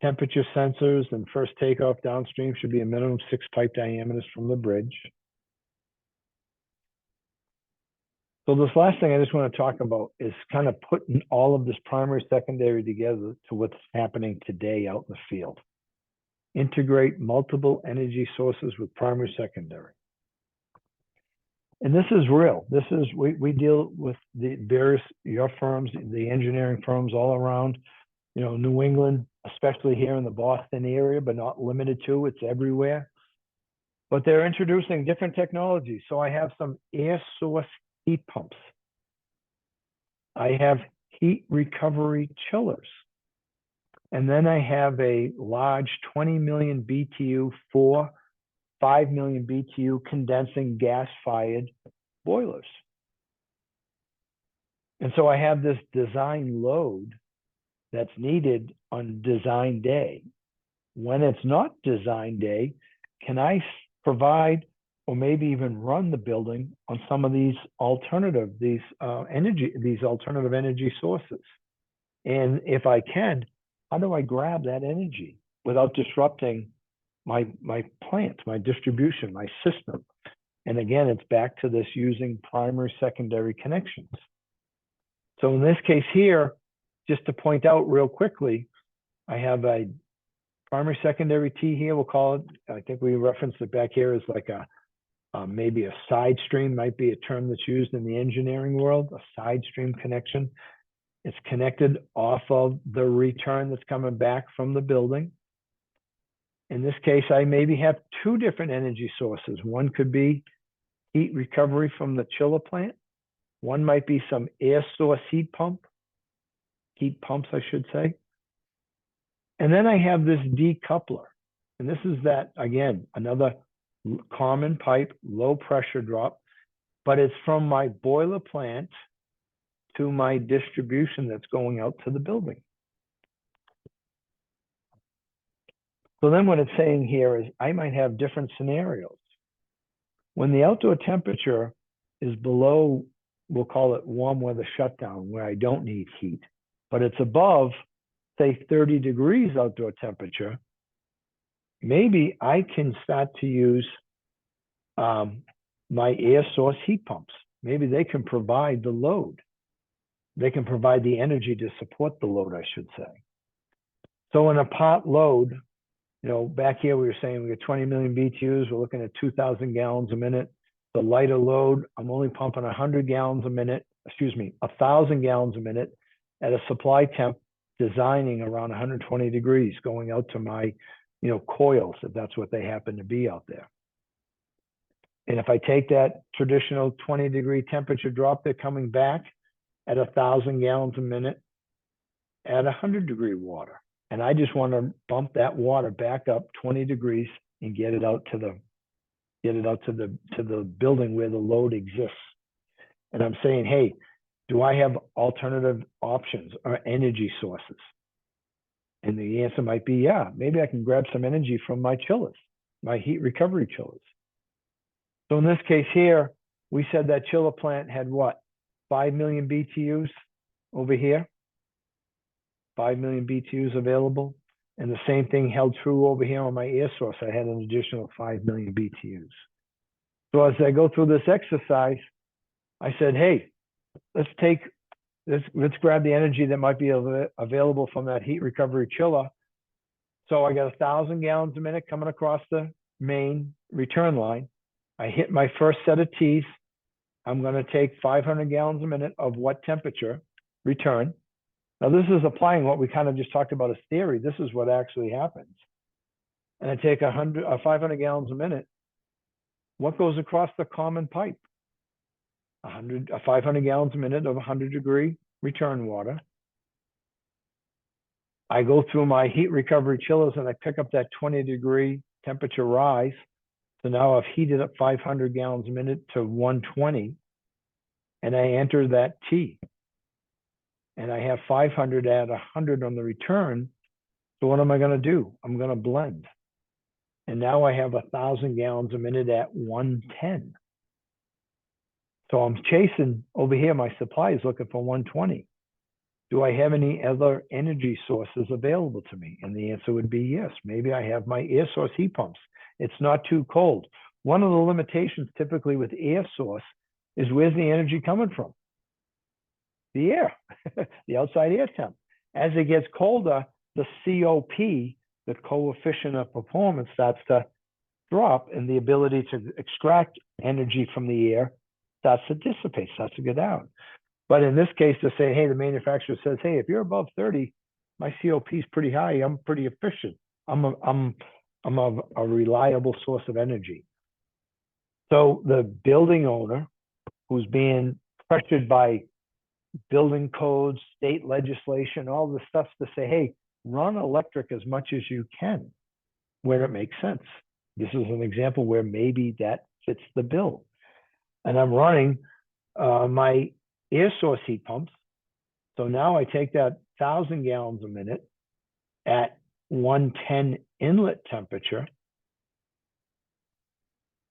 Temperature sensors and first takeoff downstream should be a minimum 6 pipe diameters from the bridge. So this last thing I just want to talk about is kind of putting all of this primary, secondary together to what's happening today out in the field. Integrate multiple energy sources with primary, secondary. And this is real. This is, we deal with the various, your firms, the engineering firms all around, New England, especially here in the Boston area, but not limited to, it's everywhere. But they're introducing different technologies. So I have some air source heat pumps. I have heat recovery chillers. And then I have a large 20 million BTU, 5 million BTU condensing gas-fired boilers. And so I have this design load that's needed on design day. When it's not design day, can I provide or maybe even run the building on some of these alternative, alternative energy sources? And if I can, how do I grab that energy without disrupting my plant, my distribution, my system? And again, it's back to this using primary, secondary connections. So in this case here, just to point out real quickly, I have a primary, secondary T here, we'll call it. I think we referenced it back here as like maybe a side stream, might be a term that's used in the engineering world, a side stream connection. It's connected off of the return that's coming back from the building. In this case, I maybe have two different energy sources. One could be heat recovery from the chiller plant. One might be some air source heat pumps, I should say. And then I have this decoupler. And this is that, again, another common pipe, low pressure drop, but it's from my boiler plant to my distribution that's going out to the building. So then what it's saying here is I might have different scenarios. When the outdoor temperature is below we'll call it warm weather shutdown, where I don't need heat, but it's above, say, 30 degrees outdoor temperature, maybe I can start to use my air source heat pumps. Maybe they can provide the load. They can provide the energy to support the load, I should say. So in a pot load, you know, back here we were saying we got 20 million BTUs. We're looking at 2,000 gallons a minute. The lighter load, I'm only pumping 100 gallons a minute, 1,000 gallons a minute at a supply temp designing around 120 degrees going out to my, you know, coils, if that's what they happen to be out there. And if I take that traditional 20-degree temperature drop, they're coming back at 1,000 gallons a minute at 100-degree water. And I just want to bump that water back up 20 degrees and get it out to the building where the load exists. And I'm saying, hey, do I have alternative options or energy sources? And the answer might be, yeah, maybe I can grab some energy from my chillers, my heat recovery chillers. So in this case here, we said that chiller plant had what? 5 million BTUs over here. 5 million BTUs available. And the same thing held true over here on my air source. I had an additional 5 million BTUs. So as I go through this exercise, I said, hey, let's grab the energy that might be available from that heat recovery chiller. So I got 1,000 gallons a minute coming across the main return line. I hit my first set of T's. I'm going to take 500 gallons a minute of what temperature return. Now, this is applying what we kind of just talked about as theory. This is what actually happens. And I take 500 gallons a minute. What goes across the common pipe? 500 gallons a minute of 100-degree return water. I go through my heat recovery chillers and I pick up that 20-degree temperature rise. So now I've heated up 500 gallons a minute to 120, and I enter that T. And I have 500 at 100 on the return. So what am I going to do? I'm going to blend. And now I have 1,000 gallons a minute at 110. So I'm chasing over here. My supply is looking for 120. Do I have any other energy sources available to me? And the answer would be yes. Maybe I have my air source heat pumps. It's not too cold. One of the limitations typically with air source is where's the energy coming from? The air, the outside air temp. As it gets colder, the COP, the coefficient of performance, starts to drop, and the ability to extract energy from the air starts to dissipate, starts to go down. But in this case, to say, hey, the manufacturer says, hey, if you're above 30, my COP is pretty high. I'm pretty efficient. I'm a reliable source of energy. So the building owner who's being pressured by building codes, state legislation, all the stuff to say, hey, run electric as much as you can where it makes sense. This is an example where maybe that fits the bill. And I'm running my air source heat pumps. So now I take that 1,000 gallons a minute at 110 inlet temperature.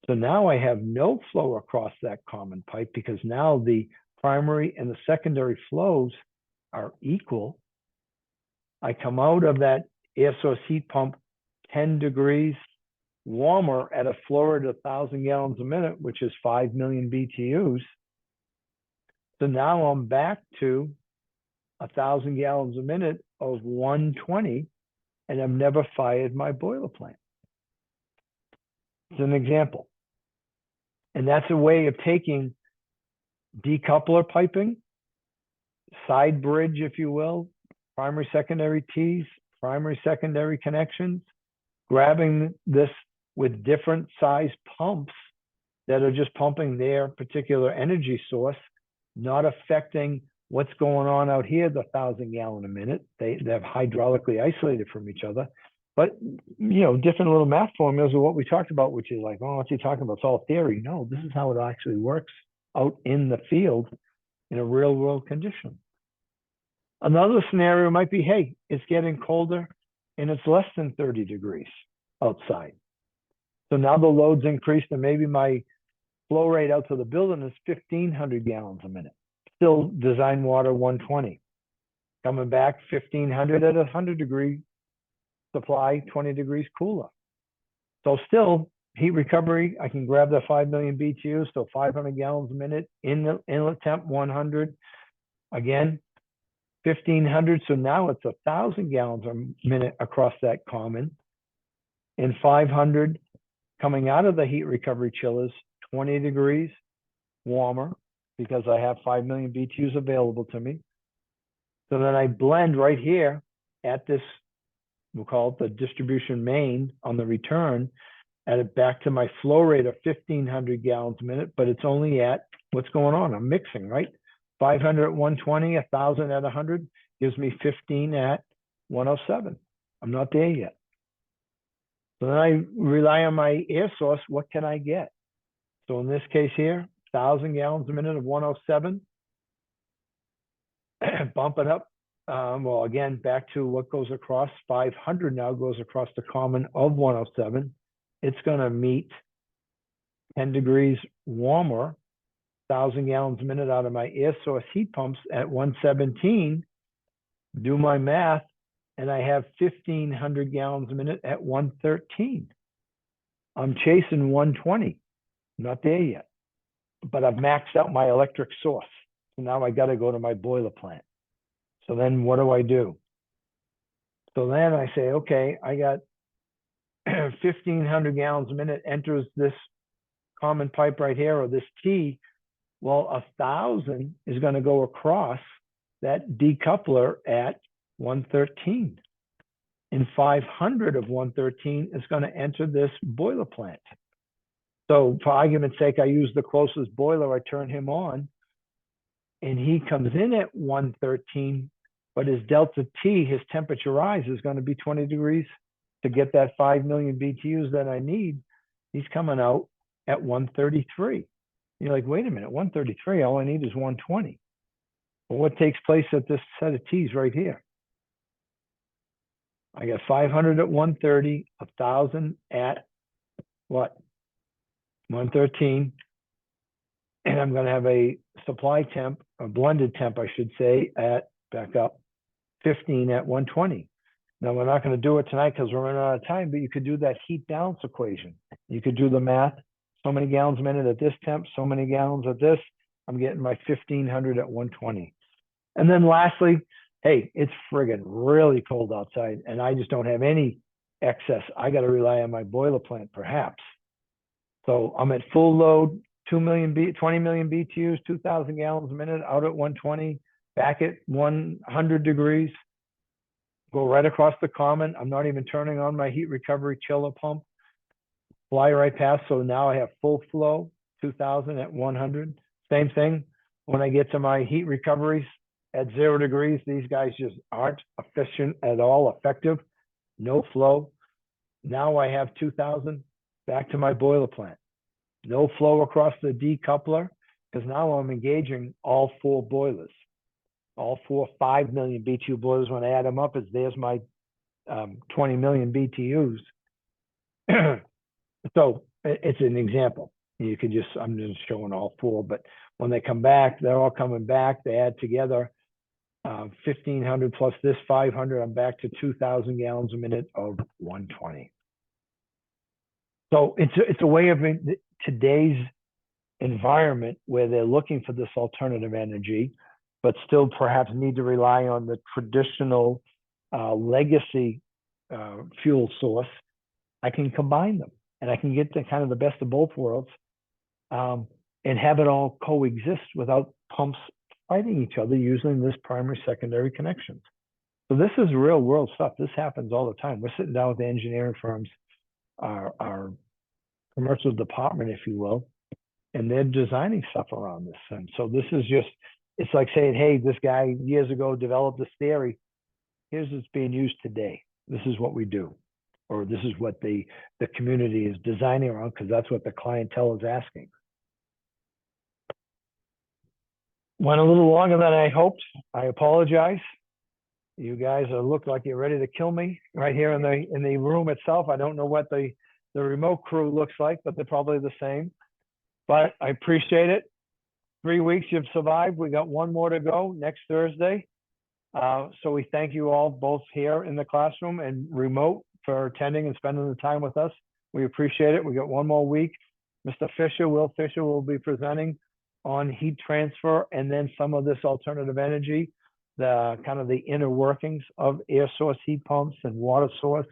So now I have no flow across that common pipe because now the primary and the secondary flows are equal. I come out of that air source heat pump 10 degrees warmer at a flow rate of 1,000 gallons a minute, which is 5 million BTUs. So now I'm back to 1,000 gallons a minute of 120, and I've never fired my boiler plant. It's an example. And that's a way of taking decoupler piping, side bridge, if you will, primary, secondary T's, primary, secondary connections, grabbing this with different size pumps that are just pumping their particular energy source, not affecting what's going on out here, the 1,000 gallon a minute. They're hydraulically isolated from each other. But, you know, different little math formulas are what we talked about, which is like, oh, what's he talking about? It's all theory. No, this is how it actually works out in the field in a real world condition. Another scenario might be, hey, it's getting colder and it's less than 30 degrees outside. So now the load's increased and maybe my Flow rate out to the building is 1,500 gallons a minute. Still design water 120. Coming back 1,500 at 100-degree supply, 20 degrees cooler. So still heat recovery, I can grab the 5 million BTUs, so 500 gallons a minute, in the inlet temp 100. Again, 1,500, so now it's 1,000 gallons a minute across that common. And 500 coming out of the heat recovery chillers, 20 degrees warmer, because I have 5 million BTUs available to me. So then I blend right here at this, we'll call it the distribution main on the return, add it back to my flow rate of 1,500 gallons a minute, but it's only at, what's going on? I'm mixing, right? 500 at 120, 1,000 at 100 gives me 15 at 107. I'm not there yet. So then I rely on my air source. What can I get? So in this case here, 1,000 gallons a minute of 107. Bump it up. Well, again, back to what goes across. 500 now goes across the common of 107. It's going to meet 10 degrees warmer, 1,000 gallons a minute out of my air source heat pumps at 117. Do my math, and I have 1,500 gallons a minute at 113. I'm chasing 120. Not there yet, but I've maxed out my electric source. So now I got to go to my boiler plant. So then what do? So then I say, okay, I got 1,500 gallons a minute enters this common pipe right here, or this T. Well, 1,000 is going to go across that decoupler at 113. And 500 of 113 is going to enter this boiler plant. So for argument's sake, I use the closest boiler, I turn him on, and he comes in at 113, but his delta T, his temperature rise, is going to be 20 degrees to get that 5 million BTUs that I need. He's coming out at 133. You're like, wait a minute, 133, all I need is 120. Well, what takes place at this set of T's right here? I got 500 at 130, 1,000 at what? 113. And I'm going to have a supply temp, a blended temp, I should say, at, back up, 15 at 120. Now, we're not going to do it tonight because we're running out of time, but you could do that heat balance equation. You could do the math. So many gallons a minute at this temp, so many gallons at this. I'm getting my 1,500 at 120. And then lastly, hey, it's friggin' really cold outside, and I just don't have any excess. I got to rely on my boiler plant, perhaps. So I'm at full load, 20 million BTUs, 2,000 gallons a minute, out at 120, back at 100 degrees, go right across the common. I'm not even turning on my heat recovery chiller pump. Fly right past, so now I have full flow, 2,000 at 100. Same thing, when I get to my heat recoveries at 0 degrees, these guys just aren't efficient at all, effective, no flow. Now I have 2,000, back to my boiler plant. No flow across the decoupler, because now I'm engaging all 4 boilers. All 5 million BTU boilers, when I add them up, there's my 20 million BTUs. So it's an example. You can just, I'm just showing all 4, but when they come back, they're all coming back. They add together 1,500 plus this 500. I'm back to 2,000 gallons a minute of 120. So it's a way of today's environment where they're looking for this alternative energy, but still perhaps need to rely on the traditional legacy fuel source. I can combine them, and I can get the kind of the best of both worlds, and have it all coexist without pumps fighting each other using this primary secondary connections. So this is real world stuff. This happens all the time. We're sitting down with the engineering firms, our commercial department, if you will, and they're designing stuff around this. And so this is just, it's like saying, hey, this guy years ago developed this theory. Here's what's being used today. This is what we do. Or this is what the community is designing around, because that's what the clientele is asking. Went a little longer than I hoped. I apologize. You guys look like you're ready to kill me right here in the room itself. I don't know what the remote crew looks like, but they're probably the same. But I appreciate it. 3 weeks you've survived. We got one more to go next Thursday. So we thank you all, both here in the classroom and remote, for attending and spending the time with us. We appreciate it. We got one more week. Mr. Fisher, Will Fisher, will be presenting on heat transfer and then some of this alternative energy, the kind of the inner workings of air source heat pumps and water source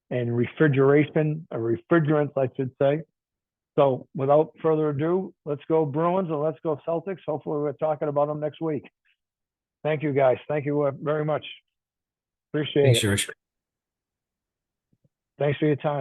and refrigeration, or refrigerants, I should say. So without further ado, let's go Bruins and let's go Celtics. Hopefully we're talking about them next week. Thank you, guys. Thank you very much. Appreciate Thanks, it. George. Thanks for your time.